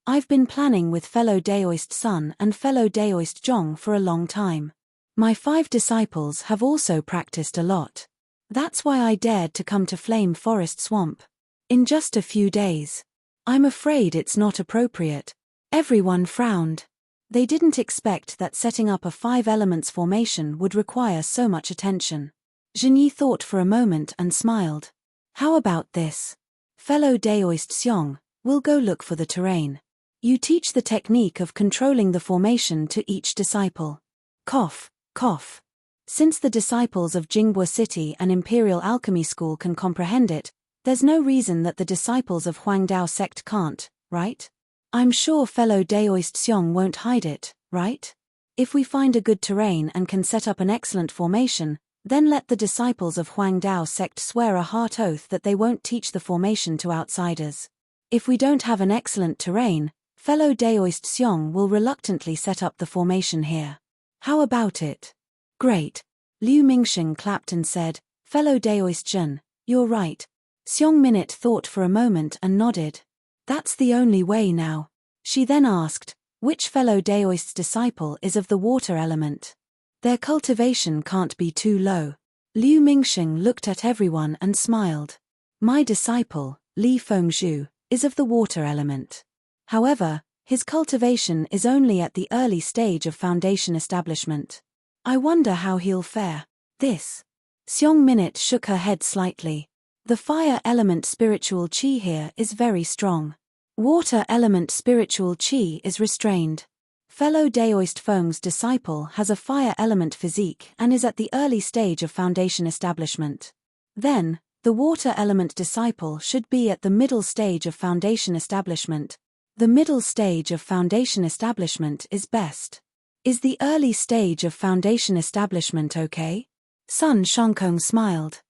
I've been planning with fellow Daoist Sun and fellow Daoist Zhong for a long time. My 5 disciples have also practiced a lot. That's why I dared to come to Flame Forest Swamp. In just a few days. I'm afraid it's not appropriate. Everyone frowned. They didn't expect that setting up a 5 elements formation would require so much attention. Zhenyi thought for a moment and smiled. How about this? Fellow Daoist Xiong, we'll go look for the terrain. You teach the technique of controlling the formation to each disciple. Cough, cough. Since the disciples of Jingbo City and Imperial Alchemy School can comprehend it, there's no reason that the disciples of Huangdao sect can't, right? I'm sure fellow Daoist Xiong won't hide it, right? If we find a good terrain and can set up an excellent formation, then let the disciples of Huangdao sect swear a heart oath that they won't teach the formation to outsiders. If we don't have an excellent terrain, fellow Daoist Xiong will reluctantly set up the formation here. How about it? Great. Liu Mingsheng clapped and said, fellow Daoist Zhen, you're right. Xiong Minute thought for a moment and nodded. That's the only way now. She then asked, which fellow Daoist's disciple is of the water element? Their cultivation can't be too low. Liu Mingsheng looked at everyone and smiled. My disciple, Li Fengzhu, is of the water element. However, his cultivation is only at the early stage of foundation establishment. I wonder how he'll fare. This. Xiong Minute shook her head slightly. The fire element spiritual chi here is very strong. Water element spiritual chi is restrained. Fellow Daoist Feng's disciple has a fire element physique and is at the early stage of foundation establishment. Then, the water element disciple should be at the middle stage of foundation establishment. The middle stage of foundation establishment is best. Is the early stage of foundation establishment okay? Sun Shangkong smiled.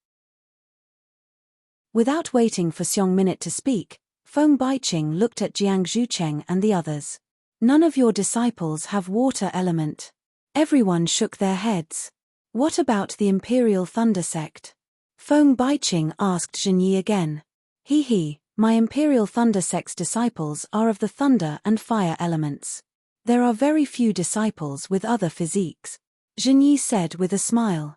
Without waiting for Xiong Minute to speak, Feng Baiqing looked at Jiang Zhucheng and the others. None of your disciples have water element. Everyone shook their heads. What about the Imperial Thunder sect? Feng Baiqing asked Zhenyi again. My Imperial Thunder sect's disciples are of the thunder and fire elements. There are very few disciples with other physiques. Zhenyi said with a smile.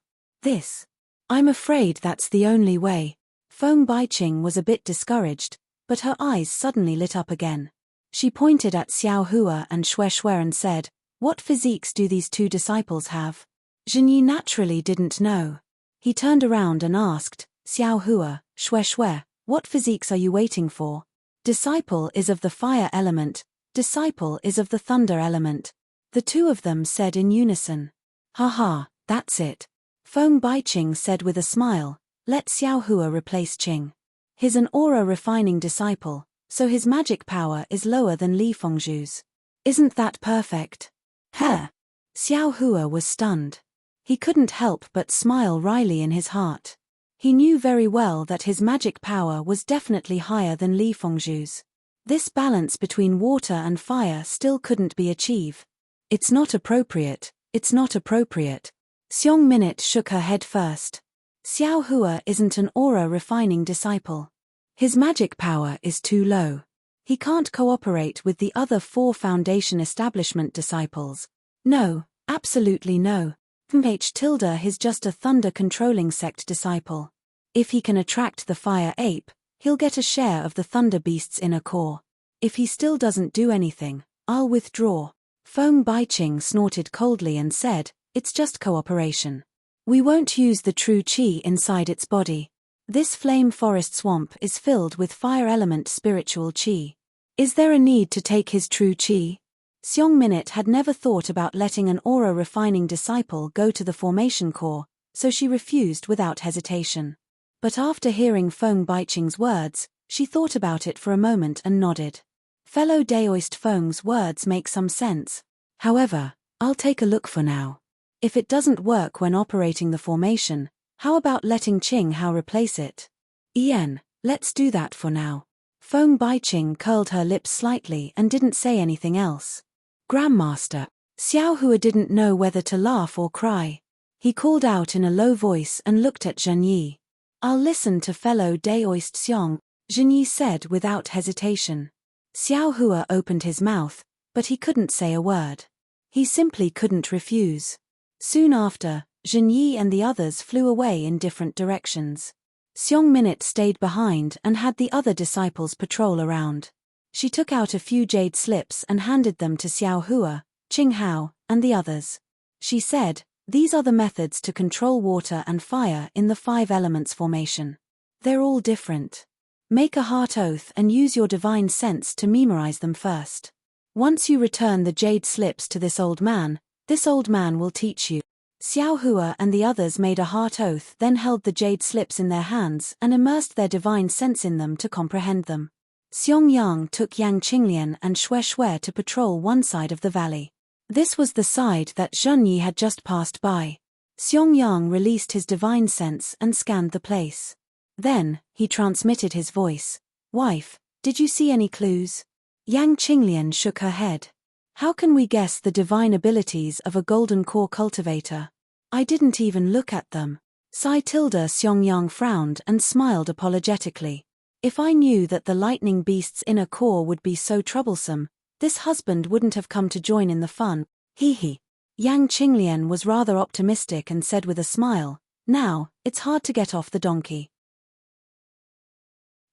I'm afraid that's the only way. Feng Baiqing was a bit discouraged, but her eyes suddenly lit up again. She pointed at Xiao Hua and Xue Xue and said, what physiques do these 2 disciples have? Zhenyi naturally didn't know. He turned around and asked, Xiao Hua, Xue Xue, what physiques are you waiting for? Disciple is of the fire element, disciple is of the thunder element. The 2 of them said in unison. Haha, that's it. Feng Baiqing said with a smile, let Xiao Hua replace Qing. He's an aura-refining disciple, so his magic power is lower than Li Fengzhu's. Isn't that perfect? Xiao Hua was stunned. He couldn't help but smile wryly in his heart. He knew very well that his magic power was definitely higher than Li Fengzhu's. This balance between water and fire still couldn't be achieved. It's not appropriate, it's not appropriate. Xiong Minute shook her head first. Xiao Hua isn't an aura-refining disciple. His magic power is too low. He can't cooperate with the other 4 Foundation Establishment disciples. No, absolutely no. H. He's just a thunder-controlling sect disciple. If he can attract the fire ape, he'll get a share of the thunder beast's inner core. If he still doesn't do anything, I'll withdraw. Feng Baiqing snorted coldly and said, it's just cooperation. We won't use the true qi inside its body. This flame forest swamp is filled with fire element spiritual qi. Is there a need to take his true qi? Xiong Minute had never thought about letting an aura-refining disciple go to the formation core, so she refused without hesitation. But after hearing Feng Baiqing's words, she thought about it for a moment and nodded. Fellow Daoist Feng's words make some sense. However, I'll take a look for now. If it doesn't work when operating the formation, how about letting Qing Hao replace it? Ian, let's do that for now. Feng Baiqing curled her lips slightly and didn't say anything else. Grandmaster. Xiao Hua didn't know whether to laugh or cry. He called out in a low voice and looked at Zhenyi. I'll listen to fellow Daoist Xiong, Zhenyi said without hesitation. Xiao Hua opened his mouth, but he couldn't say a word. He simply couldn't refuse. Soon after, Zhenyi and the others flew away in different directions. Xiong Minute stayed behind and had the other disciples patrol around. She took out a few jade slips and handed them to Xiao Hua, Qing Hao, and the others. She said, these are the methods to control water and fire in the 5 elements formation. They're all different. Make a heart oath and use your divine sense to memorize them first. Once you return the jade slips to this old man will teach you. Xiao Hua and the others made a heart oath, then held the jade slips in their hands and immersed their divine sense in them to comprehend them. Xiong Yang took Yang Qinglian and Xue Xue to patrol one side of the valley. This was the side that Zhenyi had just passed by. Xiong Yang released his divine sense and scanned the place. Then, he transmitted his voice. Wife, did you see any clues? Yang Qinglian shook her head. How can we guess the divine abilities of a golden core cultivator? I didn't even look at them. Xiong Yang frowned and smiled apologetically. If I knew that the lightning beast's inner core would be so troublesome, this husband wouldn't have come to join in the fun. Hee. Yang Qinglian was rather optimistic and said with a smile, now, it's hard to get off the donkey.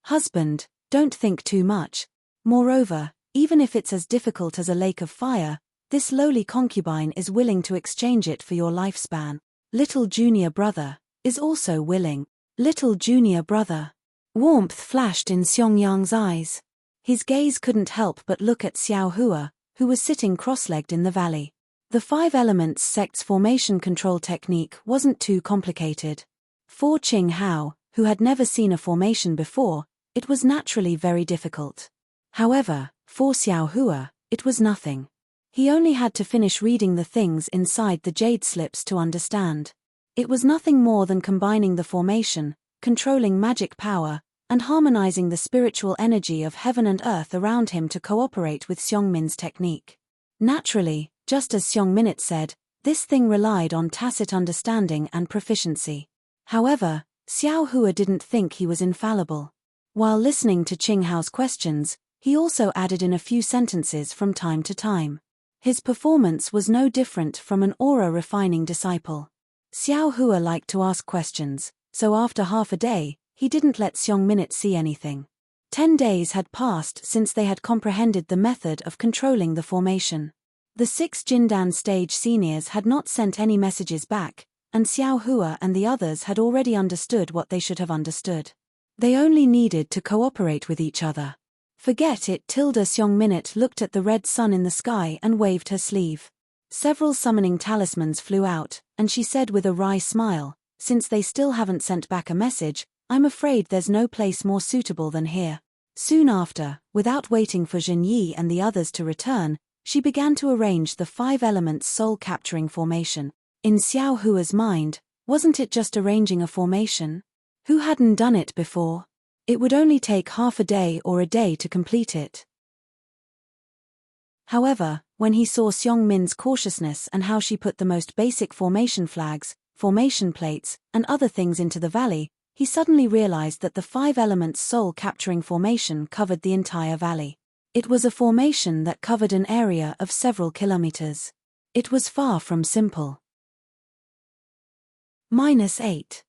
Husband, don't think too much. Moreover, even if it's as difficult as a lake of fire, this lowly concubine is willing to exchange it for your lifespan. Little junior brother is also willing. Little junior brother. Warmth flashed in Xiong Yang's eyes. His gaze couldn't help but look at Xiao Hua, who was sitting cross-legged in the valley. The 5 elements sect's formation control technique wasn't too complicated. For Qing Hao, who had never seen a formation before, it was naturally very difficult. However, for Xiao Hua, it was nothing. He only had to finish reading the things inside the jade slips to understand. It was nothing more than combining the formation, controlling magic power, and harmonizing the spiritual energy of heaven and earth around him to cooperate with Xiongmin's technique. Naturally, just as Xiong Minute said, this thing relied on tacit understanding and proficiency. However, Xiao Hua didn't think he was infallible. While listening to Qing Hao's questions, he also added in a few sentences from time to time. His performance was no different from an aura-refining disciple. Xiao Hua liked to ask questions, so after half a day, he didn't let Xiong Minute see anything. 10 days had passed since they had comprehended the method of controlling the formation. The 6 Jindan stage seniors had not sent any messages back, and Xiao Hua and the others had already understood what they should have understood. They only needed to cooperate with each other. Forget it. Xiong Minute looked at the red sun in the sky and waved her sleeve. Several summoning talismans flew out, and she said with a wry smile, since they still haven't sent back a message, I'm afraid there's no place more suitable than here. Soon after, without waiting for Zhenyi and the others to return, she began to arrange the 5 elements soul-capturing formation. In Xiao Hua's mind, wasn't it just arranging a formation? Who hadn't done it before? It would only take half a day or a day to complete it. However, when he saw Seong-min's cautiousness and how she put the most basic formation flags, formation plates, and other things into the valley, he suddenly realized that the 5 elements soul-capturing formation covered the entire valley. It was a formation that covered an area of several kilometers. It was far from simple. -8.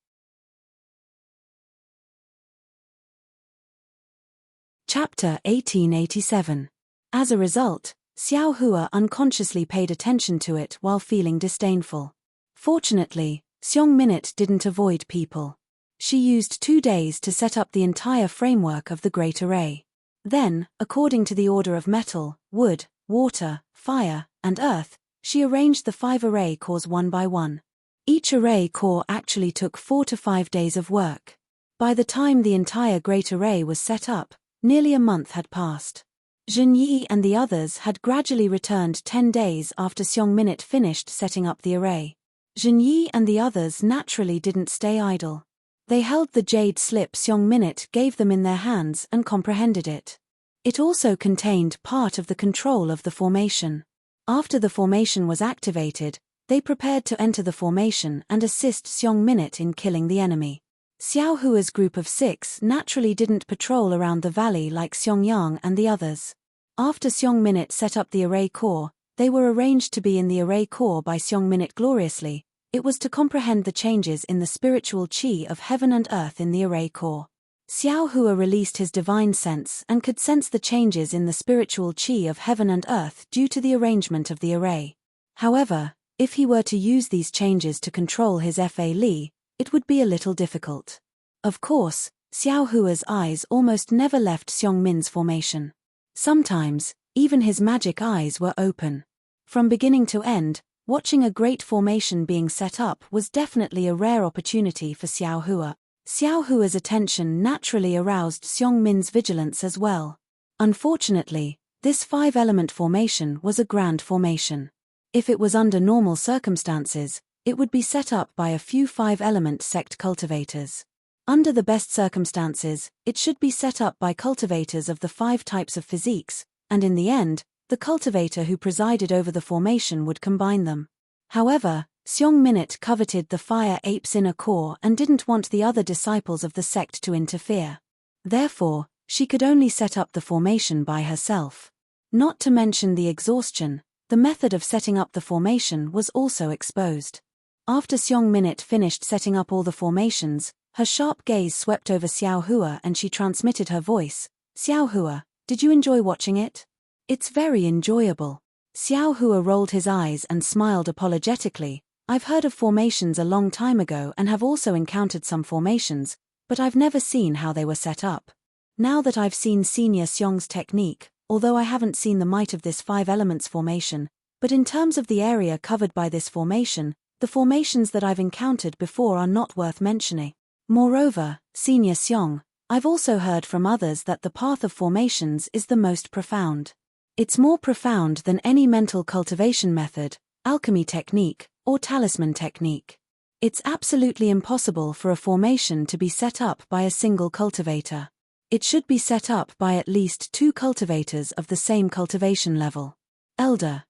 Chapter 1887. As a result, Xiao Hua unconsciously paid attention to it while feeling disdainful. Fortunately, Seong-min didn't avoid people. She used 2 days to set up the entire framework of the Great Array. Then, according to the order of metal, wood, water, fire, and earth, she arranged the 5 array cores one by one. Each array core actually took 4 to 5 days of work. By the time the entire Great Array was set up, nearly a month had passed. Zhen Yi and the others had gradually returned 10 days after Seong-min finished setting up the array. Zhen Yi and the others naturally didn't stay idle. They held the jade slip Seong-min gave them in their hands and comprehended it. It also contained part of the control of the formation. After the formation was activated, they prepared to enter the formation and assist Seong-min in killing the enemy. Xiao Hua's group of 6 naturally didn't patrol around the valley like Seong-yang and the others. After Seong-min set up the array core, they were arranged to be in the array core by Seong-min gloriously. It was to comprehend the changes in the spiritual chi of heaven and earth in the array core. Xiao Hua released his divine sense and could sense the changes in the spiritual chi of heaven and earth due to the arrangement of the array. However, if he were to use these changes to control his Fa Li, it would be a little difficult. Of course, Xiao Hua's eyes almost never left Seong-min's formation. Sometimes, even his magic eyes were open. From beginning to end, watching a great formation being set up was definitely a rare opportunity for Xiao Hua. Xiao Hua's attention naturally aroused Seong-min's vigilance as well. Unfortunately, this 5-element formation was a grand formation. If it was under normal circumstances, it would be set up by a few 5-element sect cultivators. Under the best circumstances, it should be set up by cultivators of the 5 types of physiques, and in the end, the cultivator who presided over the formation would combine them. However, Seong-min coveted the fire ape's inner core and didn't want the other disciples of the sect to interfere. Therefore, she could only set up the formation by herself. Not to mention the exhaustion, the method of setting up the formation was also exposed. After Seong-min finished setting up all the formations, her sharp gaze swept over Xiao Hua and she transmitted her voice. "Xiao Hua, did you enjoy watching it?" "It's very enjoyable." Xiao Hua rolled his eyes and smiled apologetically. "I've heard of formations a long time ago and have also encountered some formations, but I've never seen how they were set up. Now that I've seen Senior Seong's technique, although I haven't seen the might of this 5 elements formation, but in terms of the area covered by this formation, the formations that I've encountered before are not worth mentioning. Moreover, Senior Seong, I've also heard from others that the path of formations is the most profound. It's more profound than any mental cultivation method, alchemy technique, or talisman technique. It's absolutely impossible for a formation to be set up by a single cultivator. It should be set up by at least 2 cultivators of the same cultivation level. Elder,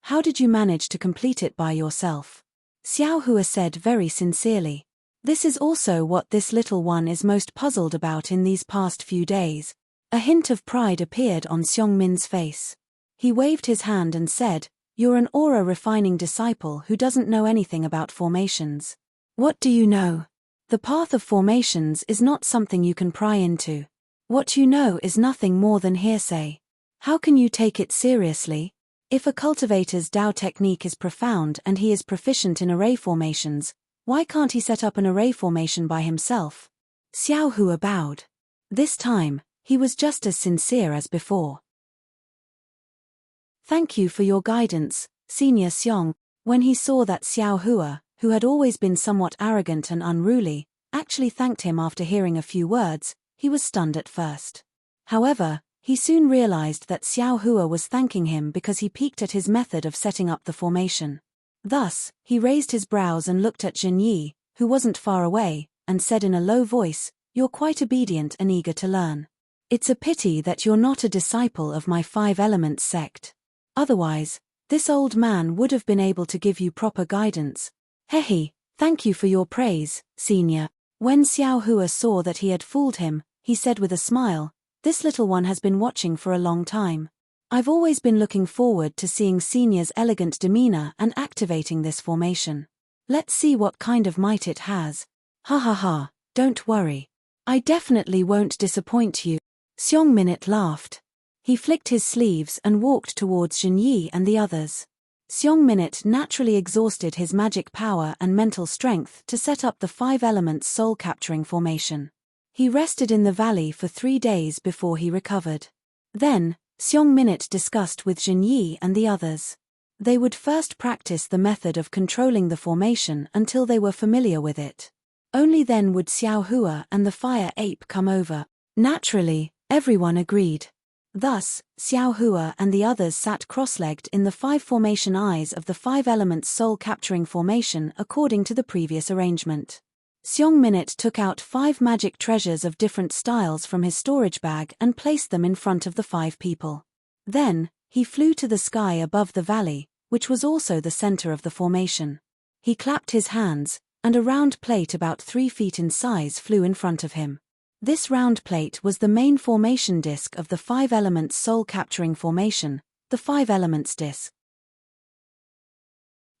how did you manage to complete it by yourself?" Xiao Hua said very sincerely. This is also what this little one is most puzzled about in these past few days. A hint of pride appeared on Seong-min's face. He waved his hand and said, "You're an aura-refining disciple who doesn't know anything about formations. What do you know? The path of formations is not something you can pry into. What you know is nothing more than hearsay. How can you take it seriously? If a cultivator's Dao technique is profound and he is proficient in array formations, why can't he set up an array formation by himself?" Xiao Hua bowed. This time, he was just as sincere as before. "Thank you for your guidance, Senior Seong." When he saw that Xiao Hua, who had always been somewhat arrogant and unruly, actually thanked him after hearing a few words, he was stunned at first. However, he soon realized that Xiao Hua was thanking him because he peeked at his method of setting up the formation. Thus, he raised his brows and looked at Zhen Yi, who wasn't far away, and said in a low voice, You're quite obedient and eager to learn. It's a pity that you're not a disciple of my 5 elements sect. Otherwise, this old man would have been able to give you proper guidance. Hehe, thank you for your praise, senior. When Xiao Hua saw that he had fooled him, he said with a smile, this little one has been watching for a long time. I've always been looking forward to seeing senior's elegant demeanor and activating this formation. Let's see what kind of might it has. Ha ha ha, don't worry. I definitely won't disappoint you. Xiong Minute laughed. He flicked his sleeves and walked towards Zhenyi and the others. Xiong Minute naturally exhausted his magic power and mental strength to set up the 5 elements soul-capturing formation. He rested in the valley for 3 days before he recovered. Then, Xiong Minute discussed with Zhenyi and the others. They would first practice the method of controlling the formation until they were familiar with it. Only then would Xiao Hua and the fire ape come over. Naturally, everyone agreed. Thus, Xiao Hua and the others sat cross-legged in the 5 formation eyes of the 5 elements soul-capturing formation according to the previous arrangement. Xiong Minute took out 5 magic treasures of different styles from his storage bag and placed them in front of the 5 people. Then, he flew to the sky above the valley, which was also the center of the formation. He clapped his hands, and a round plate about 3 feet in size flew in front of him. This round plate was the main formation disc of the 5 elements soul-capturing formation, the 5 elements disc.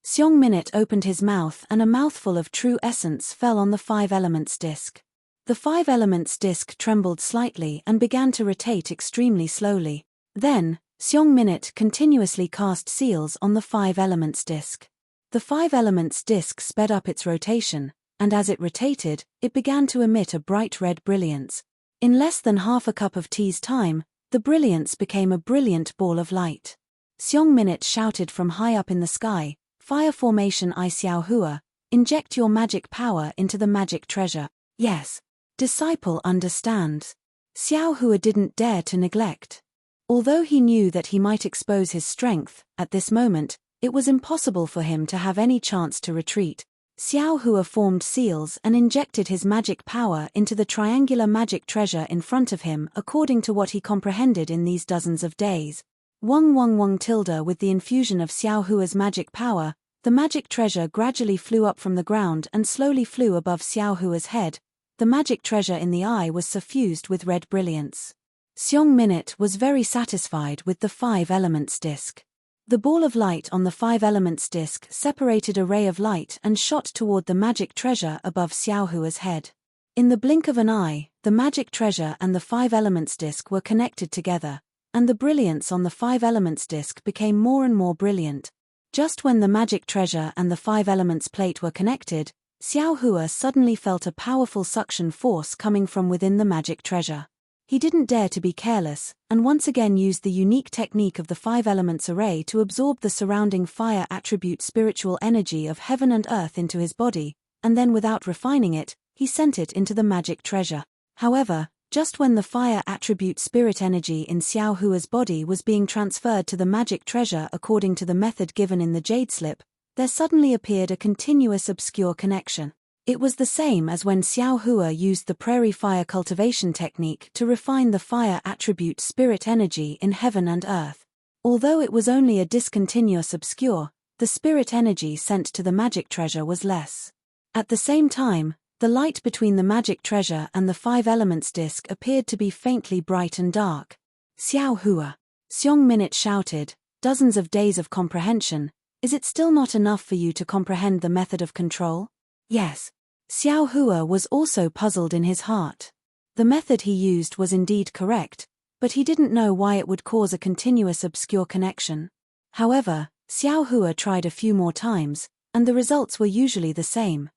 Xiong Minute opened his mouth and a mouthful of true essence fell on the 5 elements disc. The 5 elements disc trembled slightly and began to rotate extremely slowly. Then, Xiong Minute continuously cast seals on the 5 elements disc. The 5 elements disc sped up its rotation, and as it rotated, it began to emit a bright red brilliance. In less than half a cup of tea's time, the brilliance became a brilliant ball of light. Xiong Minute shouted from high up in the sky, Fire formation I Xiao Hua, inject your magic power into the magic treasure. Yes. Disciple understands. Xiao Hua didn't dare to neglect. Although he knew that he might expose his strength, at this moment, it was impossible for him to have any chance to retreat. Xiao Hua formed seals and injected his magic power into the triangular magic treasure in front of him according to what he comprehended in these dozens of days. Wong Wong Wong tilde with the infusion of Xiao Hua's magic power, the magic treasure gradually flew up from the ground and slowly flew above Xiao Hua's head. The magic treasure in the eye was suffused with red brilliance. Xiong Minute was very satisfied with the 5 elements disc. The ball of light on the 5 elements disc separated a ray of light and shot toward the magic treasure above Xiao Hua's head. In the blink of an eye, the magic treasure and the 5 elements disc were connected together, and the brilliance on the 5 elements disc became more and more brilliant. Just when the magic treasure and the 5 elements plate were connected, Xiao Hua suddenly felt a powerful suction force coming from within the magic treasure. He didn't dare to be careless, and once again used the unique technique of the 5 elements array to absorb the surrounding fire attribute spiritual energy of heaven and earth into his body, and then without refining it, he sent it into the magic treasure. However, just when the fire attribute spirit energy in Xiao Hua's body was being transferred to the magic treasure according to the method given in the jade slip, there suddenly appeared a continuous obscure connection. It was the same as when Xiao Hua used the prairie fire cultivation technique to refine the fire attribute spirit energy in heaven and earth. Although it was only a discontinuous obscure, the spirit energy sent to the magic treasure was less. At the same time, the light between the magic treasure and the 5 elements disc appeared to be faintly bright and dark. Xiao Hua. Xiong Minute shouted, dozens of days of comprehension, is it still not enough for you to comprehend the method of control? Yes. Xiao Hua was also puzzled in his heart. The method he used was indeed correct, but he didn't know why it would cause a continuous obscure connection. However, Xiao Hua tried a few more times, and the results were usually the same.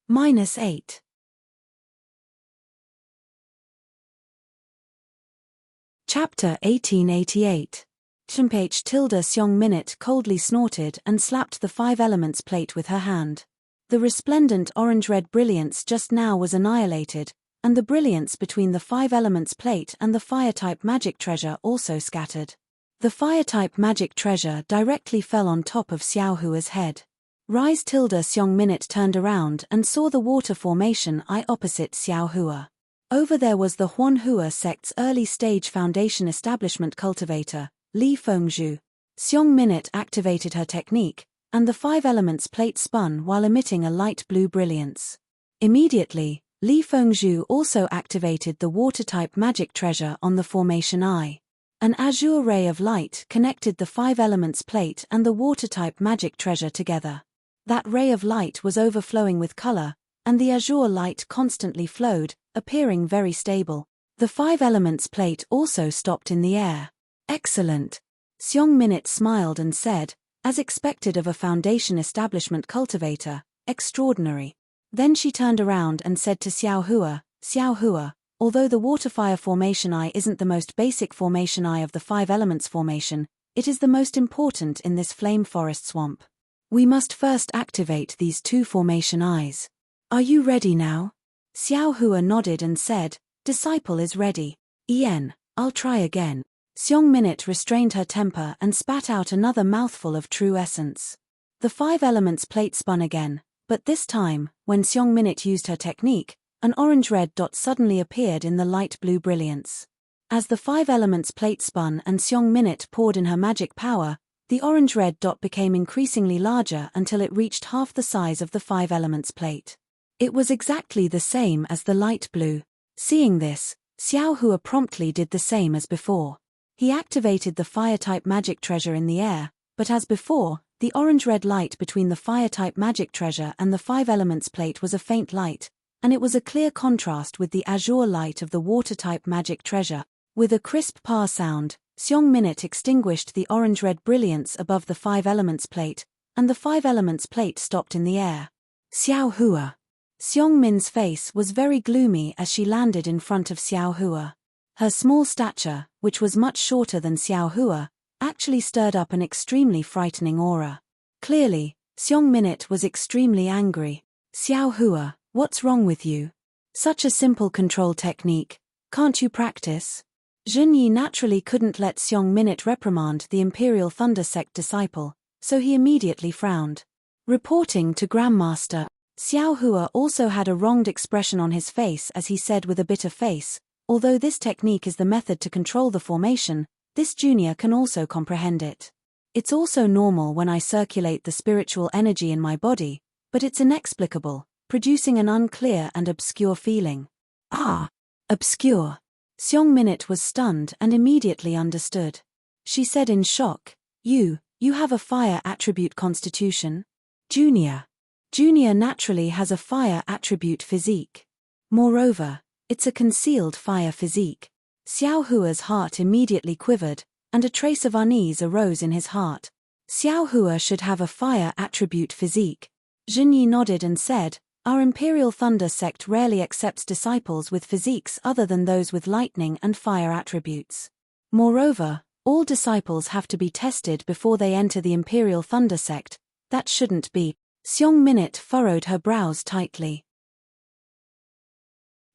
-8. Chapter 1888. Chimph tilde Xiong Minute coldly snorted and slapped the 5 elements plate with her hand. The resplendent orange-red brilliance just now was annihilated, and the brilliance between the 5 elements plate and the fire-type magic treasure also scattered. The fire-type magic treasure directly fell on top of Xiao Hua's head. Rise tilde Xiong Minute turned around and saw the water formation eye opposite Xiao Hua. Over there was the Huan Hua sect's early-stage foundation establishment cultivator, Li Fengzhu. Xiong Minute activated her technique, and the 5 elements plate spun while emitting a light blue brilliance. Immediately, Li Fengzhu also activated the water-type magic treasure on the formation eye. An azure ray of light connected the 5 elements plate and the water-type magic treasure together. That ray of light was overflowing with color, and the azure light constantly flowed, appearing very stable. The 5 elements plate also stopped in the air. Excellent. Xiong Minute smiled and said, as expected of a foundation establishment cultivator, extraordinary. Then she turned around and said to Xiao Hua, although the water-fire formation eye isn't the most basic formation eye of the 5 elements formation, it is the most important in this flame forest swamp. We must first activate these 2 formation eyes. Are you ready now? Xiao Hua nodded and said, Disciple is ready. I'll try again. Xiong Minute restrained her temper and spat out another mouthful of true essence. The 5 elements plate spun again, but this time, when Xiong Minute used her technique, an orange-red dot suddenly appeared in the light blue brilliance. As the 5 elements plate spun and Xiong Minute poured in her magic power, the orange-red dot became increasingly larger until it reached half the size of the 5 elements plate. It was exactly the same as the light blue. Seeing this, Xiao Hua promptly did the same as before. He activated the fire-type magic treasure in the air, but as before, the orange-red light between the fire-type magic treasure and the 5 elements plate was a faint light, and it was a clear contrast with the azure light of the water-type magic treasure. With a crisp pa sound, Xiong Minute extinguished the orange-red brilliance above the 5 elements plate, and the 5 elements plate stopped in the air. Xiao Hua. Xiong Min's face was very gloomy as she landed in front of Xiao Hua. Her small stature, which was much shorter than Xiao Hua, actually stirred up an extremely frightening aura. Clearly, Xiong Minute was extremely angry. Xiao Hua, what's wrong with you? Such a simple control technique, can't you practice? Zhenyi naturally couldn't let Xiong Minute reprimand the Imperial Thunder Sect disciple, so he immediately frowned. Reporting to Grandmaster, Xiao Hua also had a wronged expression on his face as he said with a bitter face, although this technique is the method to control the formation, this junior can also comprehend it. It's also normal when I circulate the spiritual energy in my body, but it's inexplicable, producing an unclear and obscure feeling. Ah! Obscure. Xiong Minute was stunned and immediately understood. She said in shock, You have a fire attribute constitution? Junior naturally has a fire attribute physique. Moreover, it's a concealed fire physique. Xiao Hua's heart immediately quivered, and a trace of unease arose in his heart. Xiao Hua should have a fire attribute physique. Zhenyi nodded and said, Our Imperial Thunder Sect rarely accepts disciples with physiques other than those with lightning and fire attributes. Moreover, all disciples have to be tested before they enter the Imperial Thunder Sect. That shouldn't be. Xiong Minute furrowed her brows tightly.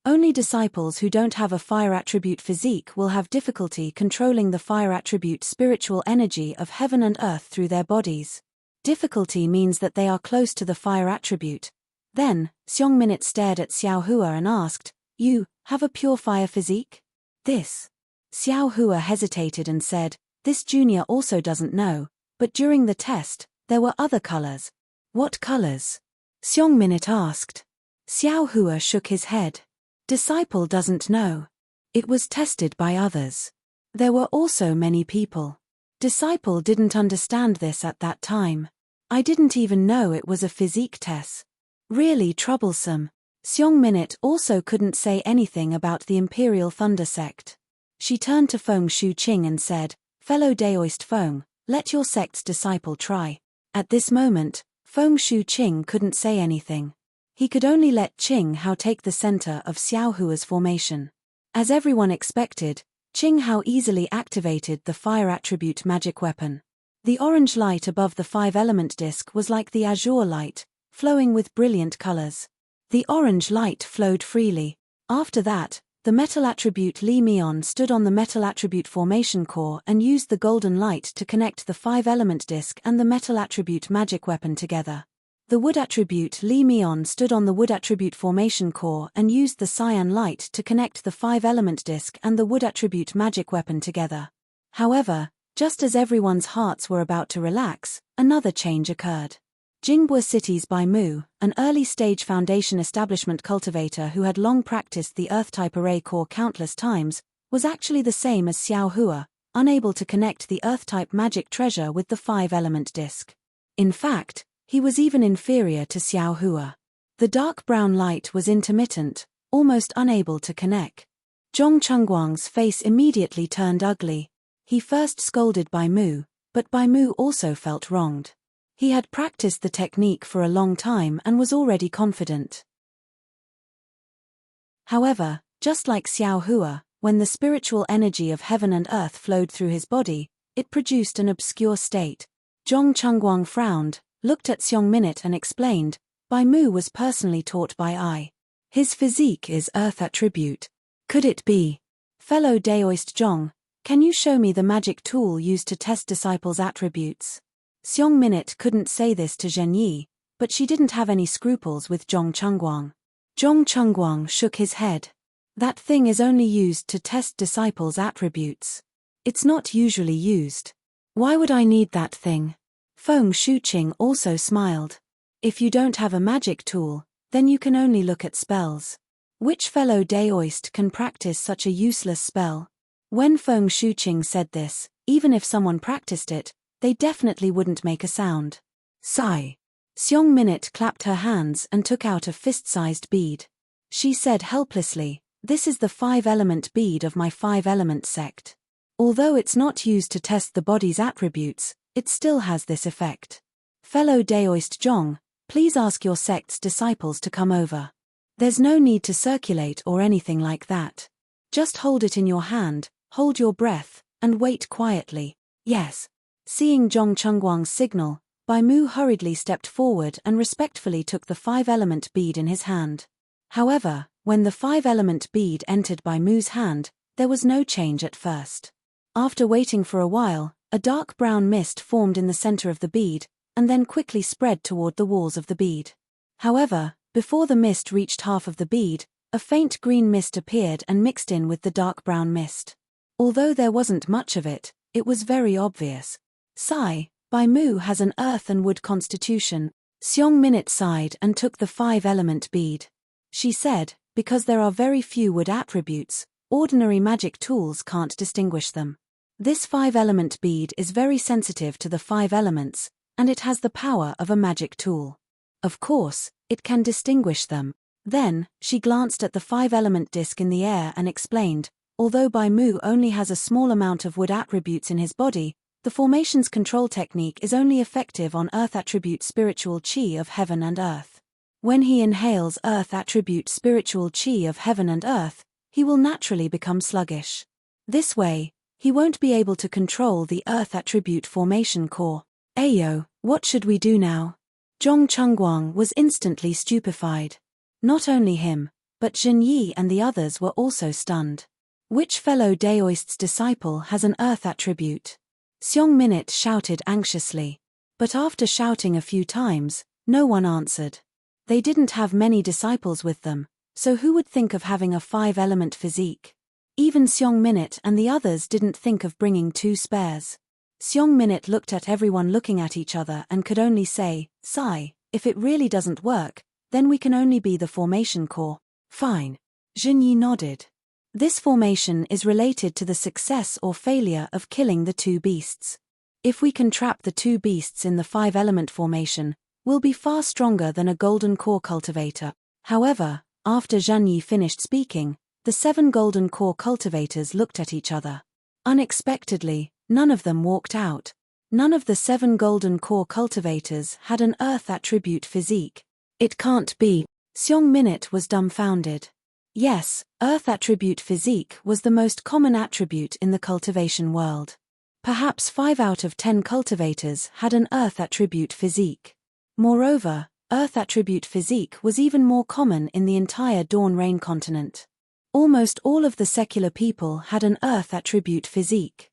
Only disciples who don't have a fire attribute physique will have difficulty controlling the fire attribute spiritual energy of heaven and earth through their bodies. Difficulty means that they are close to the fire attribute. Then, Xiong Minute stared at Xiao Hua and asked, You have a pure fire physique? This. Xiao Hua hesitated and said, This junior also doesn't know, but during the test, there were other colors. What colors? Xiong Minute asked. Xiao Hua shook his head. Disciple doesn't know. It was tested by others. There were also many people. Disciple didn't understand this at that time. I didn't even know it was a physique test. Really troublesome. Xiong Minute also couldn't say anything about the Imperial Thunder Sect. She turned to Feng Shuqing and said, Fellow Daoist Feng, let your sect's disciple try. At this moment, Feng Shuqing couldn't say anything. He could only let Qing Hao take the center of Xiao Hua's formation. As everyone expected, Qing Hao easily activated the fire attribute magic weapon. The orange light above the 5-element disc was like the azure light, flowing with brilliant colors. The orange light flowed freely. After that, the metal attribute Li Mian stood on the metal attribute formation core and used the golden light to connect the 5-element disc and the metal attribute magic weapon together. The wood attribute Li Mian stood on the wood attribute formation core and used the cyan light to connect the 5-element disc and the wood attribute magic weapon together. However, just as everyone's hearts were about to relax, another change occurred. Jingbua City's Bai Mu, an early-stage Foundation establishment cultivator who had long practiced the Earth-type array core countless times, was actually the same as Xiao Hua, unable to connect the Earth-type magic treasure with the 5-element disc. In fact, he was even inferior to Xiao Hua. The dark brown light was intermittent, almost unable to connect. Zhong Chengguang's face immediately turned ugly. He first scolded Bai Mu, but Bai Mu also felt wronged. He had practiced the technique for a long time and was already confident. However, just like Xiao Hua, when the spiritual energy of heaven and earth flowed through his body, it produced an obscure state. Zhong Chengguang frowned, looked at Xiong Minute and explained, Bai Mu was personally taught by I. His physique is earth attribute. Could it be? Fellow Daoist Zhong, can you show me the magic tool used to test disciples' attributes? Xiong Minute couldn't say this to Zhen Yi, but she didn't have any scruples with Zhong Chengguang. Zhong Chengguang shook his head. That thing is only used to test disciples' attributes. It's not usually used. Why would I need that thing? Feng Shuqing also smiled. If you don't have a magic tool, then you can only look at spells. Which fellow Daoist can practice such a useless spell? When Feng Shuqing said this, even if someone practiced it, they definitely wouldn't make a sound. Sigh. Xiong Minute clapped her hands and took out a fist-sized bead. She said helplessly, "This is the 5-element bead of my 5-element sect. Although it's not used to test the body's attributes, it still has this effect. Fellow Daoist Zhong, please ask your sect's disciples to come over. There's no need to circulate or anything like that. Just hold it in your hand, hold your breath, and wait quietly." Yes. Seeing Zhong Chengguang's signal, Bai Mu hurriedly stepped forward and respectfully took the 5-element bead in his hand. However, when the 5-element bead entered Bai Mu's hand, there was no change at first. After waiting for a while, a dark brown mist formed in the center of the bead, and then quickly spread toward the walls of the bead. However, before the mist reached half of the bead, a faint green mist appeared and mixed in with the dark brown mist. Although there wasn't much of it, it was very obvious. Sigh, Bai Mu has an earth and wood constitution. Xiong Minute sighed and took the 5-element bead. She said, because there are very few wood attributes, ordinary magic tools can't distinguish them. This 5-element bead is very sensitive to the 5 elements, and it has the power of a magic tool. Of course, it can distinguish them. Then, she glanced at the 5-element disc in the air and explained, although Bai Mu only has a small amount of wood attributes in his body, the formation's control technique is only effective on earth attribute spiritual qi of heaven and earth. When he inhales earth attribute spiritual qi of heaven and earth, he will naturally become sluggish. This way, he won't be able to control the earth attribute formation core. Ayo, what should we do now? Zhong Chengguang was instantly stupefied. Not only him, but Zhen Yi and the others were also stunned. Which fellow Daoist's disciple has an earth attribute? Xiong Minute shouted anxiously. But after shouting a few times, no one answered. They didn't have many disciples with them, so who would think of having a 5-element physique? Even Xiong Minute and the others didn't think of bringing 2 spares. Xiong Minute looked at everyone looking at each other and could only say, sigh, if it really doesn't work, then we can only be the formation core. Fine. Zhen Yi nodded. This formation is related to the success or failure of killing the 2 beasts. If we can trap the 2 beasts in the 5-element formation, we'll be far stronger than a golden core cultivator. However, after Zhen Yi finished speaking, the 7 golden core cultivators looked at each other. Unexpectedly, none of them walked out. None of the 7 golden core cultivators had an earth attribute physique. It can't be. Xiong Minute was dumbfounded. Yes, earth attribute physique was the most common attribute in the cultivation world. Perhaps 5 out of 10 cultivators had an earth attribute physique. Moreover, earth attribute physique was even more common in the entire Dawn Rain continent. Almost all of the secular people had an earth attribute physique.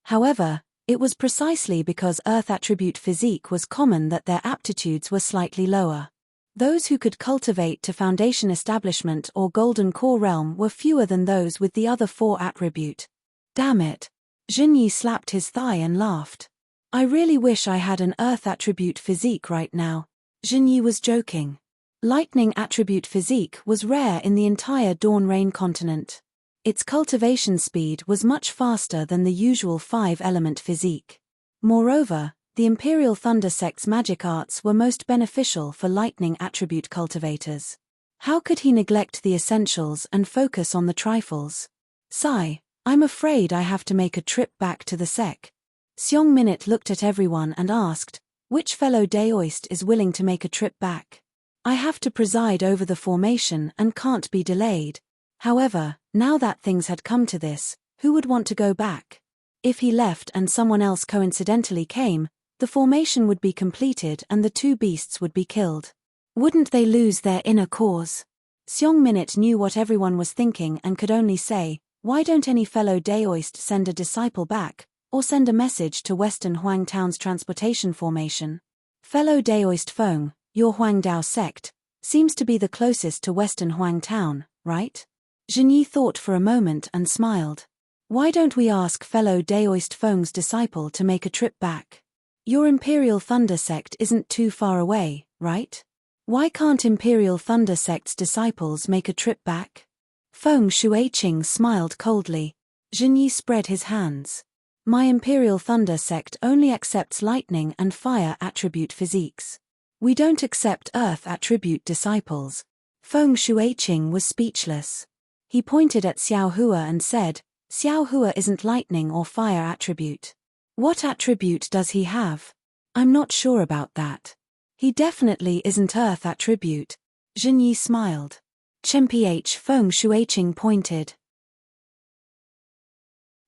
However, It was precisely because Earth attribute physique was common that their aptitudes were slightly lower. Those who could cultivate to Foundation Establishment or Golden Core Realm were fewer than those with the other 4 attribute. Damn it. Jinyi slapped his thigh and laughed. I really wish I had an Earth attribute physique right now. Jinyi was joking. Lightning attribute physique was rare in the entire Dawn Rain continent. Its cultivation speed was much faster than the usual 5-element physique. Moreover, the Imperial Thunder Sect's magic arts were most beneficial for lightning attribute cultivators. How could he neglect the essentials and focus on the trifles? Sigh, I'm afraid I have to make a trip back to the sec. Seong Minute looked at everyone and asked, which fellow Daoist is willing to make a trip back? I have to preside over the formation and can't be delayed. However, now that things had come to this, who would want to go back? If he left and someone else coincidentally came, the formation would be completed and the 2 beasts would be killed. Wouldn't they lose their inner cause? Seong Minute knew what everyone was thinking and could only say, why don't any fellow Daoist send a disciple back, or send a message to Western Huang Town's transportation formation? Fellow Daoist Feng, your Huangdao sect, seems to be the closest to Western Huang Town, right? Jinyi thought for a moment and smiled. Why don't we ask fellow Daoist Feng's disciple to make a trip back? Your Imperial Thunder Sect isn't too far away, right? Why can't Imperial Thunder Sect's disciples make a trip back? Feng Shuiqing smiled coldly. Jinyi spread his hands. My Imperial Thunder Sect only accepts lightning and fire attribute physiques. We don't accept earth attribute disciples. Feng Shuiqing was speechless. He pointed at Xiao Hua and said, Xiao Hua isn't lightning or fire attribute. What attribute does he have? I'm not sure about that. He definitely isn't earth attribute. Jinyi smiled. Chen-ph Feng Shuiqing pointed.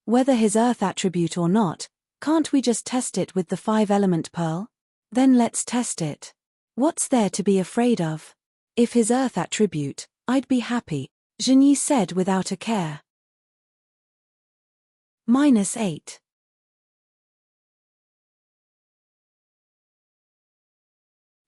Whether his earth attribute or not, can't we just test it with the 5-element pearl? Then let's test it. What's there to be afraid of? If his earth attribute, I'd be happy, Jinyi said without a care. -8.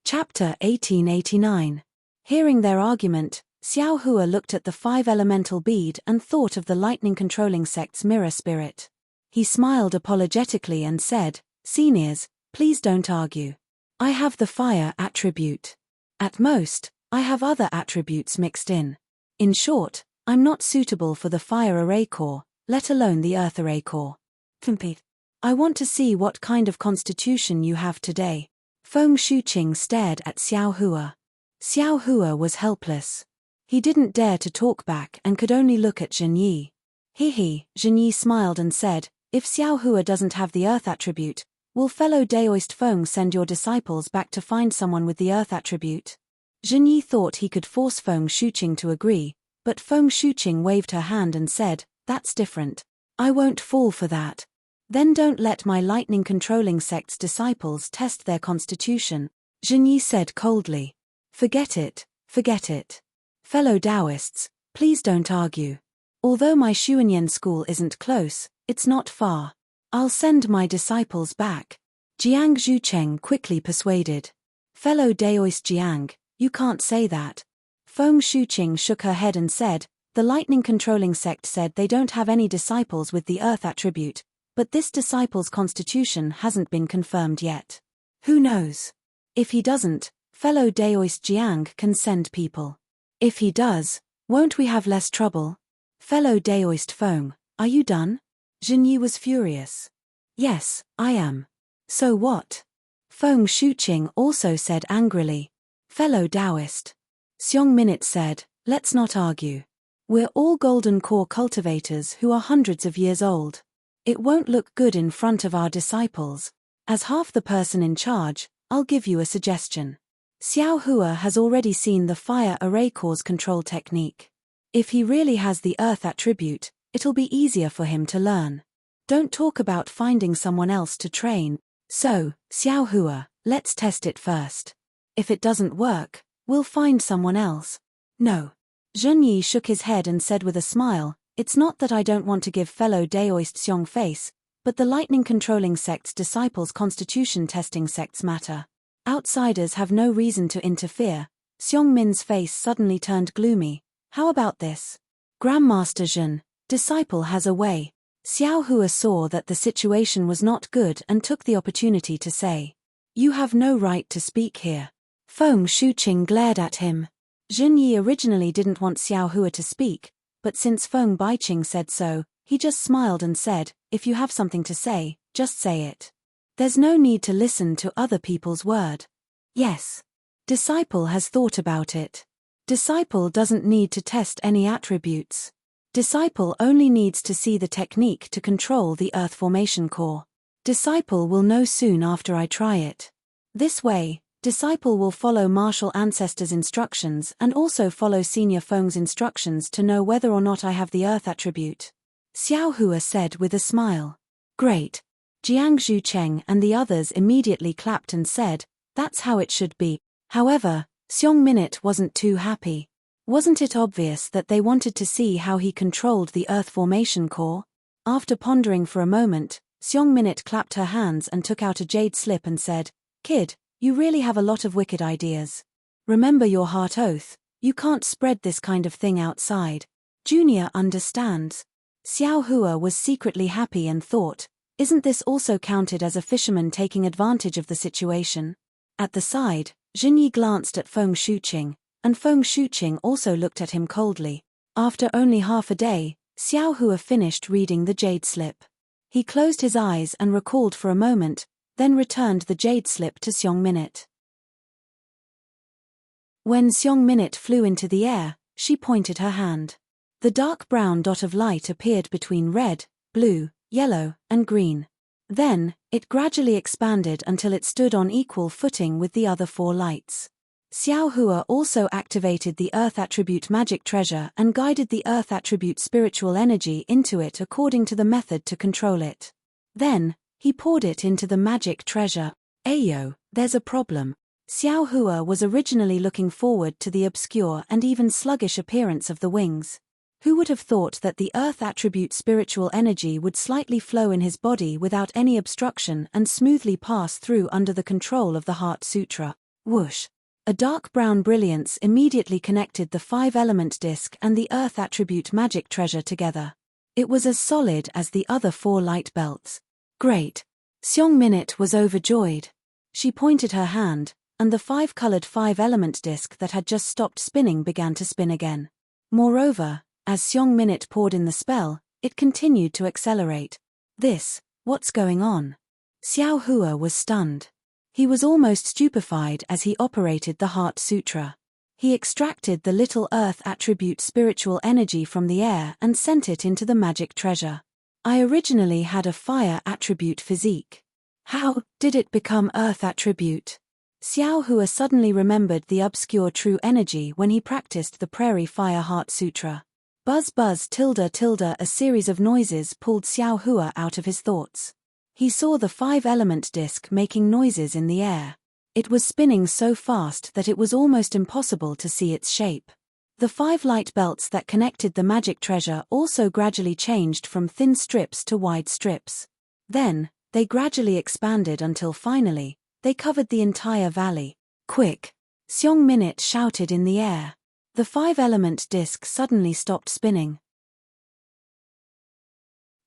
Chapter 1889. Hearing their argument, Xiao Hua looked at the 5-elemental bead and thought of the lightning-controlling sect's mirror spirit. He smiled apologetically and said, Seniors, please don't argue. I have the fire attribute. At most, I have other attributes mixed in. In short, I'm not suitable for the fire array core, let alone the earth array core. I want to see what kind of constitution you have today. Feng Shuiqing stared at Xiao Hua. Xiao Hua was helpless. He didn't dare to talk back and could only look at Jinyi. Jinyi smiled and said, if Xiao Hua doesn't have the earth attribute, will fellow Daoist Feng send your disciples back to find someone with the earth attribute? Jinyi thought he could force Feng Shuiqing to agree, but Feng Shuiqing waved her hand and said, that's different. I won't fall for that. Then don't let my lightning-controlling sect's disciples test their constitution, Jinyi said coldly. Forget it. Fellow Taoists, please don't argue. Although my Xuanyan school isn't close, it's not far. I'll send my disciples back. Jiang Zhucheng quickly persuaded. Fellow Daoist Jiang, you can't say that. Feng Shuiqing shook her head and said, the lightning-controlling sect said they don't have any disciples with the earth attribute, but this disciple's constitution hasn't been confirmed yet. Who knows? If he doesn't, fellow Daoist Jiang can send people. If he does, won't we have less trouble? Fellow Daoist Feng, are you done? Jinyi was furious. Yes, I am. So what? Feng Shuiqing also said angrily. Fellow Taoist. Seong Minute said, let's not argue. We're all golden core cultivators who are hundreds of years old. It won't look good in front of our disciples. As half the person in charge, I'll give you a suggestion. Xiao Hua has already seen the fire array core's control technique. If he really has the earth attribute, it'll be easier for him to learn. Don't talk about finding someone else to train. So, Xiao Hua, let's test it first. If it doesn't work, we'll find someone else. No. Zhenyi shook his head and said with a smile, it's not that I don't want to give fellow Daoist Xiong face, but the lightning-controlling sect's disciples' constitution-testing sects matter. Outsiders have no reason to interfere. Xiong Min's face suddenly turned gloomy. How about this? Grandmaster Zhen, disciple has a way. Xiao Hua saw that the situation was not good and took the opportunity to say, "You have no right to speak here." Feng Shuqing glared at him. Zhen Yi originally didn't want Xiao Hua to speak, but since Feng Baiqing said so, he just smiled and said, "If you have something to say, just say it. There's no need to listen to other people's word." Yes. Disciple has thought about it. Disciple doesn't need to test any attributes. Disciple only needs to see the technique to control the Earth Formation Core. Disciple will know soon after I try it. This way, Disciple will follow Martial Ancestor's instructions and also follow Senior Feng's instructions to know whether or not I have the Earth attribute. Xiao Hua said with a smile. Great. Jiang Zhucheng and the others immediately clapped and said, "That's how it should be." However, Xiong Minute wasn't too happy. Wasn't it obvious that they wanted to see how he controlled the Earth Formation Core? After pondering for a moment, Xiong Minute clapped her hands and took out a jade slip and said, "Kid, you really have a lot of wicked ideas. Remember your heart oath, you can't spread this kind of thing outside. Junior understands." Xiao Hua was secretly happy and thought, isn't this also counted as a fisherman taking advantage of the situation? At the side, Zhen Yi glanced at Feng Shuqing, and Feng Shuqing also looked at him coldly. After only half a day, Xiao Hua finished reading the jade slip. He closed his eyes and recalled for a moment, then returned the jade slip to Xiong Minute. When Xiong Minute flew into the air, she pointed her hand. The dark brown dot of light appeared between red, blue, yellow, and green. Then, it gradually expanded until it stood on equal footing with the other four lights. Xiao Hua also activated the Earth Attribute Magic Treasure and guided the Earth Attribute Spiritual Energy into it according to the method to control it. Then, he poured it into the Magic Treasure. Ayo, there's a problem. Xiao Hua was originally looking forward to the obscure and even sluggish appearance of the wings. Who would have thought that the Earth Attribute Spiritual Energy would slightly flow in his body without any obstruction and smoothly pass through under the control of the Heart Sutra? Whoosh! A dark brown brilliance immediately connected the 5-element disc and the Earth Attribute Magic Treasure together. It was as solid as the other 4 light belts. Great! Xiong Minute was overjoyed. She pointed her hand, and the 5-colored 5-element disc that had just stopped spinning began to spin again. Moreover, as Xiong Minute poured in the spell, it continued to accelerate. What's going on? Xiao Hua was stunned. He was almost stupefied as he operated the Heart Sutra. He extracted the little Earth Attribute Spiritual Energy from the air and sent it into the Magic Treasure. I originally had a Fire Attribute physique. How did it become Earth Attribute? Xiao Hua suddenly remembered the obscure True Energy when he practiced the Prairie Fire Heart Sutra. Buzz buzz tilde tilde, a series of noises pulled Xiao Hua out of his thoughts. He saw the 5-element disc making noises in the air. It was spinning so fast that it was almost impossible to see its shape. The 5 light belts that connected the Magic Treasure also gradually changed from thin strips to wide strips. Then, they gradually expanded until finally, they covered the entire valley. Quick! Xiong Minute shouted in the air. The 5-element disc suddenly stopped spinning.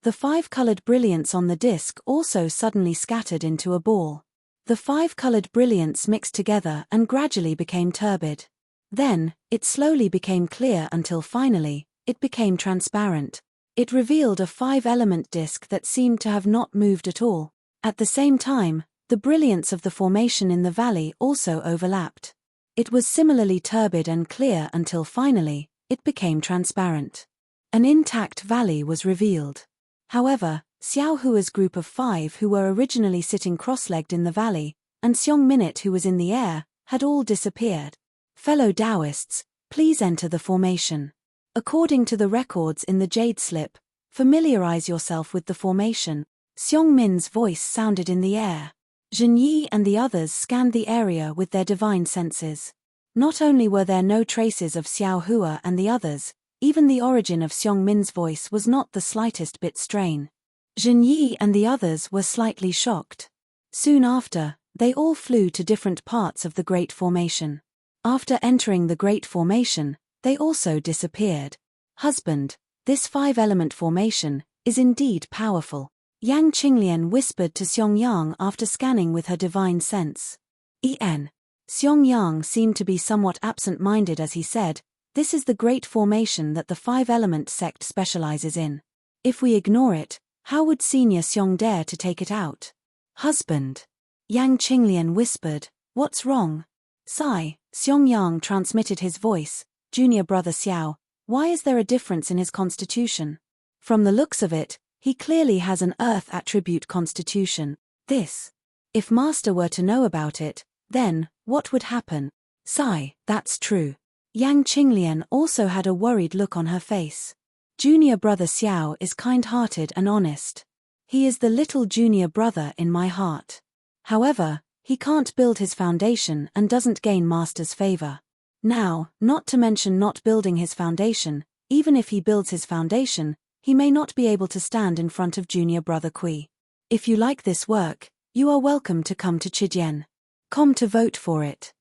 The 5-colored brilliance on the disc also suddenly scattered into a ball. The 5-colored brilliance mixed together and gradually became turbid. Then, it slowly became clear until finally, it became transparent. It revealed a 5-element disc that seemed to have not moved at all. At the same time, the brilliance of the formation in the valley also overlapped. It was similarly turbid and clear until finally, it became transparent. An intact valley was revealed. However, Xiao Hua's group of 5 who were originally sitting cross-legged in the valley, and Xiong Minute who was in the air, had all disappeared. Fellow Taoists, please enter the formation. According to the records in the Jade Slip, familiarize yourself with the formation. Xiong Min's voice sounded in the air. Zhen Yi and the others scanned the area with their divine senses. Not only were there no traces of Xiao Hua and the others, even the origin of Xiong Min's voice was not the slightest bit strain. Yi and the others were slightly shocked. Soon after, they all flew to different parts of the Great Formation. After entering the Great Formation, they also disappeared. Husband, this 5-element formation is indeed powerful, Yang Qinglian whispered to Xiong after scanning with her divine sense. Xiong seemed to be somewhat absent-minded as he said, "This is the Great Formation that the 5-element sect specializes in. If we ignore it, how would Senior Xiong dare to take it out?" "Husband," Yang Qinglian whispered, "what's wrong?" Sigh, Xiong transmitted his voice, "Junior brother Xiao, why is there a difference in his constitution? From the looks of it, he clearly has an earth attribute constitution. If Master were to know about it, then, what would happen?" Sigh, that's true. Yang Qinglian also had a worried look on her face. Junior brother Xiao is kind-hearted and honest. He is the little junior brother in my heart. However, he can't build his foundation and doesn't gain Master's favor. Now, not to mention not building his foundation, even if he builds his foundation, he may not be able to stand in front of junior brother Kui. If you like this work, you are welcome to come to Chidian.com to vote for it.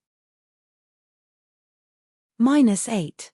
-8.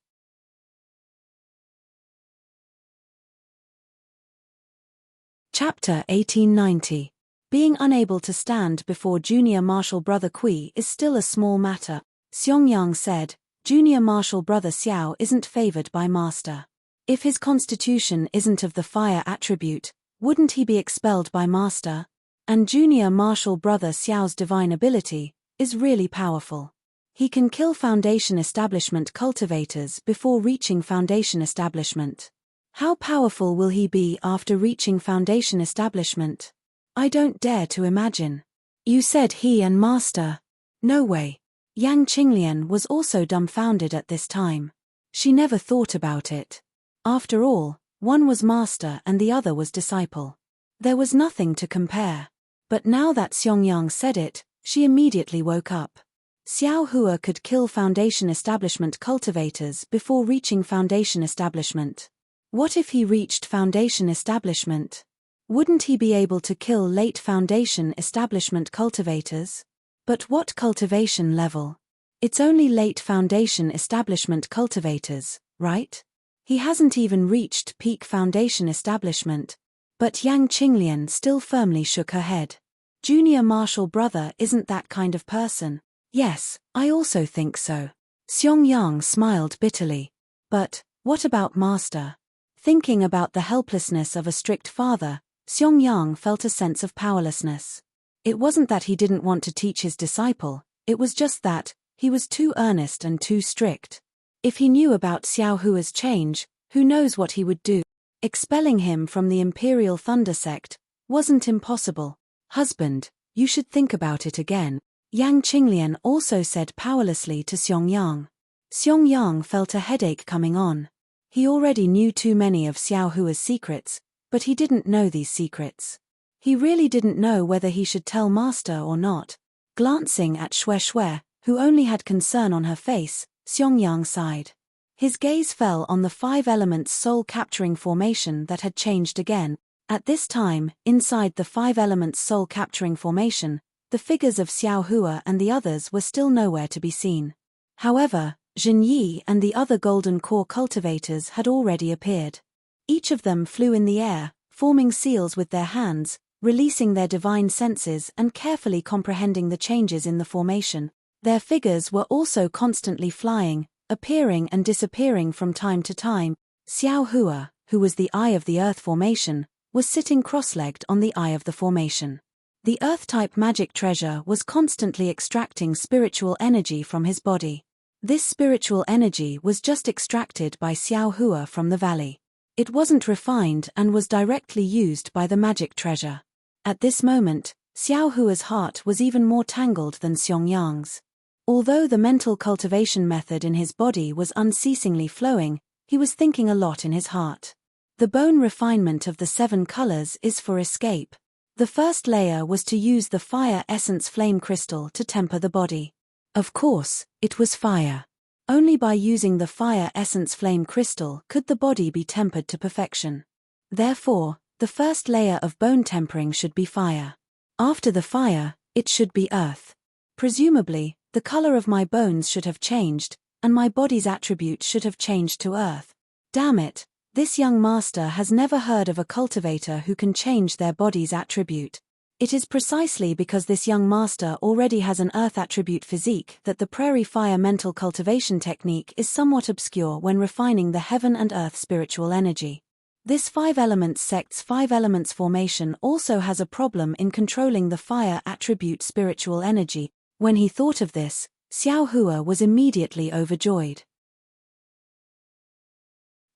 Chapter 1890. Being unable to stand before junior martial brother Kui is still a small matter. Xiong said, "Junior martial brother Xiao isn't favored by Master. If his constitution isn't of the fire attribute, wouldn't he be expelled by Master? And junior martial brother Xiao's divine ability is really powerful. He can kill Foundation Establishment cultivators before reaching Foundation Establishment. How powerful will he be after reaching Foundation Establishment? I don't dare to imagine." "You said he and Master." "No way." Yang Qinglian was also dumbfounded at this time. She never thought about it. After all, one was Master and the other was disciple. There was nothing to compare. But now that Xiong said it, she immediately woke up. Xiao Hua could kill Foundation Establishment cultivators before reaching Foundation Establishment. What if he reached Foundation Establishment? Wouldn't he be able to kill late Foundation Establishment cultivators? But what cultivation level? It's only late Foundation Establishment cultivators, right? He hasn't even reached peak Foundation Establishment. But Yang Qinglian still firmly shook her head. Junior martial brother isn't that kind of person. "Yes, I also think so." Xiong smiled bitterly. "But, what about Master?" Thinking about the helplessness of a strict father, Xiong felt a sense of powerlessness. It wasn't that he didn't want to teach his disciple, it was just that he was too earnest and too strict. If he knew about Xiao Hua's change, who knows what he would do? Expelling him from the Imperial Thunder Sect wasn't impossible. "Husband, you should think about it again," Yang Qinglian also said powerlessly to Xiong. Xiong felt a headache coming on. He already knew too many of Xiao Hua's secrets, but he didn't know these secrets. He really didn't know whether he should tell Master or not. Glancing at Shui, who only had concern on her face, Xiong sighed. His gaze fell on the 5 elements soul-capturing formation that had changed again. At this time, inside the 5 elements soul-capturing formation, the figures of Xiao Hua and the others were still nowhere to be seen. However, Yi and the other golden core cultivators had already appeared. Each of them flew in the air, forming seals with their hands, releasing their divine senses and carefully comprehending the changes in the formation. Their figures were also constantly flying, appearing and disappearing from time to time. Xiao Hua, who was the Eye of the Earth formation, was sitting cross-legged on the Eye of the formation. The Earth-type magic treasure was constantly extracting spiritual energy from his body. This spiritual energy was just extracted by Xiao Hua from the valley. It wasn't refined and was directly used by the magic treasure. At this moment, Xiao Hua's heart was even more tangled than Xiong. Although the mental cultivation method in his body was unceasingly flowing, he was thinking a lot in his heart. The bone refinement of the 7 colors is for escape. The first layer was to use the fire essence flame crystal to temper the body. Of course, it was fire. Only by using the fire essence flame crystal could the body be tempered to perfection. Therefore, The first layer of bone tempering should be fire. After the fire, it should be earth. Presumably, the color of my bones should have changed, and my body's attribute should have changed to earth. Damn it, this young master has never heard of a cultivator who can change their body's attribute. It is precisely because this young master already has an earth attribute physique that the prairie fire mental cultivation technique is somewhat obscure when refining the heaven and earth spiritual energy. This 5 elements sect's 5 elements formation also has a problem in controlling the fire attribute spiritual energy. When he thought of this, Xiao Hua was immediately overjoyed.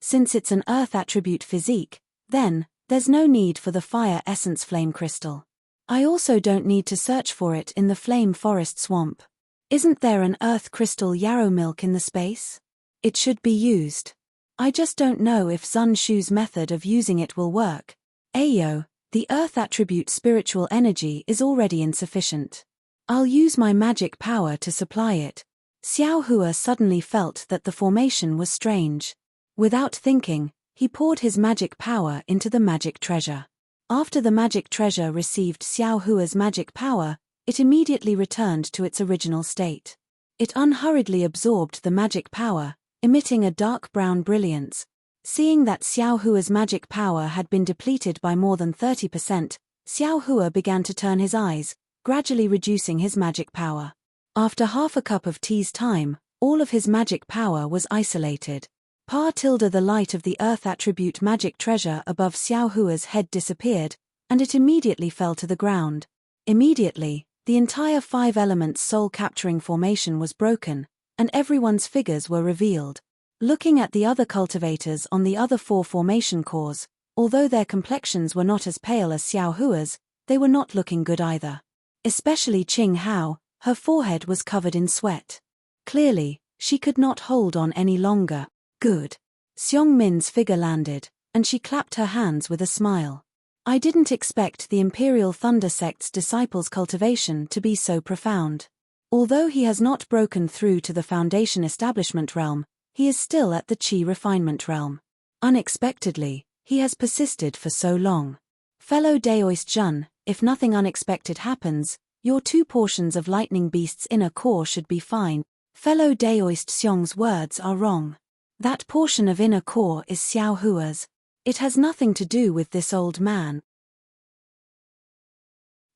Since it's an earth attribute physique, then, there's no need for the fire essence flame crystal. I also don't need to search for it in the flame forest swamp. Isn't there an earth crystal yarrow milk in the space? It should be used. I just don't know if Zun Shu's method of using it will work. Ayo, the earth attribute spiritual energy is already insufficient. I'll use my magic power to supply it. Xiao Hua suddenly felt that the formation was strange. Without thinking, he poured his magic power into the magic treasure. After the magic treasure received Xiao Hua's magic power, it immediately returned to its original state. It unhurriedly absorbed the magic power, emitting a dark brown brilliance. Seeing that Xiao Hua's magic power had been depleted by more than 30%, Xiao Hua began to turn his eyes, gradually reducing his magic power. After half a cup of tea's time, all of his magic power was isolated. The light of the earth attribute magic treasure above Xiao Hua's head disappeared, and it immediately fell to the ground. Immediately, the entire 5 elements soul-capturing formation was broken, and everyone's figures were revealed. Looking at the other cultivators on the other 4 formation cores, although their complexions were not as pale as Xiao Hua's, they were not looking good either. Especially Qing Hao, her forehead was covered in sweat. Clearly, she could not hold on any longer. Good. Xiong Min's figure landed, and she clapped her hands with a smile. I didn't expect the Imperial Thunder Sect's disciples' cultivation to be so profound. Although he has not broken through to the Foundation Establishment realm, he is still at the Qi Refinement realm. Unexpectedly, he has persisted for so long. Fellow Daoist Jun, if nothing unexpected happens, your 2 portions of Lightning Beast's inner core should be fine. Fellow Daoist Xiong's words are wrong. That portion of inner core is Xiao Hua's. It has nothing to do with this old man.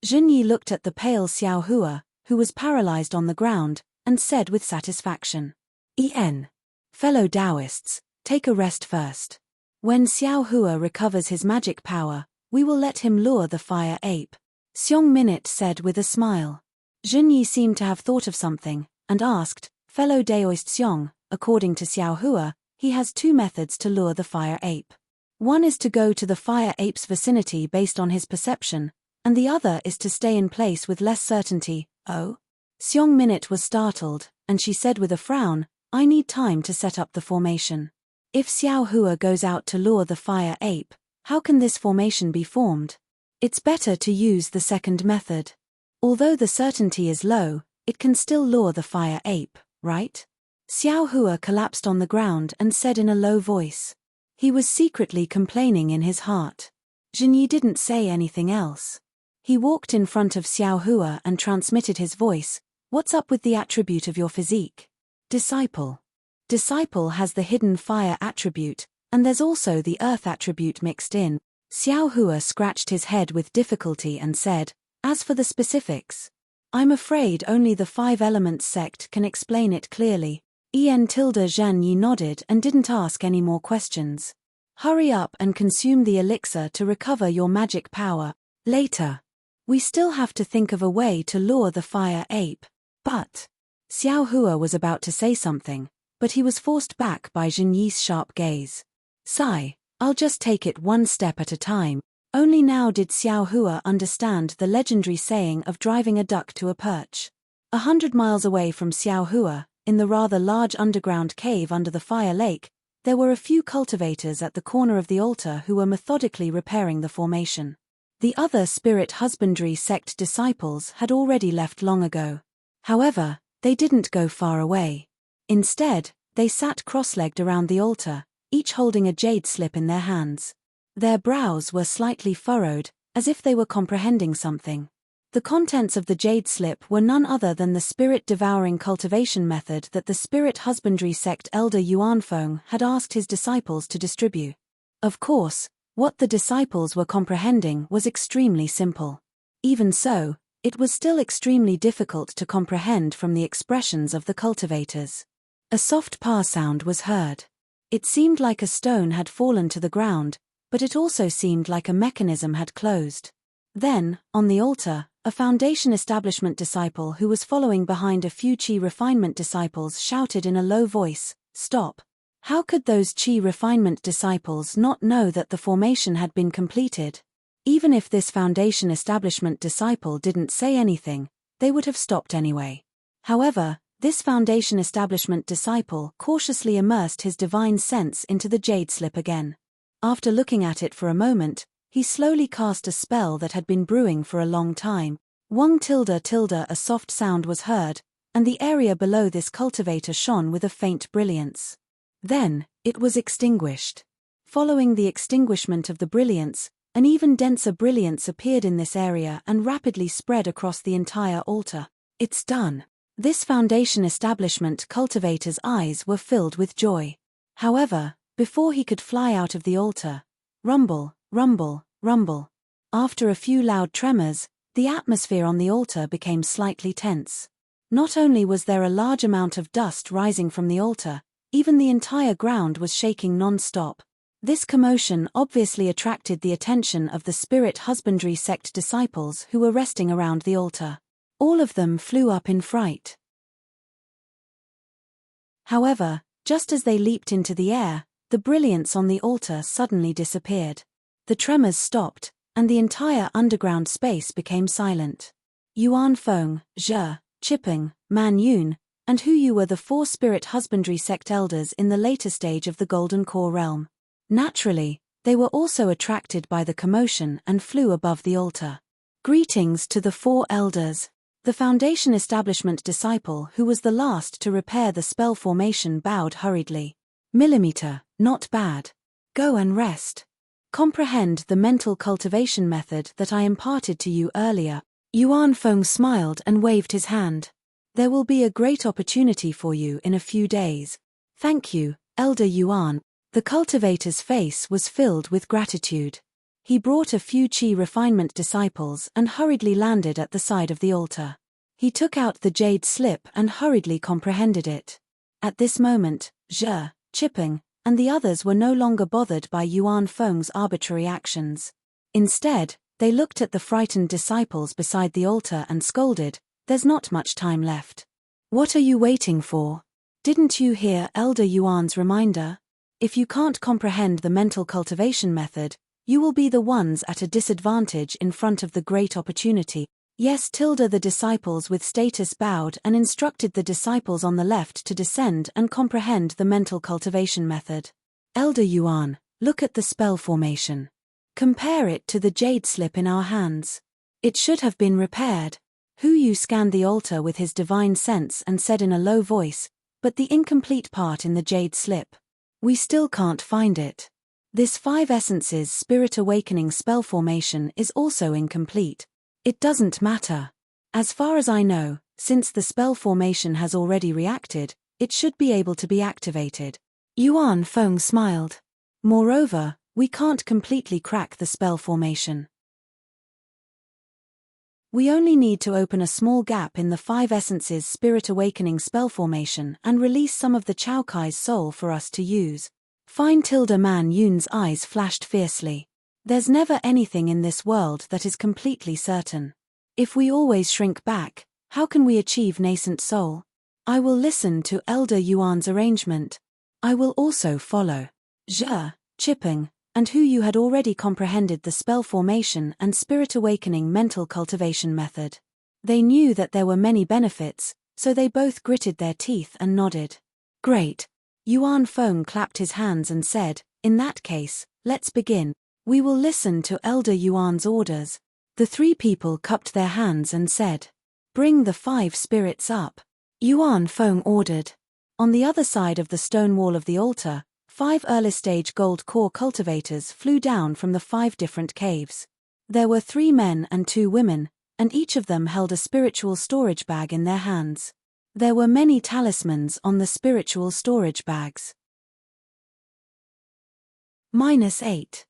Zhenyi looked at the pale Xiao Hua, who was paralyzed on the ground, and said with satisfaction, Fellow Taoists, take a rest first. When Xiao Hua recovers his magic power, we will let him lure the fire ape. Xiong Minute said with a smile. Zhenyi seemed to have thought of something, and asked, Fellow Daoist Xiong, according to Xiao Hua, he has 2 methods to lure the fire ape. One is to go to the fire ape's vicinity based on his perception, and the other is to stay in place with less certainty. Oh? Xiong Minute was startled, and she said with a frown, I need time to set up the formation. If Xiao Hua goes out to lure the fire ape, how can this formation be formed? It's better to use the second method. Although the certainty is low, it can still lure the fire ape, right? Xiao Hua collapsed on the ground and said in a low voice. He was secretly complaining in his heart. Zhenyi didn't say anything else. He walked in front of Xiao Hua and transmitted his voice, What's up with the attribute of your physique? Disciple. Disciple has the hidden fire attribute, and there's also the earth attribute mixed in. Xiao Hua scratched his head with difficulty and said, As for the specifics, I'm afraid only the 5 elements sect can explain it clearly. Zhenyi nodded and didn't ask any more questions. Hurry up and consume the elixir to recover your magic power. Later. We still have to think of a way to lure the fire ape. But. Xiao Hua was about to say something, but he was forced back by Zhenyi's sharp gaze. Sigh, I'll just take it one step at a time. Only now did Xiao Hua understand the legendary saying of driving a duck to a perch. 100 miles away from Xiao Hua, in the rather large underground cave under the fire lake, there were a few cultivators at the corner of the altar who were methodically repairing the formation. The other spirit husbandry sect disciples had already left long ago. However, they didn't go far away. Instead, they sat cross-legged around the altar, each holding a jade slip in their hands. Their brows were slightly furrowed, as if they were comprehending something. The contents of the jade slip were none other than the spirit-devouring cultivation method that the spirit husbandry sect elder Yuanfeng had asked his disciples to distribute. Of course, what the disciples were comprehending was extremely simple. Even so, it was still extremely difficult to comprehend from the expressions of the cultivators. A soft pah sound was heard. It seemed like a stone had fallen to the ground, but it also seemed like a mechanism had closed. Then, on the altar, a foundation establishment disciple who was following behind a few Qi refinement disciples shouted in a low voice, "Stop!" How could those Qi refinement disciples not know that the formation had been completed? Even if this foundation establishment disciple didn't say anything, they would have stopped anyway. However, this foundation establishment disciple cautiously immersed his divine sense into the jade slip again. After looking at it for a moment, he slowly cast a spell that had been brewing for a long time. Wong tilde tilde a soft sound was heard, and the area below this cultivator shone with a faint brilliance. Then, it was extinguished. Following the extinguishment of the brilliance, an even denser brilliance appeared in this area and rapidly spread across the entire altar. It's done. This foundation establishment cultivator's eyes were filled with joy. However, before he could fly out of the altar, rumble, rumble, rumble. After a few loud tremors, the atmosphere on the altar became slightly tense. Not only was there a large amount of dust rising from the altar, even the entire ground was shaking non-stop. This commotion obviously attracted the attention of the spirit husbandry sect disciples who were resting around the altar. All of them flew up in fright. However, just as they leaped into the air, the brilliance on the altar suddenly disappeared. The tremors stopped, and the entire underground space became silent. Yuanfeng, Zhe, Chipeng, Man Yun, and Hu Yu were the four spirit husbandry sect elders in the later stage of the Golden Core realm. Naturally, they were also attracted by the commotion and flew above the altar. Greetings to the four elders. The foundation establishment disciple who was the last to repair the spell formation bowed hurriedly. Millimeter, not bad. Go and rest. Comprehend the mental cultivation method that I imparted to you earlier. Yuanfeng smiled and waved his hand. There will be a great opportunity for you in a few days. Thank you, Elder Yuan. The cultivator's face was filled with gratitude. He brought a few Qi refinement disciples and hurriedly landed at the side of the altar. He took out the jade slip and hurriedly comprehended it. At this moment, Zhe, Chipeng, and the others were no longer bothered by Yuanfeng's arbitrary actions. Instead, they looked at the frightened disciples beside the altar and scolded, "There's not much time left. What are you waiting for? Didn't you hear Elder Yuan's reminder? If you can't comprehend the mental cultivation method, you will be the ones at a disadvantage in front of the great opportunity." Yes, the disciples with status bowed and instructed the disciples on the left to descend and comprehend the mental cultivation method. Elder Yuan, look at the spell formation. Compare it to the jade slip in our hands. It should have been repaired. Hu Yu scanned the altar with his divine sense and said in a low voice, "But the incomplete part in the jade slip. We still can't find it. This 5 essences spirit awakening spell formation is also incomplete. It doesn't matter. As far as I know, since the spell formation has already reacted, it should be able to be activated." Yuanfeng smiled. Moreover, we can't completely crack the spell formation. We only need to open a small gap in the 5 essences spirit awakening spell formation and release some of the Chaokai's soul for us to use. Fine Man Yun's eyes flashed fiercely. There's never anything in this world that is completely certain. If we always shrink back, how can we achieve nascent soul? I will listen to Elder Yuan's arrangement. I will also follow. Zhe, Chipeng, and Hu Yu had already comprehended the spell formation and spirit awakening mental cultivation method. They knew that there were many benefits, so they both gritted their teeth and nodded. Great. Yuanfeng clapped his hands and said, "In that case, let's begin. We will listen to Elder Yuan's orders." The 3 people cupped their hands and said, "Bring the 5 spirits up." Yuanfeng ordered. On the other side of the stone wall of the altar, 5 early-stage gold core cultivators flew down from the 5 different caves. There were 3 men and 2 women, and each of them held a spiritual storage bag in their hands. There were many talismans on the spiritual storage bags. -8.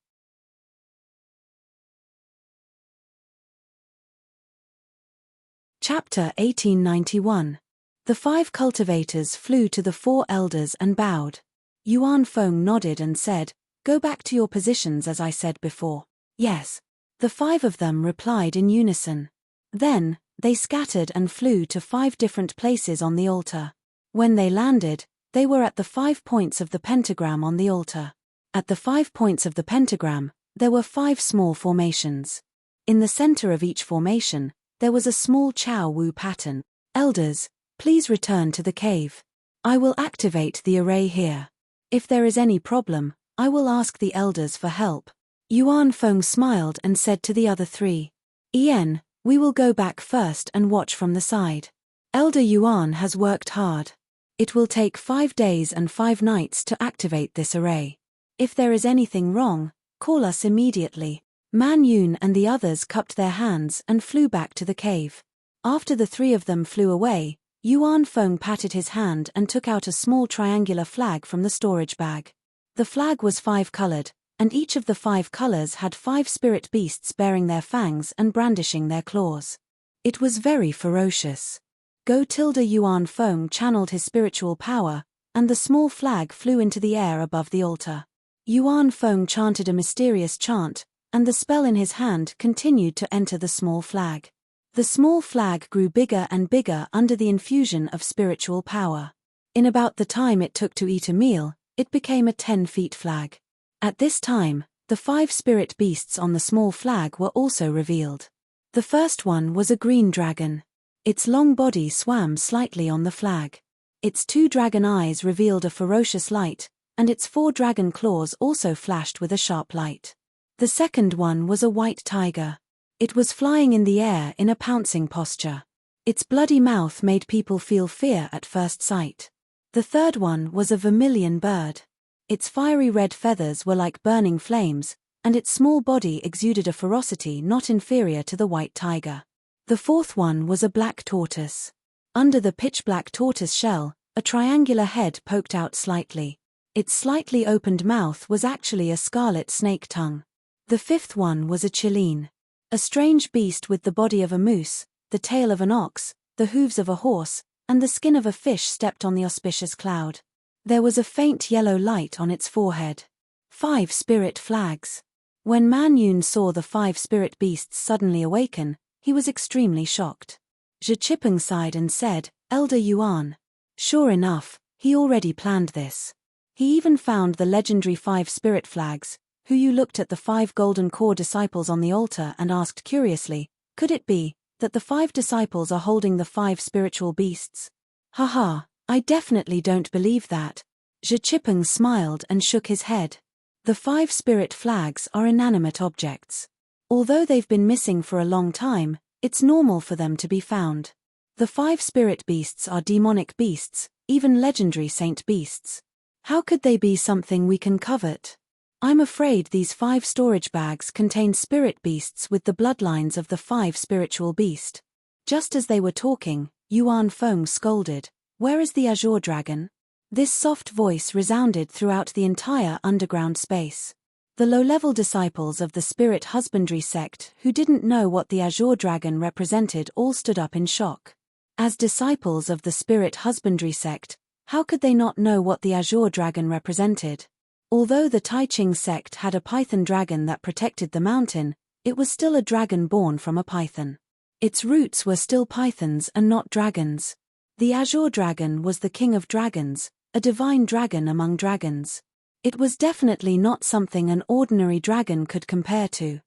Chapter 1891. The 5 cultivators flew to the 4 elders and bowed. Yuan Feng nodded and said, "Go back to your positions as I said before." "Yes." The 5 of them replied in unison. Then, they scattered and flew to 5 different places on the altar. When they landed, they were at the 5 points of the pentagram on the altar. At the 5 points of the pentagram, there were 5 small formations. In the center of each formation, there was a small Chao Wu pattern. "Elders, please return to the cave. I will activate the array here. If there is any problem, I will ask the elders for help." Yuan Feng smiled and said to the other 3, "Ian, we will go back first and watch from the side. Elder Yuan has worked hard. It will take 5 days and 5 nights to activate this array. If there is anything wrong, call us immediately." Man Yun and the others cupped their hands and flew back to the cave. After the 3 of them flew away, Yuan Feng patted his hand and took out a small triangular flag from the storage bag. The flag was 5-colored, and each of the 5 colors had 5 spirit beasts bearing their fangs and brandishing their claws. It was very ferocious. Yuan Feng channeled his spiritual power, and the small flag flew into the air above the altar. Yuan Feng chanted a mysterious chant, and the spell in his hand continued to enter the small flag. The small flag grew bigger and bigger under the infusion of spiritual power. In about the time it took to eat a meal, it became a 10-feet flag. At this time, the 5 spirit beasts on the small flag were also revealed. The first one was a green dragon. Its long body swam slightly on the flag. Its 2 dragon eyes revealed a ferocious light, and its 4 dragon claws also flashed with a sharp light. The second one was a white tiger. It was flying in the air in a pouncing posture. Its bloody mouth made people feel fear at first sight. The third one was a vermilion bird. Its fiery red feathers were like burning flames, and its small body exuded a ferocity not inferior to the white tiger. The fourth one was a black tortoise. Under the pitch-black tortoise shell, a triangular head poked out slightly. Its slightly opened mouth was actually a scarlet snake tongue. The fifth one was a chileen. A strange beast with the body of a moose, the tail of an ox, the hooves of a horse, and the skin of a fish stepped on the auspicious cloud. There was a faint yellow light on its forehead. 5 spirit flags. When Man Yun saw the 5 spirit beasts suddenly awaken, he was extremely shocked. Zhe Chipeng sighed and said, "Elder Yuan." Sure enough, he already planned this. He even found the legendary 5 spirit flags. Yu looked at the 5 golden core disciples on the altar and asked curiously, could it be that the 5 disciples are holding the 5 spiritual beasts? Haha, I definitely don't believe that. Zhe Chipeng smiled and shook his head. The 5 spirit flags are inanimate objects. Although they've been missing for a long time, it's normal for them to be found. The 5 spirit beasts are demonic beasts, even legendary saint beasts. How could they be something we can covet? I'm afraid these 5 storage bags contain spirit beasts with the bloodlines of the 5 spiritual beast. Just as they were talking, Yuan Feng scolded, "Where is the azure dragon?" This soft voice resounded throughout the entire underground space. The low-level disciples of the spirit husbandry sect who didn't know what the azure dragon represented all stood up in shock. As disciples of the spirit husbandry sect, how could they not know what the azure dragon represented? Although the Taiching sect had a python dragon that protected the mountain, it was still a dragon born from a python. Its roots were still pythons and not dragons. The azure dragon was the king of dragons, a divine dragon among dragons. It was definitely not something an ordinary dragon could compare to.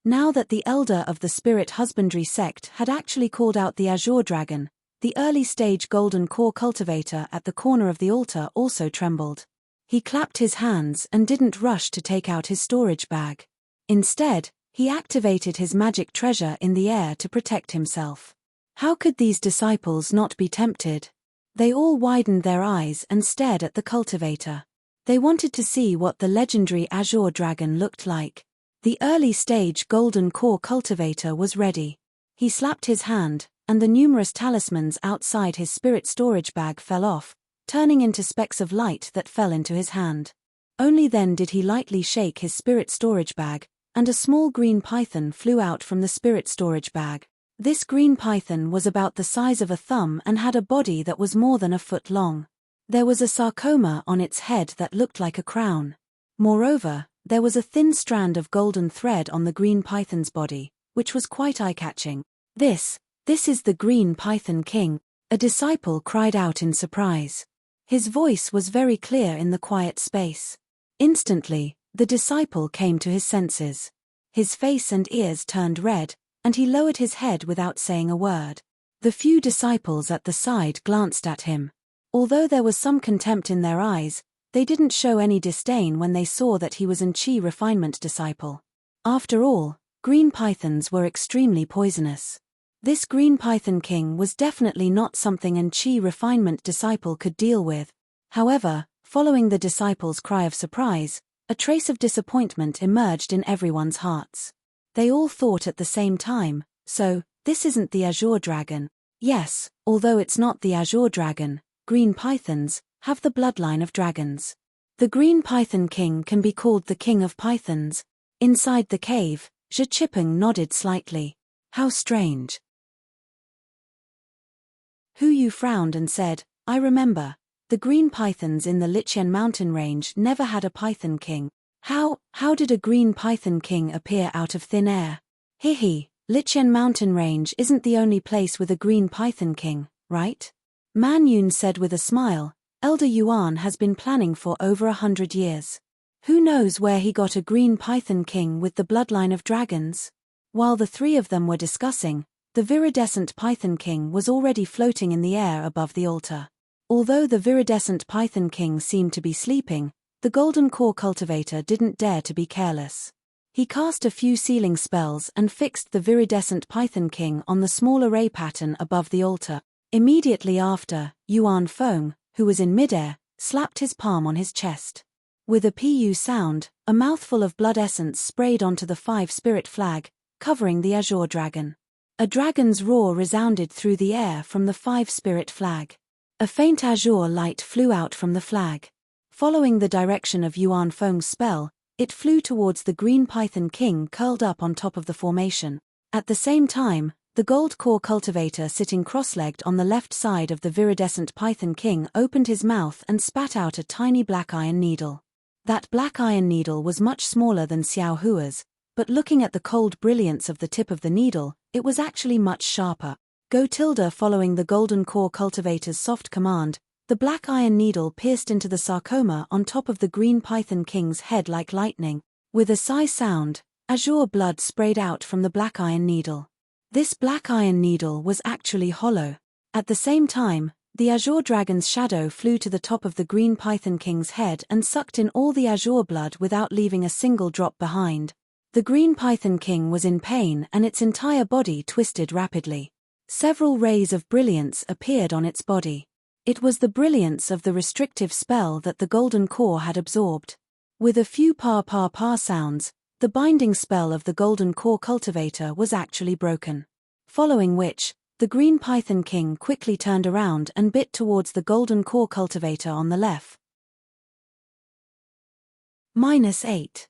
Now that the elder of the spirit husbandry sect had actually called out the azure dragon, the early-stage golden core cultivator at the corner of the altar also trembled. He clapped his hands and didn't rush to take out his storage bag. Instead, he activated his magic treasure in the air to protect himself. How could these disciples not be tempted? They all widened their eyes and stared at the cultivator. They wanted to see what the legendary azure dragon looked like. The early-stage golden core cultivator was ready. He slapped his hand, and the numerous talismans outside his spirit storage bag fell off, turning into specks of light that fell into his hand. Only then did he lightly shake his spirit storage bag, and a small green python flew out from the spirit storage bag. This green python was about the size of a thumb and had a body that was more than a foot long. There was a sarcoma on its head that looked like a crown. Moreover, there was a thin strand of golden thread on the green python's body, which was quite eye-catching. This is the Green Python King," a disciple cried out in surprise. His voice was very clear in the quiet space. Instantly, the disciple came to his senses. His face and ears turned red, and he lowered his head without saying a word. The few disciples at the side glanced at him. Although there was some contempt in their eyes, they didn't show any disdain when they saw that he was an Chi refinement disciple. After all, green pythons were extremely poisonous. This Green Python King was definitely not something an Chi refinement disciple could deal with. However, following the disciple's cry of surprise, a trace of disappointment emerged in everyone's hearts. They all thought at the same time, so, this isn't the Azure Dragon. Yes, although it's not the Azure Dragon, green pythons have the bloodline of dragons. The Green Python King can be called the King of Pythons. Inside the cave, Zhe Chipeng nodded slightly. How strange. Hu Yu frowned and said, I remember. The green pythons in the Liqian mountain range never had a python king. How did a green python king appear out of thin air? Hihi, Liqian mountain range isn't the only place with a green python king, right? Man Yun said with a smile, Elder Yuan has been planning for over 100 years. Who knows where he got a green python king with the bloodline of dragons? While the three of them were discussing, the viridescent python king was already floating in the air above the altar. Although the viridescent python king seemed to be sleeping, the golden core cultivator didn't dare to be careless. He cast a few sealing spells and fixed the viridescent python king on the small array pattern above the altar. Immediately after, Yuan Feng, who was in midair, slapped his palm on his chest. With a pu sound, a mouthful of blood essence sprayed onto the 5-spirit flag, covering the azure dragon. A dragon's roar resounded through the air from the 5-spirit flag. A faint azure light flew out from the flag. Following the direction of Yuan Feng's spell, it flew towards the green python king curled up on top of the formation. At the same time, the gold core cultivator sitting cross-legged on the left side of the viridescent python king opened his mouth and spat out a tiny black iron needle. That black iron needle was much smaller than Xiao Hua's, but looking at the cold brilliance of the tip of the needle, it was actually much sharper. Go tilde Following the golden core cultivator's soft command, the black iron needle pierced into the sarcoma on top of the green python king's head like lightning. With a sigh sound, azure blood sprayed out from the black iron needle. This black iron needle was actually hollow. At the same time, the azure dragon's shadow flew to the top of the green python king's head and sucked in all the azure blood without leaving a single drop behind. The green python king was in pain and its entire body twisted rapidly. Several rays of brilliance appeared on its body. It was the brilliance of the restrictive spell that the golden core had absorbed. With a few pa sounds, the binding spell of the golden core cultivator was actually broken. Following which, the green python king quickly turned around and bit towards the golden core cultivator on the left. -8.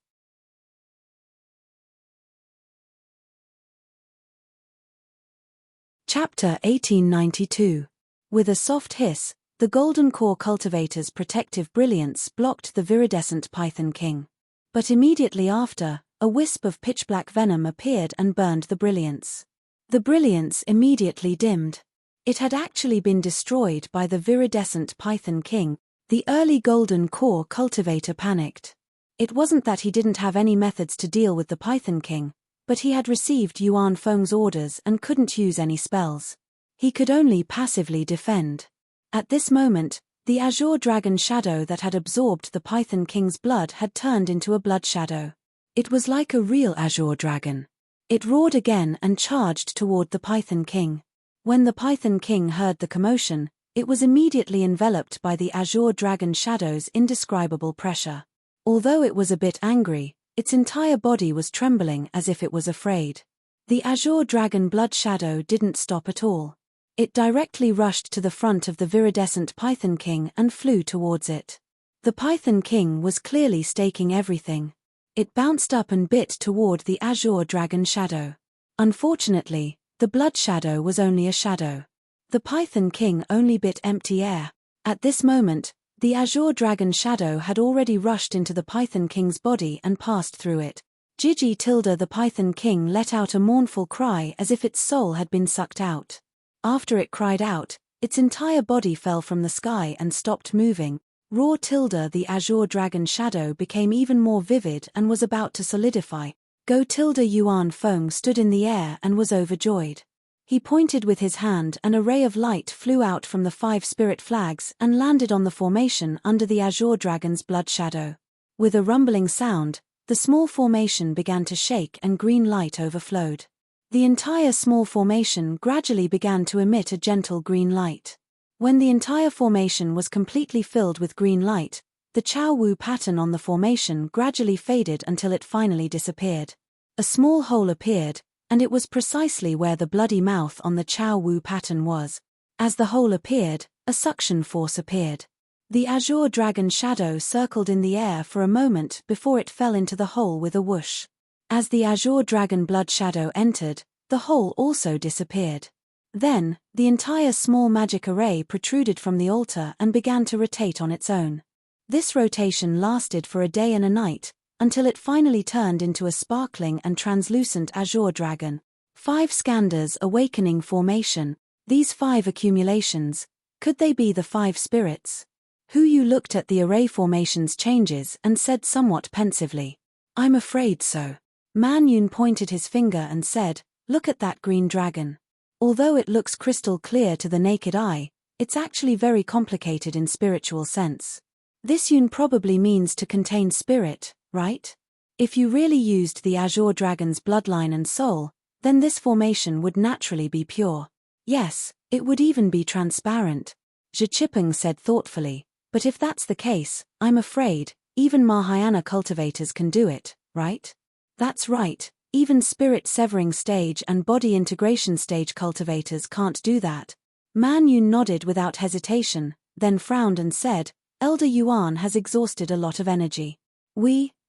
Chapter 1892. With a soft hiss, the golden core cultivator's protective brilliance blocked the viridescent python king. But immediately after, a wisp of pitch-black venom appeared and burned the brilliance. The brilliance immediately dimmed. It had actually been destroyed by the viridescent python king. The early golden core cultivator panicked. It wasn't that he didn't have any methods to deal with the python king, but he had received Yuan Feng's orders and couldn't use any spells. He could only passively defend. At this moment, the azure dragon shadow that had absorbed the python king's blood had turned into a blood shadow. It was like a real azure dragon. It roared again and charged toward the python king. When the python king heard the commotion, It was immediately enveloped by the azure dragon shadow's indescribable pressure. Although it was a bit angry, its entire body was trembling as if it was afraid. The azure dragon blood shadow didn't stop at all. It directly rushed to the front of the viridescent Python King and flew towards it. The Python King was clearly staking everything. It bounced up and bit toward the azure dragon shadow. Unfortunately, the blood shadow was only a shadow. The Python King only bit empty air. At this moment, the azure dragon shadow had already rushed into the Python King's body and passed through it. Gigi Tilda the Python King let out a mournful cry as if its soul had been sucked out. After it cried out, its entire body fell from the sky and stopped moving. Raw Tilda the azure dragon shadow became even more vivid and was about to solidify. Go Tilda Yuan Feng stood in the air and was overjoyed. He pointed with his hand and a ray of light flew out from the 5 spirit flags and landed on the formation under the azure dragon's blood shadow. With a rumbling sound, the small formation began to shake and green light overflowed. The entire small formation gradually began to emit a gentle green light. When the entire formation was completely filled with green light, the Chao Wu pattern on the formation gradually faded until it finally disappeared. A small hole appeared, and it was precisely where the bloody mouth on the Chao Wu pattern was. As the hole appeared, a suction force appeared. The azure dragon shadow circled in the air for a moment before it fell into the hole with a whoosh. As the azure dragon blood shadow entered, the hole also disappeared. Then, the entire small magic array protruded from the altar and began to rotate on its own. This rotation lasted for a day and a night, until it finally turned into a sparkling and translucent azure dragon. 5 Skandars awakening formation. These 5 accumulations, could they be the 5 spirits? Hu Yu looked at the array formation's changes and said somewhat pensively, "I'm afraid so." Man Yun pointed his finger and said, "Look at that green dragon. Although it looks crystal clear to the naked eye, it's actually very complicated in spiritual sense. This Yun probably means to contain spirit, right? If you really used the azure dragon's bloodline and soul, then this formation would naturally be pure. Yes, it would even be transparent," Zhi Chipeng said thoughtfully, "but if that's the case, I'm afraid, even Mahayana cultivators can do it, right?" "That's right, even spirit severing stage and body integration stage cultivators can't do that." Man Yun nodded without hesitation, then frowned and said, "Elder Yuan has exhausted a lot of energy."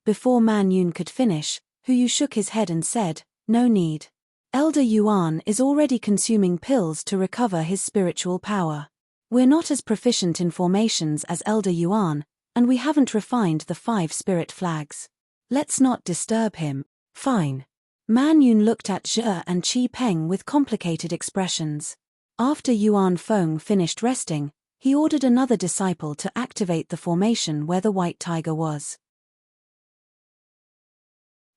Before Man Yun could finish, Hu Yu shook his head and said, "No need. Elder Yuan is already consuming pills to recover his spiritual power. We're not as proficient in formations as Elder Yuan, and we haven't refined the 5 spirit flags. Let's not disturb him." "Fine." Man Yun looked at Zhe and Qi Peng with complicated expressions. After Yuan Feng finished resting, he ordered another disciple to activate the formation where the white tiger was.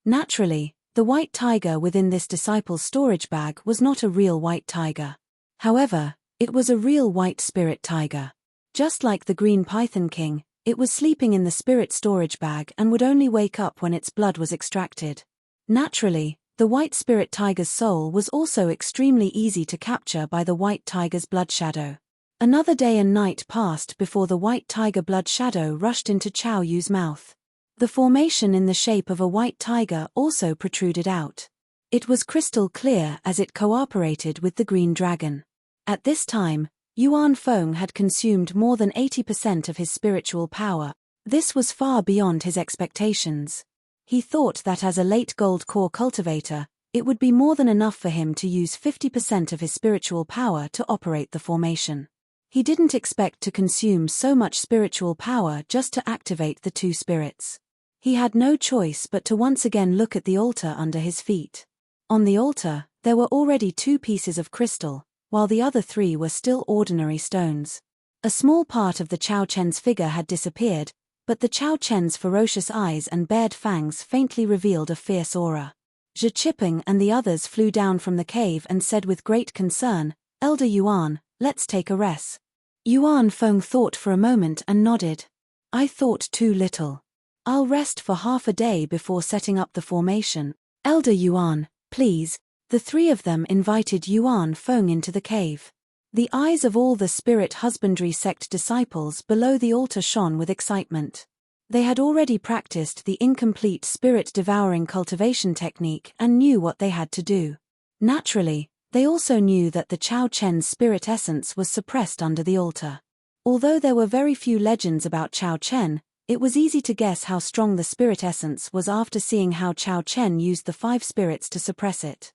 Naturally, the white tiger within this disciple's storage bag was not a real white tiger. However, it was a real white spirit tiger. Just like the green Python King, it was sleeping in the spirit storage bag and would only wake up when its blood was extracted. Naturally, the white spirit tiger's soul was also extremely easy to capture by the white tiger's blood shadow. Another day and night passed before the white tiger blood shadow rushed into Chao Yu's mouth. The formation in the shape of a white tiger also protruded out. It was crystal clear as it cooperated with the green dragon. At this time, Yuan Feng had consumed more than 80% of his spiritual power. This was far beyond his expectations. He thought that as a late gold core cultivator, it would be more than enough for him to use 50% of his spiritual power to operate the formation. He didn't expect to consume so much spiritual power just to activate the 2 spirits. He had no choice but to once again look at the altar under his feet. On the altar, there were already 2 pieces of crystal, while the other 3 were still ordinary stones. A small part of the Chao Chen's figure had disappeared, but the Chao Chen's ferocious eyes and bared fangs faintly revealed a fierce aura. Zhi Chipeng and the others flew down from the cave and said with great concern, "Elder Yuan, let's take a rest." Yuan Feng thought for a moment and nodded. "I thought too little. I'll rest for half a day before setting up the formation. Elder Yuan, please." The 3 of them invited Yuan Feng into the cave. The eyes of all the spirit husbandry sect disciples below the altar shone with excitement. They had already practiced the incomplete spirit-devouring cultivation technique and knew what they had to do. Naturally, they also knew that the Chao Chen's spirit essence was suppressed under the altar. Although there were very few legends about Chao Chen, it was easy to guess how strong the spirit essence was after seeing how Chao Chen used the 5 spirits to suppress it.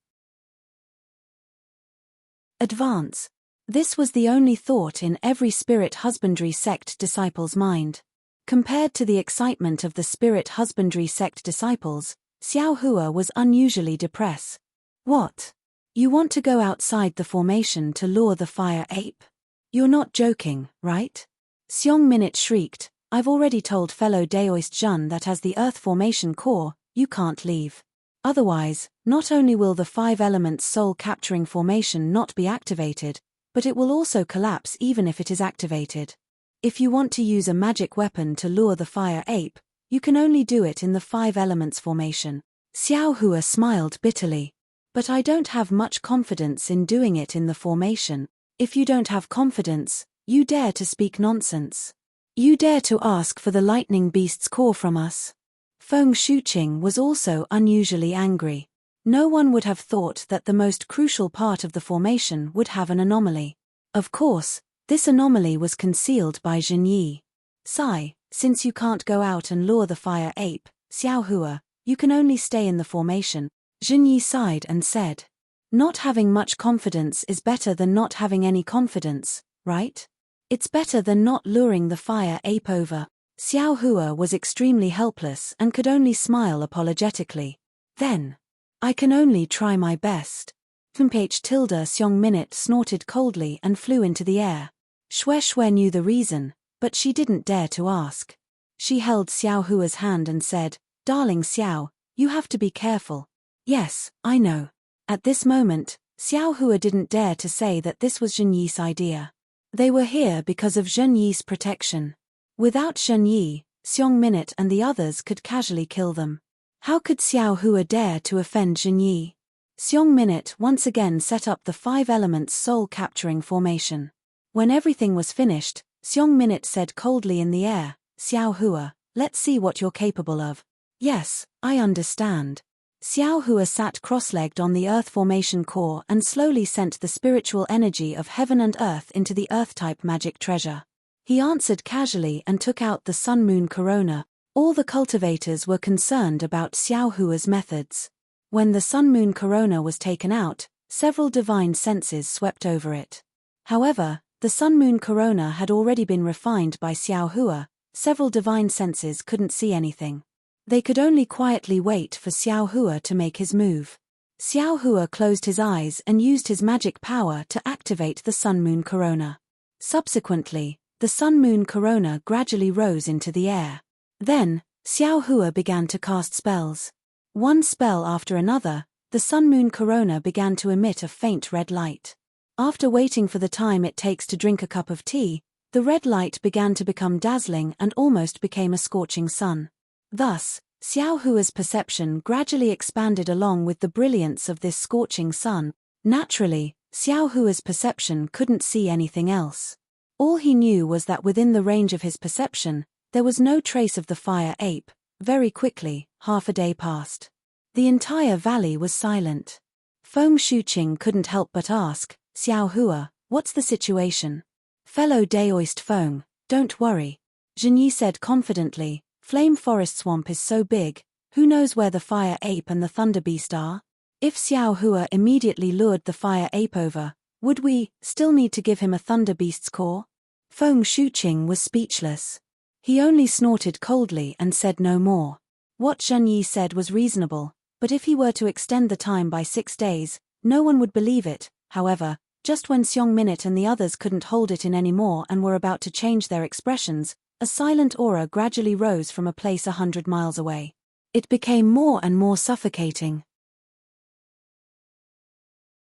Advance. This was the only thought in every spirit husbandry sect disciple's mind. Compared to the excitement of the spirit husbandry sect disciples, Xiao Hua was unusually depressed. What? You want to go outside the formation to lure the fire ape? You're not joking, right? Xiong Minute shrieked, I've already told fellow Daoist Zhen that as the earth formation core, you can't leave. Otherwise, not only will the 5 elements soul-capturing formation not be activated, but it will also collapse even if it is activated. If you want to use a magic weapon to lure the fire ape, you can only do it in the 5 elements formation. Xiao Hua smiled bitterly. But I don't have much confidence in doing it in the formation. If you don't have confidence, you dare to speak nonsense. You dare to ask for the lightning beast's core from us. Feng Shuqing was also unusually angry. No one would have thought that the most crucial part of the formation would have an anomaly. Of course, this anomaly was concealed by Zhen Yi. Sigh, since you can't go out and lure the fire ape, Xiao Hua, you can only stay in the formation. Zhen Yi sighed and said, not having much confidence is better than not having any confidence, right? It's better than not luring the fire ape over. Xiao Hua was extremely helpless and could only smile apologetically. Then, I can only try my best. Ph tilde Xiong Minute snorted coldly and flew into the air. Xue Xue knew the reason, but she didn't dare to ask. She held Xiao Hua's hand and said, Darling Xiao, you have to be careful. Yes, I know. At this moment, Xiao Hua didn't dare to say that this was Zhen Yi's idea. They were here because of Zhen Yi's protection. Without Zhen Yi, Xiong Minute and the others could casually kill them. How could Xiao Hua dare to offend Zhen Yi? Xiong Minute once again set up the 5 elements soul-capturing formation. When everything was finished, Xiong Minute said coldly in the air, Xiao Hua, let's see what you're capable of. Yes, I understand. Xiao Hua sat cross-legged on the earth formation core and slowly sent the spiritual energy of heaven and earth into the earth-type magic treasure. He answered casually and took out the sun-moon corona. All the cultivators were concerned about Xiao Hua's methods. When the sun-moon corona was taken out, several divine senses swept over it. However, the sun-moon corona had already been refined by Xiao Hua. Several divine senses couldn't see anything. They could only quietly wait for Xiao Hua to make his move. Xiao Hua closed his eyes and used his magic power to activate the sun-moon corona. Subsequently, the sun-moon corona gradually rose into the air. Then, Xiao Hua began to cast spells. One spell after another, the sun-moon corona began to emit a faint red light. After waiting for the time it takes to drink a cup of tea, the red light began to become dazzling and almost became a scorching sun. Thus, Xiao Hua's perception gradually expanded along with the brilliance of this scorching sun. Naturally, Xiao Hua's perception couldn't see anything else. All he knew was that within the range of his perception, there was no trace of the fire ape. Very quickly, half a day passed. The entire valley was silent. Feng Shuqing couldn't help but ask, Xiao Hua, what's the situation? Fellow Daoist Feng, don't worry. Zhen Yi said confidently, Flame Forest Swamp is so big, who knows where the fire ape and the thunder beast are? If Xiao Hua immediately lured the fire ape over, would we still need to give him a thunder beast's core? Feng Shuqing was speechless. He only snorted coldly and said no more. What Zhen Yi said was reasonable, but if he were to extend the time by 6 days, no one would believe it. However, just when Xiong Minute and the others couldn't hold it in anymore and were about to change their expressions, a silent aura gradually rose from a place 100 miles away. It became more and more suffocating.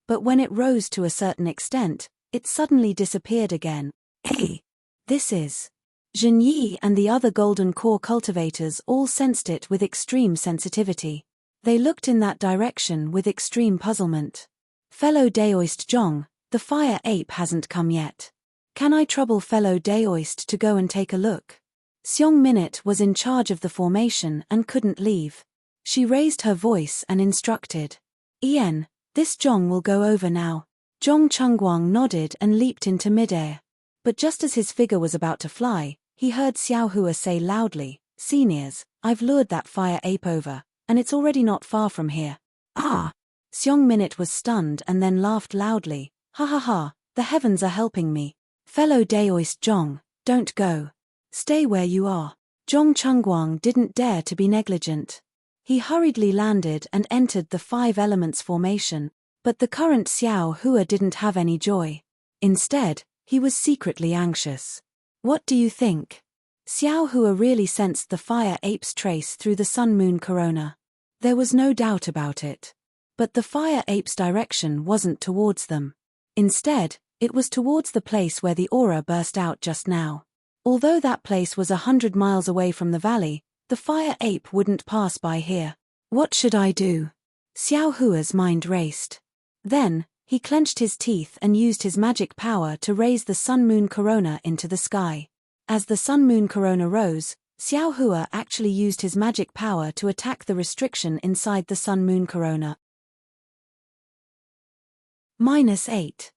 But when it rose to a certain extent, it suddenly disappeared again. Hey! This is... Zhen Yi and the other golden core cultivators all sensed it with extreme sensitivity. They looked in that direction with extreme puzzlement. Fellow Daoist Zhong, The fire ape hasn't come yet. Can I trouble fellow Daoist to go and take a look? Seong Minute was in charge of the formation and couldn't leave. She raised her voice and instructed. Ian, this Zhong will go over now. Zhong Chungguang nodded and leaped into midair. But just as his figure was about to fly, he heard Xiao Hua say loudly, Seniors, I've lured that fire ape over, and it's already not far from here. Ah! Seong Minute was stunned and then laughed loudly. Ha ha ha, the heavens are helping me. Fellow Daoist Zhong, don't go. Stay where you are. Zhong Chungguang didn't dare to be negligent. He hurriedly landed and entered the 5 elements formation, but the current Xiao Hua didn't have any joy. Instead, he was secretly anxious. What do you think? Xiao Hua really sensed the fire ape's trace through the sun-moon corona. There was no doubt about it. But the fire ape's direction wasn't towards them. Instead, it was towards the place where the aura burst out just now. Although that place was 100 miles away from the valley, the fire ape wouldn't pass by here. What should I do? Xiao Hua's mind raced. Then, he clenched his teeth and used his magic power to raise the sun-moon corona into the sky. As the sun-moon corona rose, Xiao Hua actually used his magic power to attack the restriction inside the sun-moon corona. -8.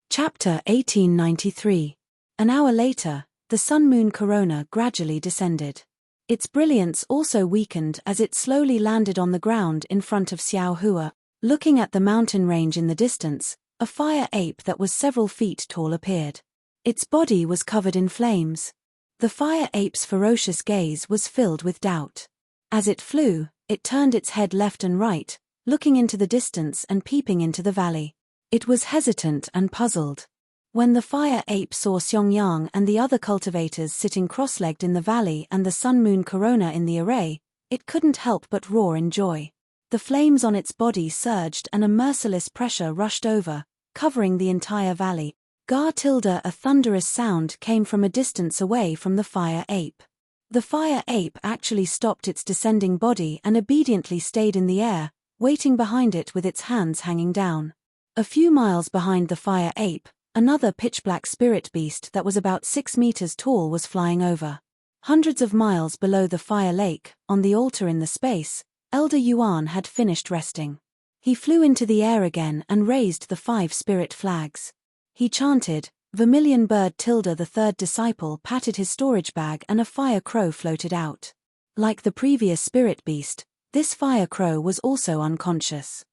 Chapter 1893. An hour later, the sun-moon corona gradually descended. Its brilliance also weakened as it slowly landed on the ground in front of Xiao Hua. Looking at the mountain range in the distance, a fire ape that was several feet tall appeared. Its body was covered in flames. The fire ape's ferocious gaze was filled with doubt. As it flew, it turned its head left and right, looking into the distance and peeping into the valley. It was hesitant and puzzled. When the fire ape saw Xiong and the other cultivators sitting cross-legged in the valley and the sun-moon corona in the array, it couldn't help but roar in joy. The flames on its body surged and a merciless pressure rushed over, covering the entire valley. A thunderous sound came from a distance away from the fire ape. The fire ape actually stopped its descending body and obediently stayed in the air, waiting behind it with its hands hanging down. A few miles behind the fire ape, another pitch-black spirit beast that was about 6 meters tall was flying over. Hundreds of miles below the fire lake, on the altar in the space, Elder Yuan had finished resting. He flew into the air again and raised the 5 spirit flags. He chanted, Vermilion Bird Tilda the third disciple patted his storage bag and a fire crow floated out. Like the previous spirit beast, this fire crow was also unconscious.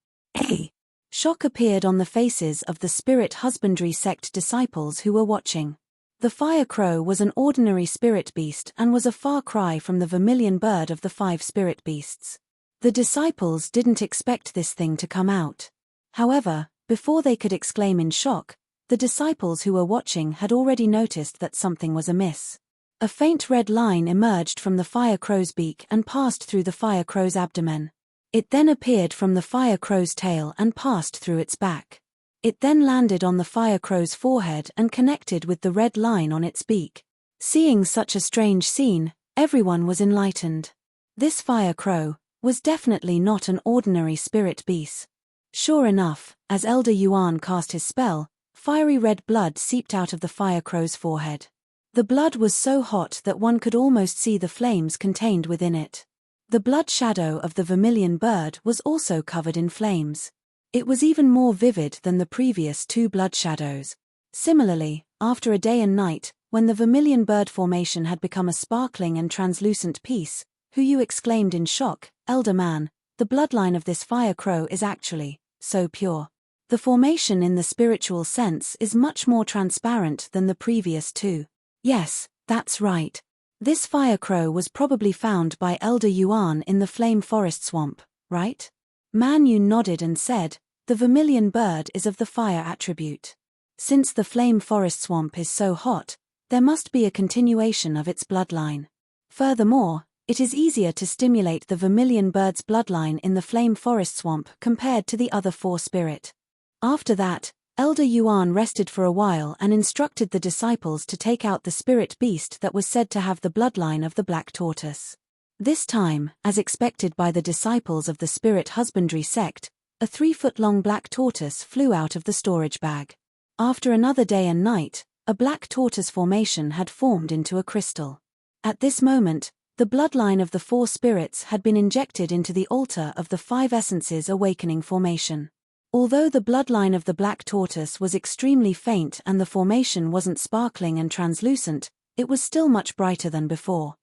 Shock appeared on the faces of the spirit husbandry sect disciples who were watching. The fire crow was an ordinary spirit beast and was a far cry from the vermilion bird of the 5 spirit beasts. The disciples didn't expect this thing to come out. However, before they could exclaim in shock, the disciples who were watching had already noticed that something was amiss. A faint red line emerged from the fire crow's beak and passed through the fire crow's abdomen. It then appeared from the fire crow's tail and passed through its back. It then landed on the fire crow's forehead and connected with the red line on its beak. Seeing such a strange scene, everyone was enlightened. This fire crow was definitely not an ordinary spirit beast. Sure enough, as Elder Yuan cast his spell, fiery red blood seeped out of the fire crow's forehead. The blood was so hot that one could almost see the flames contained within it. The blood shadow of the vermilion bird was also covered in flames. It was even more vivid than the previous 2 blood shadows. Similarly, after a day and night, when the vermilion bird formation had become a sparkling and translucent piece, Hu exclaimed in shock, Elder Man, the bloodline of this fire crow is actually so pure. The formation in the spiritual sense is much more transparent than the previous 2. Yes, that's right. This fire crow was probably found by Elder Yuan in the Flame Forest Swamp, right? Man Yu nodded and said, the vermilion bird is of the fire attribute. Since the Flame Forest Swamp is so hot, there must be a continuation of its bloodline. Furthermore, it is easier to stimulate the vermilion bird's bloodline in the Flame Forest Swamp compared to the other 4 spirit. After that, Elder Yuan rested for a while and instructed the disciples to take out the spirit beast that was said to have the bloodline of the black tortoise. This time, as expected by the disciples of the spirit husbandry sect, a 3-foot-long black tortoise flew out of the storage bag. After another day and night, a black tortoise formation had formed into a crystal. At this moment, the bloodline of the 4 spirits had been injected into the altar of the 5 essences awakening formation. Although the bloodline of the black tortoise was extremely faint and the formation wasn't sparkling and translucent, it was still much brighter than before.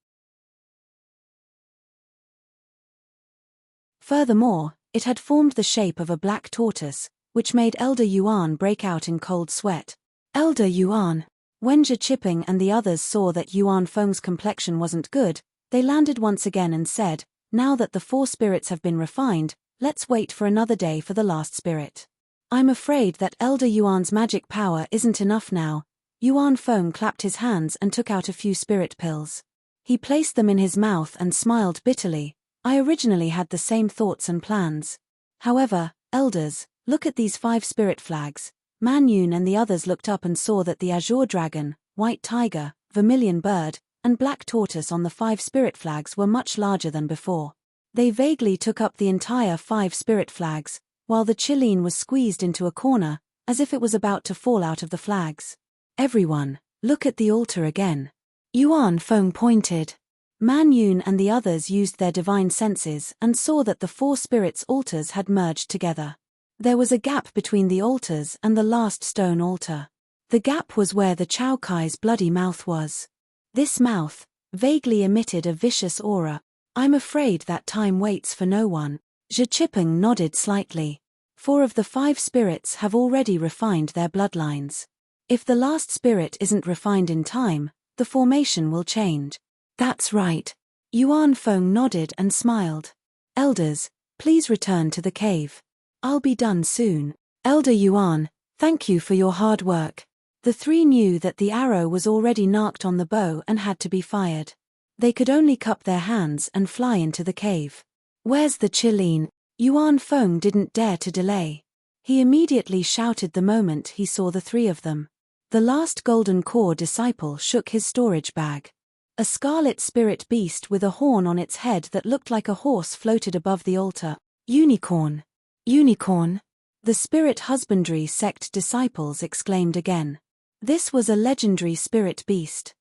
Furthermore, it had formed the shape of a black tortoise, which made Elder Yuan break out in cold sweat. Elder Yuan. When Zhe Qiping and the others saw that Yuan Feng's complexion wasn't good, they landed once again and said, "Now that the 4 spirits have been refined, let's wait for another day for the last spirit." "I'm afraid that Elder Yuan's magic power isn't enough now." Yuan Feng clapped his hands and took out a few spirit pills. He placed them in his mouth and smiled bitterly. "I originally had the same thoughts and plans. However, elders, look at these 5 spirit flags." Man Yun and the others looked up and saw that the azure dragon, white tiger, vermilion bird, and black tortoise on the 5 spirit flags were much larger than before. They vaguely took up the entire 5 spirit flags, while the Qilin was squeezed into a corner, as if it was about to fall out of the flags. "Everyone, look at the altar again." Yuan Feng pointed. Man Yun and the others used their divine senses and saw that the 4 spirits' altars had merged together. There was a gap between the altars and the last stone altar. The gap was where the Chao Kai's bloody mouth was. This mouth vaguely emitted a vicious aura. "I'm afraid that time waits for no one." Zhe Qiping nodded slightly. 4 of the 5 spirits have already refined their bloodlines. If the last spirit isn't refined in time, the formation will change. "That's right." Yuan Feng nodded and smiled. "Elders, please return to the cave. I'll be done soon." "Elder Yuan, thank you for your hard work." The 3 knew that the arrow was already narked on the bow and had to be fired. They could only cup their hands and fly into the cave. "Where's the Qilin?" Yuan Feng didn't dare to delay. He immediately shouted the moment he saw the 3 of them. The last golden core disciple shook his storage bag. A scarlet spirit beast with a horn on its head that looked like a horse floated above the altar. "Unicorn! Unicorn!" The spirit husbandry sect disciples exclaimed again. This was a legendary spirit beast.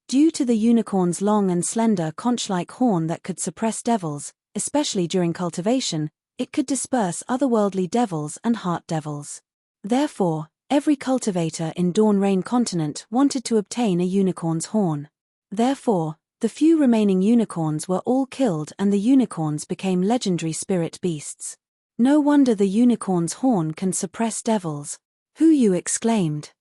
Due to the unicorn's long and slender conch-like horn that could suppress devils, especially during cultivation, it could disperse otherworldly devils and heart devils. Therefore, every cultivator in Dawn Rain continent wanted to obtain a unicorn's horn. Therefore, the few remaining unicorns were all killed and the unicorns became legendary spirit beasts. "No wonder the unicorn's horn can suppress devils." Hu Yu exclaimed.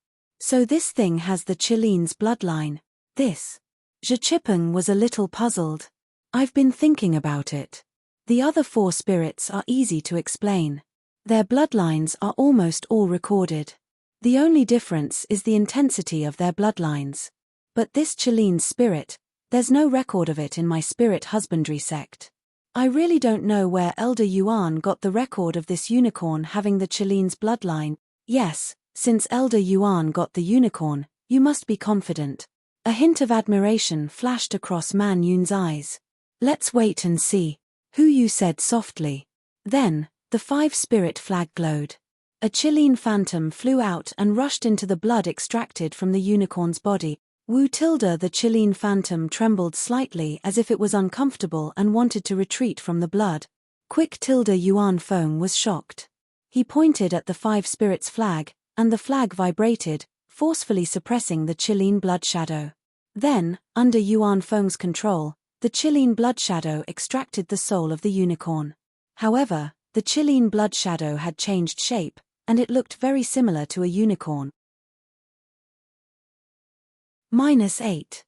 "So this thing has the Qilin's bloodline." This. Zhe Qiping was a little puzzled. "I've been thinking about it. The other 4 spirits are easy to explain. Their bloodlines are almost all recorded. The only difference is the intensity of their bloodlines. But this Qilin's spirit, there's no record of it in my spirit husbandry sect. I really don't know where Elder Yuan got the record of this unicorn having the Qilin's bloodline." "Yes, since Elder Yuan got the unicorn, you must be confident." A hint of admiration flashed across Man Yun's eyes. "Let's wait and see," Hu Yu said softly. Then, the 5 spirit flag glowed. A Qilin phantom flew out and rushed into the blood extracted from the unicorn's body. Wu Tilda the Qilin phantom trembled slightly as if it was uncomfortable and wanted to retreat from the blood. Quick Tilda Yuan Feng was shocked. He pointed at the 5 spirits flag, and the flag vibrated, forcefully suppressing the Qilin blood shadow. Then, under Yuan Feng's control, the Qilin blood shadow extracted the soul of the unicorn. However, the Qilin blood shadow had changed shape, and it looked very similar to a unicorn. -8.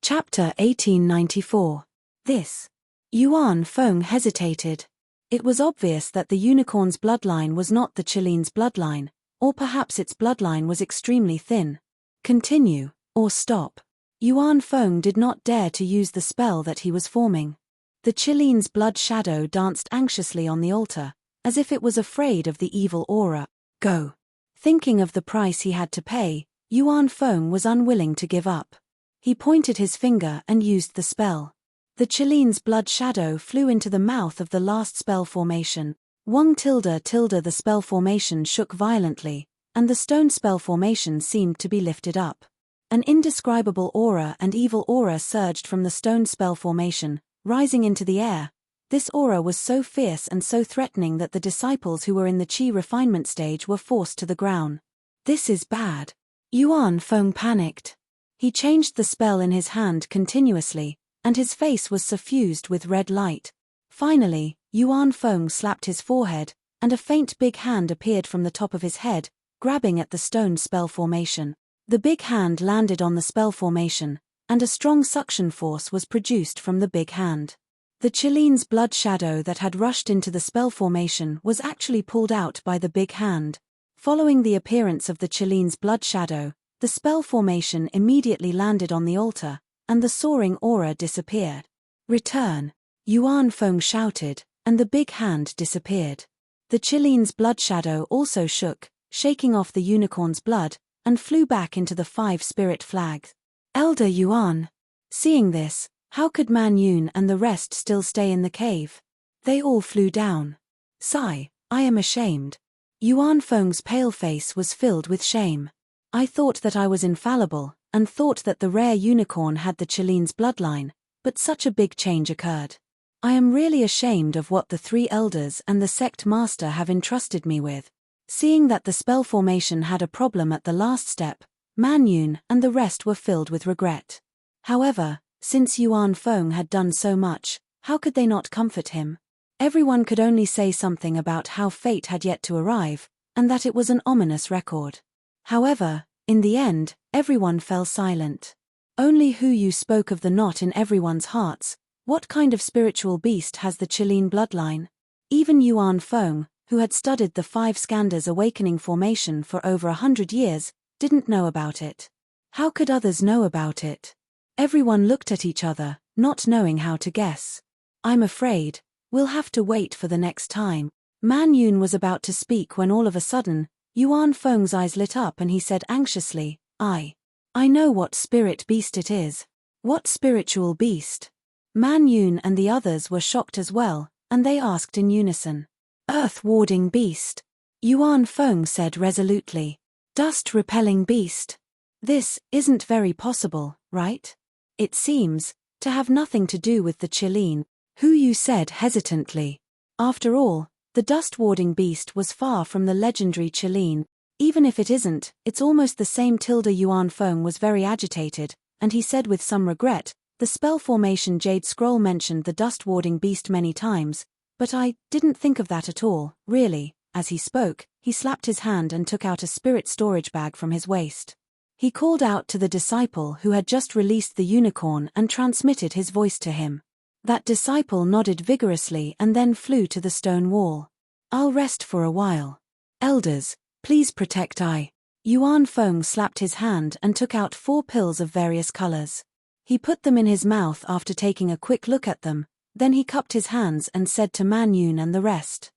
Chapter 1894. This. Yuan Feng hesitated. It was obvious that the unicorn's bloodline was not the Qilin's bloodline, or perhaps its bloodline was extremely thin. Continue, or stop. Yuan Feng did not dare to use the spell that he was forming. The Qilin's blood shadow danced anxiously on the altar, as if it was afraid of the evil aura. "Go." Thinking of the price he had to pay, Yuan Feng was unwilling to give up. He pointed his finger and used the spell. The Qilian's blood shadow flew into the mouth of the last spell formation. Wang tilde tilde the spell formation shook violently, and the stone spell formation seemed to be lifted up. An indescribable aura and evil aura surged from the stone spell formation, rising into the air. This aura was so fierce and so threatening that the disciples who were in the qi refinement stage were forced to the ground. This is bad. Yuan Feng panicked. He changed the spell in his hand continuously, and his face was suffused with red light. Finally, Yuan Feng slapped his forehead, and a faint big hand appeared from the top of his head, grabbing at the stone spell formation. The big hand landed on the spell formation, and a strong suction force was produced from the big hand. The Qilian's blood shadow that had rushed into the spell formation was actually pulled out by the big hand. Following the appearance of the Qilian's blood shadow, the spell formation immediately landed on the altar, and the soaring aura disappeared. Return! Yuan Feng shouted, and the big hand disappeared. The Qilian's blood shadow also shook, shaking off the unicorn's blood, and flew back into the 5 spirit flags. Elder Yuan! Seeing this, how could Man Yun and the rest still stay in the cave? They all flew down. Sigh, I am ashamed. Yuan Feng's pale face was filled with shame. I thought that I was infallible, and thought that the rare unicorn had the Qilian's bloodline, but such a big change occurred. I am really ashamed of what the 3 elders and the sect master have entrusted me with. Seeing that the spell formation had a problem at the last step, Man Yun and the rest were filled with regret. However, since Yuan Feng had done so much, how could they not comfort him? Everyone could only say something about how fate had yet to arrive, and that it was an ominous record. However, in the end, everyone fell silent. Only Hu Yu spoke of the knot in everyone's hearts. What kind of spiritual beast has the Qilian bloodline? Even Yuan Feng, who had studied the 5 Skandhas awakening formation for over 100 years, didn't know about it. How could others know about it? Everyone looked at each other, not knowing how to guess. I'm afraid we'll have to wait for the next time. Man Yun was about to speak when all of a sudden, Yuan Feng's eyes lit up and he said anxiously, I know what spirit beast it is. What spiritual beast? Man Yun and the others were shocked as well, and they asked in unison. Earth-warding beast. Yuan Feng said resolutely. Dust-repelling beast. This isn't very possible, right? It seems to have nothing to do with the Qilian, Hu Yu said hesitantly. After all, the dust-warding beast was far from the legendary Qilian. Even if it isn't, it's almost the same. Yuan Feng was very agitated, and he said with some regret, the spell formation Jade Scroll mentioned the dust-warding beast many times, but I didn't think of that at all, really. As he spoke, he slapped his hand and took out a spirit storage bag from his waist. He called out to the disciple who had just released the unicorn and transmitted his voice to him. That disciple nodded vigorously and then flew to the stone wall. I'll rest for a while. Elders, please protect I. Yuan Feng slapped his hand and took out 4 pills of various colors. He put them in his mouth after taking a quick look at them, then he cupped his hands and said to Man Yun and the rest.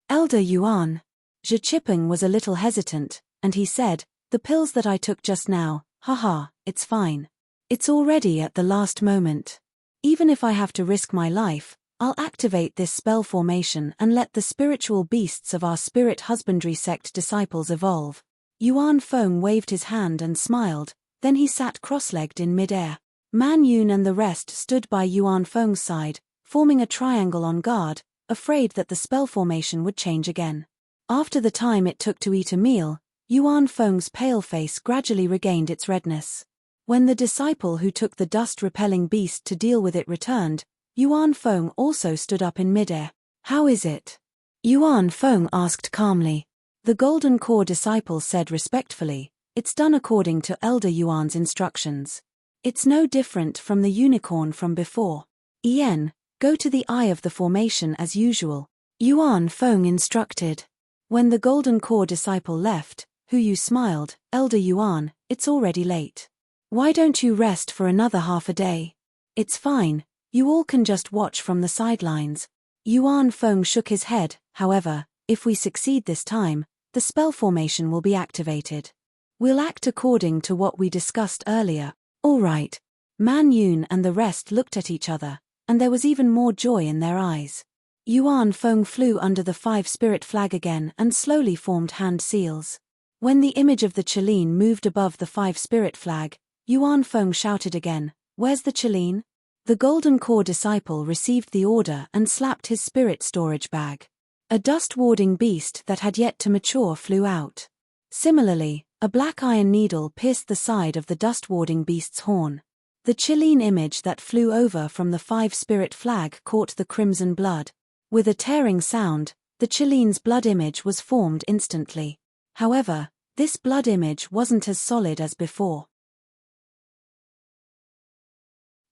Elder Yuan. Zhe Qipeng was a little hesitant, and he said, the pills that I took just now, haha, it's fine. It's already at the last moment. Even if I have to risk my life, I'll activate this spell formation and let the spiritual beasts of our spirit husbandry sect disciples evolve. Yuan Feng waved his hand and smiled, then he sat cross-legged in mid-air. Man Yun and the rest stood by Yuan Feng's side, forming a triangle on guard, afraid that the spell formation would change again. After the time it took to eat a meal, Yuan Feng's pale face gradually regained its redness. When the disciple who took the dust-repelling beast to deal with it returned, Yuan Feng also stood up in midair. How is it? Yuan Feng asked calmly. The Golden Core disciple said respectfully, it's done according to Elder Yuan's instructions. It's no different from the unicorn from before. Yen, go to the eye of the formation as usual. Yuan Feng instructed. When the Golden Core disciple left, Hu Yu smiled, Elder Yuan, it's already late. Why don't you rest for another half a day? It's fine, you all can just watch from the sidelines. Yuan Feng shook his head, however, If we succeed this time, the spell formation will be activated. We'll act according to what we discussed earlier. All right. Man Yun and the rest looked at each other, and there was even more joy in their eyes. Yuan Feng flew under the 5-spirit flag again and slowly formed hand seals. When the image of the Qilin moved above the 5-spirit flag, Yuan Feng shouted again, "Where's the Qilin?" The Golden Core disciple received the order and slapped his spirit storage bag. A dust-warding beast that had yet to mature flew out. Similarly, a black iron needle pierced the side of the dust-warding beast's horn. The Qilin image that flew over from the 5-spirit flag caught the crimson blood. With a tearing sound, the Qilin's blood image was formed instantly. However, this blood image wasn't as solid as before.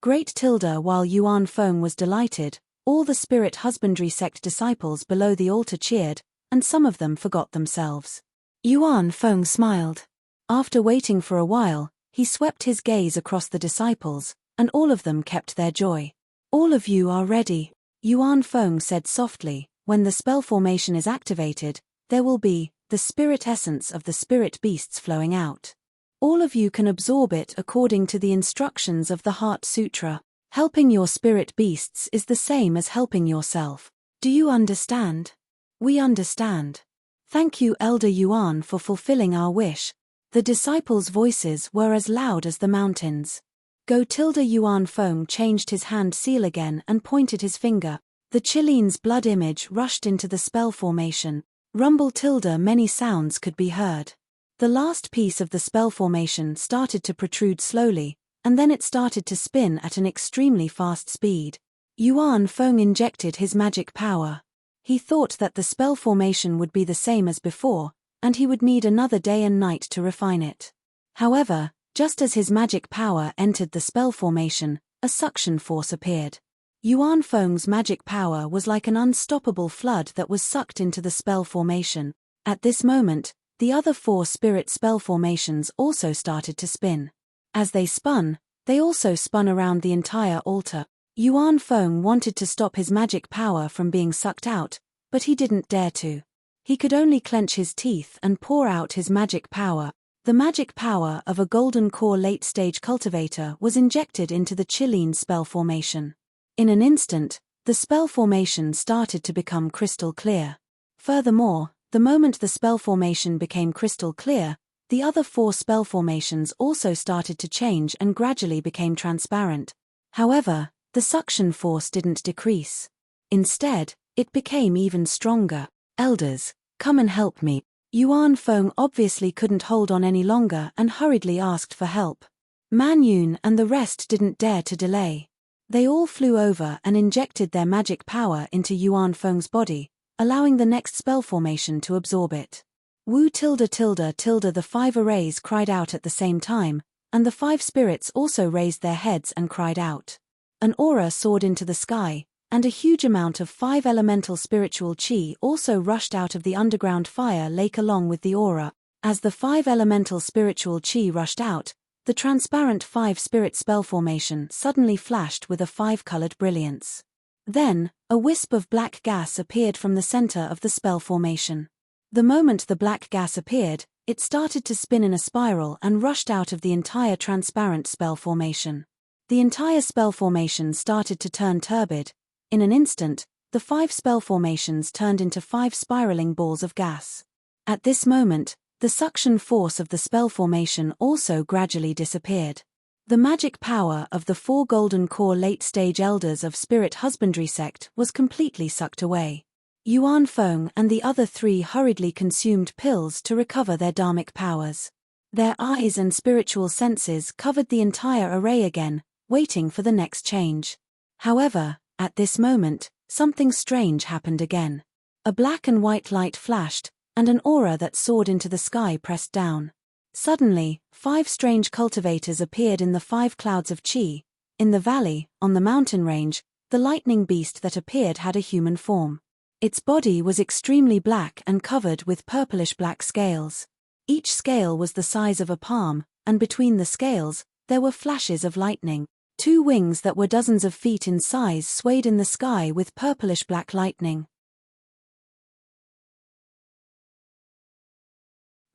Great tilde. While Yuan Feng was delighted, all the spirit husbandry sect disciples below the altar cheered, and some of them forgot themselves. Yuan Feng smiled. After waiting for a while, he swept his gaze across the disciples, and all of them kept their joy. "All of you are ready," Yuan Feng said softly. "When the spell formation is activated, there will be the spirit essence of the spirit beasts flowing out. All of you can absorb it according to the instructions of the Heart Sutra. Helping your spirit beasts is the same as helping yourself. Do you understand?" "We understand. Thank you, Elder Yuan, for fulfilling our wish." The disciples' voices were as loud as the mountains. Go tilde. Yuan Feng changed his hand seal again and pointed his finger. The Qilin's blood image rushed into the spell formation. Rumble tilde. Many sounds could be heard. The last piece of the spell formation started to protrude slowly, and then it started to spin at an extremely fast speed. Yuan Feng injected his magic power. He thought that the spell formation would be the same as before, and he would need another day and night to refine it. However, just as his magic power entered the spell formation, a suction force appeared. Yuan Feng's magic power was like an unstoppable flood that was sucked into the spell formation. At this moment, the other 4 spirit spell formations also started to spin. As they spun, they also spun around the entire altar. Yuan Feng wanted to stop his magic power from being sucked out, but he didn't dare to. He could only clench his teeth and pour out his magic power. The magic power of a Golden Core late-stage cultivator was injected into the Qilin spell formation. In an instant, the spell formation started to become crystal clear. Furthermore, the moment the spell formation became crystal clear, the other 4 spell formations also started to change and gradually became transparent. However, the suction force didn't decrease. Instead, it became even stronger. "Elders, come and help me." Yuan Feng obviously couldn't hold on any longer and hurriedly asked for help. Man Yun and the rest didn't dare to delay. They all flew over and injected their magic power into Yuan Feng's body, allowing the next spell formation to absorb it. Wu tilde tilde tilde. The 5 arrays cried out at the same time, and the 5 spirits also raised their heads and cried out. An aura soared into the sky, and a huge amount of 5 elemental spiritual qi also rushed out of the underground fire lake along with the aura. As the 5 elemental spiritual qi rushed out, the transparent 5 spirit spell formation suddenly flashed with a 5-colored brilliance. Then, a wisp of black gas appeared from the center of the spell formation. The moment the black gas appeared, it started to spin in a spiral and rushed out of the entire transparent spell formation. The entire spell formation started to turn turbid. In an instant, the 5 spell formations turned into 5 spiraling balls of gas. At this moment, the suction force of the spell formation also gradually disappeared. The magic power of the 4 Golden Core late-stage elders of Spirit Husbandry sect was completely sucked away. Yuan Feng and the other 3 hurriedly consumed pills to recover their dharmic powers. Their eyes and spiritual senses covered the entire array again, waiting for the next change. However, at this moment, something strange happened again. A black and white light flashed, and an aura that soared into the sky pressed down. Suddenly, 5 strange cultivators appeared in the 5 clouds of qi. In the valley, on the mountain range, the lightning beast that appeared had a human form. Its body was extremely black and covered with purplish-black scales. Each scale was the size of a palm, and between the scales, there were flashes of lightning. 2 wings that were dozens of feet in size swayed in the sky with purplish-black lightning.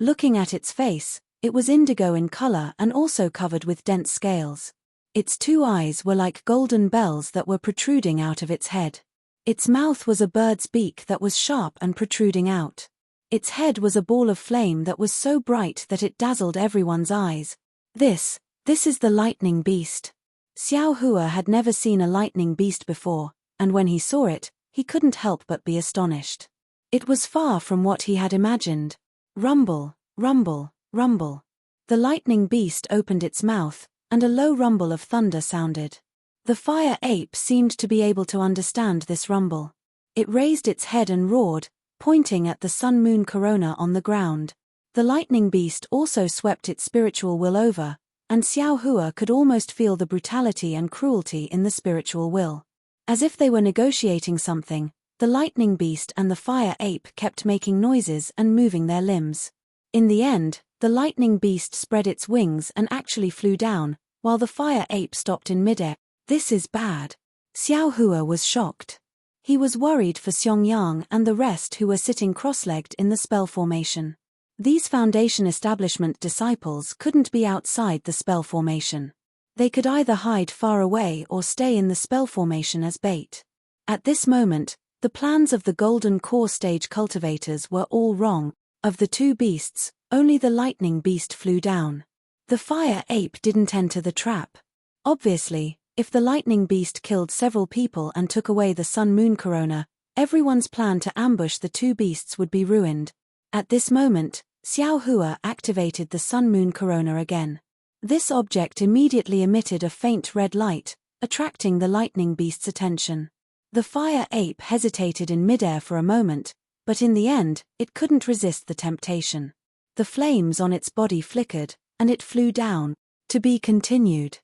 Looking at its face, it was indigo in color and also covered with dense scales. Its 2 eyes were like golden bells that were protruding out of its head. Its mouth was a bird's beak that was sharp and protruding out. Its head was a ball of flame that was so bright that it dazzled everyone's eyes. This is the lightning beast. Xiao Hua had never seen a lightning beast before, and when he saw it, he couldn't help but be astonished. It was far from what he had imagined. Rumble, rumble, rumble. The lightning beast opened its mouth, and a low rumble of thunder sounded. The fire ape seemed to be able to understand this rumble. It raised its head and roared, pointing at the sun-moon corona on the ground. The lightning beast also swept its spiritual will over, and Xiao Hua could almost feel the brutality and cruelty in the spiritual will. As if they were negotiating something, the lightning beast and the fire ape kept making noises and moving their limbs. In the end, the lightning beast spread its wings and actually flew down, while the fire ape stopped in midair. This is bad. Xiao Hua was shocked. He was worried for Xiong and the rest who were sitting cross-legged in the spell formation. These Foundation establishment disciples couldn't be outside the spell formation. They could either hide far away or stay in the spell formation as bait. At this moment, the plans of the Golden Core stage cultivators were all wrong. Of the 2 beasts, only the lightning beast flew down. The fire ape didn't enter the trap. Obviously, if the lightning beast killed several people and took away the sun-moon corona, everyone's plan to ambush the 2 beasts would be ruined. At this moment, Xiao Hua activated the sun-moon corona again. This object immediately emitted a faint red light, attracting the lightning beast's attention. The fire ape hesitated in midair for a moment, but in the end, it couldn't resist the temptation. The flames on its body flickered, and it flew down. To be continued.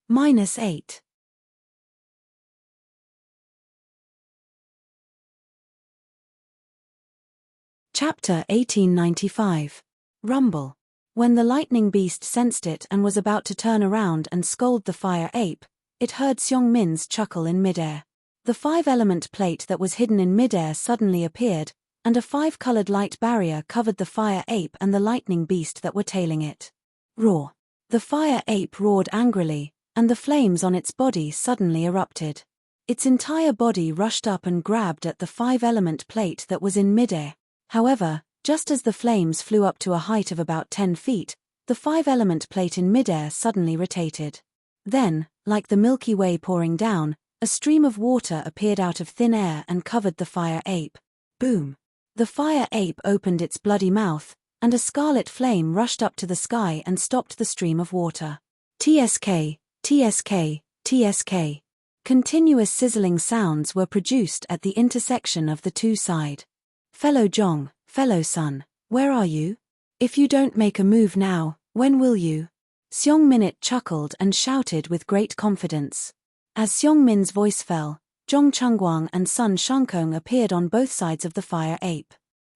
-8. Chapter 1895. Rumble. When the lightning beast sensed it and was about to turn around and scold the fire ape, it heard Xiong Min's chuckle in midair. The 5-element plate that was hidden in midair suddenly appeared, and a 5-colored light barrier covered the fire ape and the lightning beast that were tailing it. Roar. The fire ape roared angrily, and the flames on its body suddenly erupted. Its entire body rushed up and grabbed at the 5-element plate that was in midair. However, just as the flames flew up to a height of about 10 feet, the 5-element plate in midair suddenly rotated. Then, like the Milky Way pouring down, a stream of water appeared out of thin air and covered the fire ape. Boom! The fire ape opened its bloody mouth, and a scarlet flame rushed up to the sky and stopped the stream of water. TSK, TSK, TSK. Continuous sizzling sounds were produced at the intersection of the 2 sides. Fellow Zhong, fellow son, where are you? If you don't make a move now, when will you? Xiong Min chuckled and shouted with great confidence. As Xiong Min's voice fell, Zhong Chengguang and Sun Shankong appeared on both sides of the fire ape.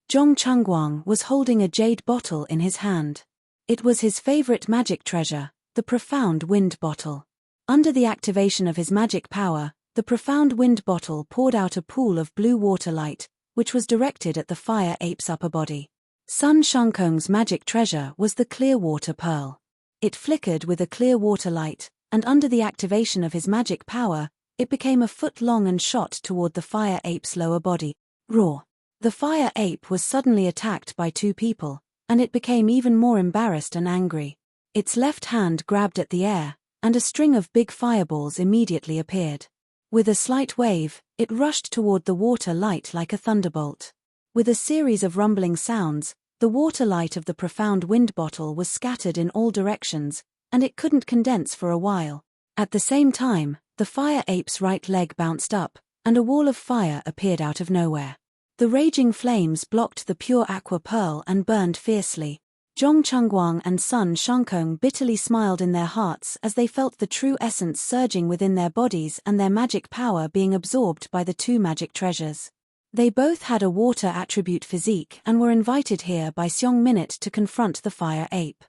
Zhong Chengguang was holding a jade bottle in his hand. It was his favorite magic treasure, the profound wind bottle. Under the activation of his magic power, the profound wind bottle poured out a pool of blue water light, which was directed at the fire ape's upper body. Sun Shankong's magic treasure was the clear water pearl. It flickered with a clear water light, and under the activation of his magic power, it became a foot long and shot toward the fire ape's lower body. Roar! The fire ape was suddenly attacked by 2 people, and it became even more embarrassed and angry. Its left hand grabbed at the air, and a string of big fireballs immediately appeared. With a slight wave, it rushed toward the water light like a thunderbolt. With a series of rumbling sounds, the water light of the profound wind bottle was scattered in all directions, and it couldn't condense for a while. At the same time, the fire ape's right leg bounced up, and a wall of fire appeared out of nowhere. The raging flames blocked the pure aqua pearl and burned fiercely. Zhong Chengguang and Sun Shankong bitterly smiled in their hearts as they felt the true essence surging within their bodies and their magic power being absorbed by the 2 magic treasures. They both had a water attribute physique and were invited here by Xiong Min to confront the fire ape.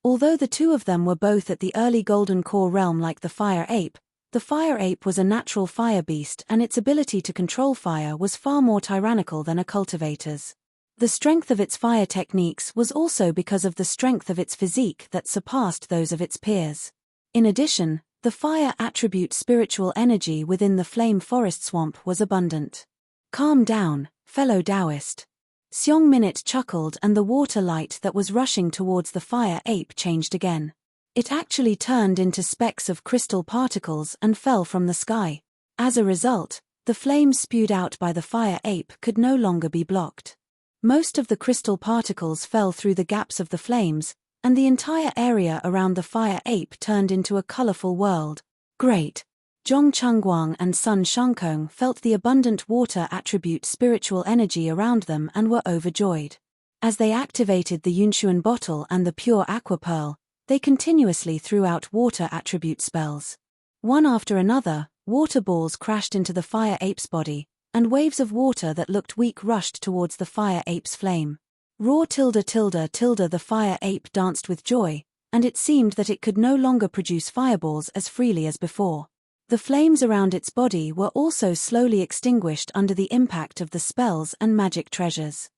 Although the 2 of them were both at the early golden core realm like the fire ape was a natural fire beast and its ability to control fire was far more tyrannical than a cultivator's. The strength of its fire techniques was also because of the strength of its physique that surpassed those of its peers. In addition, the fire attribute spiritual energy within the flame forest swamp was abundant. Calm down, fellow Taoist. Xiong Minute chuckled, and the water light that was rushing towards the fire ape changed again. It actually turned into specks of crystal particles and fell from the sky. As a result, the flames spewed out by the fire ape could no longer be blocked. Most of the crystal particles fell through the gaps of the flames, and the entire area around the fire ape turned into a colorful world. Great! Zhong Chengguang and Sun Shangkong felt the abundant water attribute spiritual energy around them and were overjoyed. As they activated the Yunshuan bottle and the pure aqua pearl, they continuously threw out water attribute spells. One after another, water balls crashed into the fire ape's body, and waves of water that looked weak rushed towards the fire ape's flame. Roar tilde tilde tilde. The fire ape danced with joy, and it seemed that it could no longer produce fireballs as freely as before. The flames around its body were also slowly extinguished under the impact of the spells and magic treasures.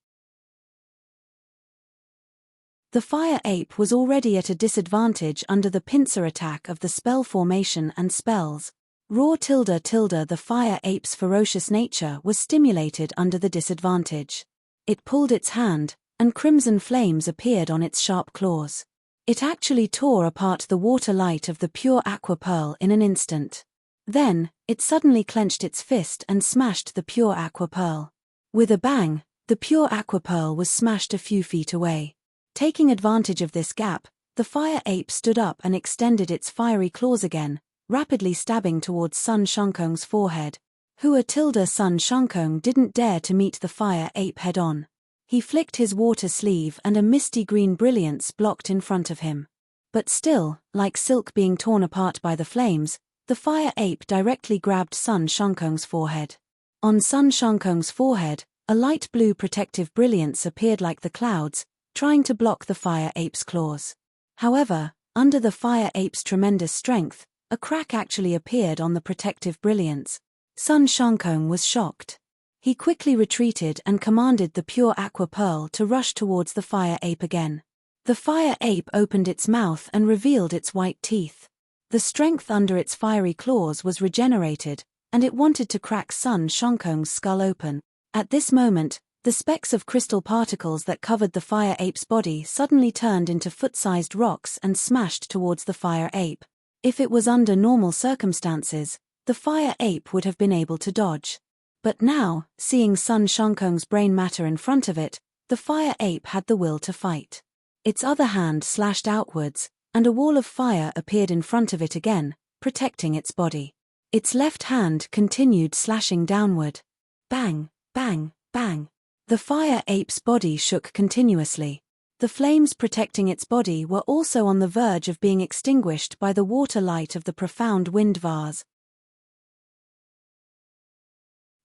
The fire ape was already at a disadvantage under the pincer attack of the spell formation and spells. Roar tilde tilde. The fire ape's ferocious nature was stimulated under the disadvantage. It pulled its hand, and crimson flames appeared on its sharp claws. It actually tore apart the water light of the pure aqua pearl in an instant. Then, it suddenly clenched its fist and smashed the pure aqua pearl. With a bang, the pure aqua pearl was smashed a few feet away. Taking advantage of this gap, the fire ape stood up and extended its fiery claws again, rapidly stabbing towards Sun Shangkong's forehead. Hua tilde. Sun Shangkong didn't dare to meet the fire ape head-on. He flicked his water sleeve and a misty green brilliance blocked in front of him. But still, like silk being torn apart by the flames, the fire ape directly grabbed Sun Shangkong's forehead. On Sun Shangkong's forehead, a light blue protective brilliance appeared like the clouds, trying to block the fire ape's claws. However, under the fire ape's tremendous strength, a crack actually appeared on the protective brilliance. Sun Shangkong was shocked. He quickly retreated and commanded the pure aqua pearl to rush towards the fire ape again. The fire ape opened its mouth and revealed its white teeth. The strength under its fiery claws was regenerated, and it wanted to crack Sun Shangkong's skull open. At this moment, the specks of crystal particles that covered the fire ape's body suddenly turned into foot-sized rocks and smashed towards the fire ape. If it was under normal circumstances, the fire ape would have been able to dodge. But now, seeing Sun Shangkong's brain matter in front of it, the fire ape had the will to fight. Its other hand slashed outwards, and a wall of fire appeared in front of it again, protecting its body. Its left hand continued slashing downward. Bang, bang, bang. The fire ape's body shook continuously. The flames protecting its body were also on the verge of being extinguished by the water light of the profound wind vase.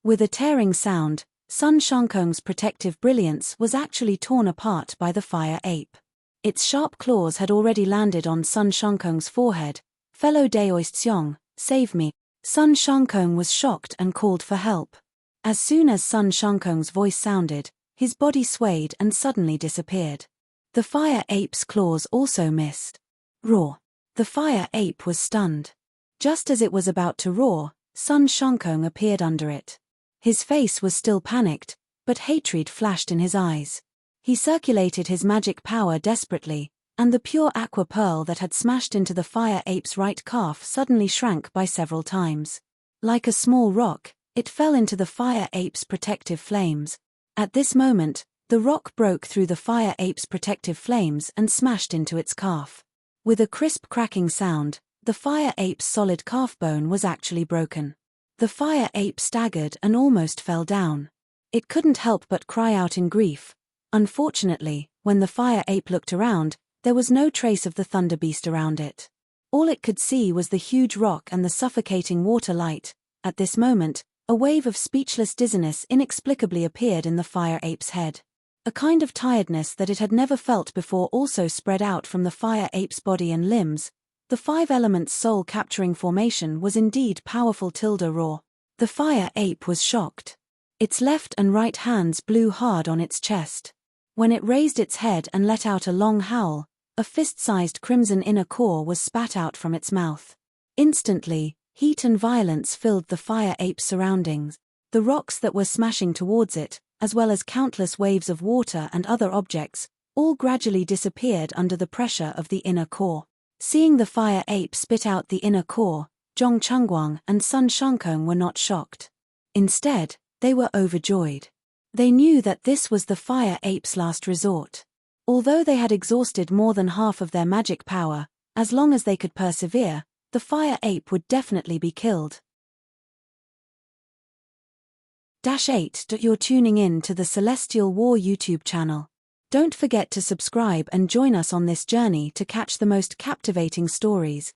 With a tearing sound, Sun Shangkong's protective brilliance was actually torn apart by the fire ape. Its sharp claws had already landed on Sun Shangkong's forehead. Fellow Daoist Xiong, save me. Sun Shangkong was shocked and called for help. As soon as Sun Shangkong's voice sounded, his body swayed and suddenly disappeared. The fire ape's claws also missed. Roar. The fire ape was stunned. Just as it was about to roar, Sun Shangkong appeared under it. His face was still panicked, but hatred flashed in his eyes. He circulated his magic power desperately, and the pure aqua pearl that had smashed into the fire ape's right calf suddenly shrank by several times. Like a small rock, it fell into the fire ape's protective flames. At this moment, the rock broke through the fire ape's protective flames and smashed into its calf. With a crisp cracking sound, the fire ape's solid calf bone was actually broken. The fire ape staggered and almost fell down. It couldn't help but cry out in grief. Unfortunately, when the fire ape looked around, there was no trace of the thunder beast around it. All it could see was the huge rock and the suffocating water light. At this moment, a wave of speechless dizziness inexplicably appeared in the fire ape's head. A kind of tiredness that it had never felt before also spread out from the fire ape's body and limbs. The five elements soul-capturing formation was indeed powerful. Roar. The fire ape was shocked. Its left and right hands blew hard on its chest. When it raised its head and let out a long howl, a fist-sized crimson inner core was spat out from its mouth. Instantly, heat and violence filled the fire ape's surroundings. The rocks that were smashing towards it, as well as countless waves of water and other objects, all gradually disappeared under the pressure of the inner core. Seeing the fire ape spit out the inner core, Zhong Chengguang and Sun Shankong were not shocked. Instead, they were overjoyed. They knew that this was the fire ape's last resort. Although they had exhausted more than half of their magic power, as long as they could persevere, the fire ape would definitely be killed. 8. You're tuning in to the Celestial War YouTube channel. Don't forget to subscribe and join us on this journey to catch the most captivating stories.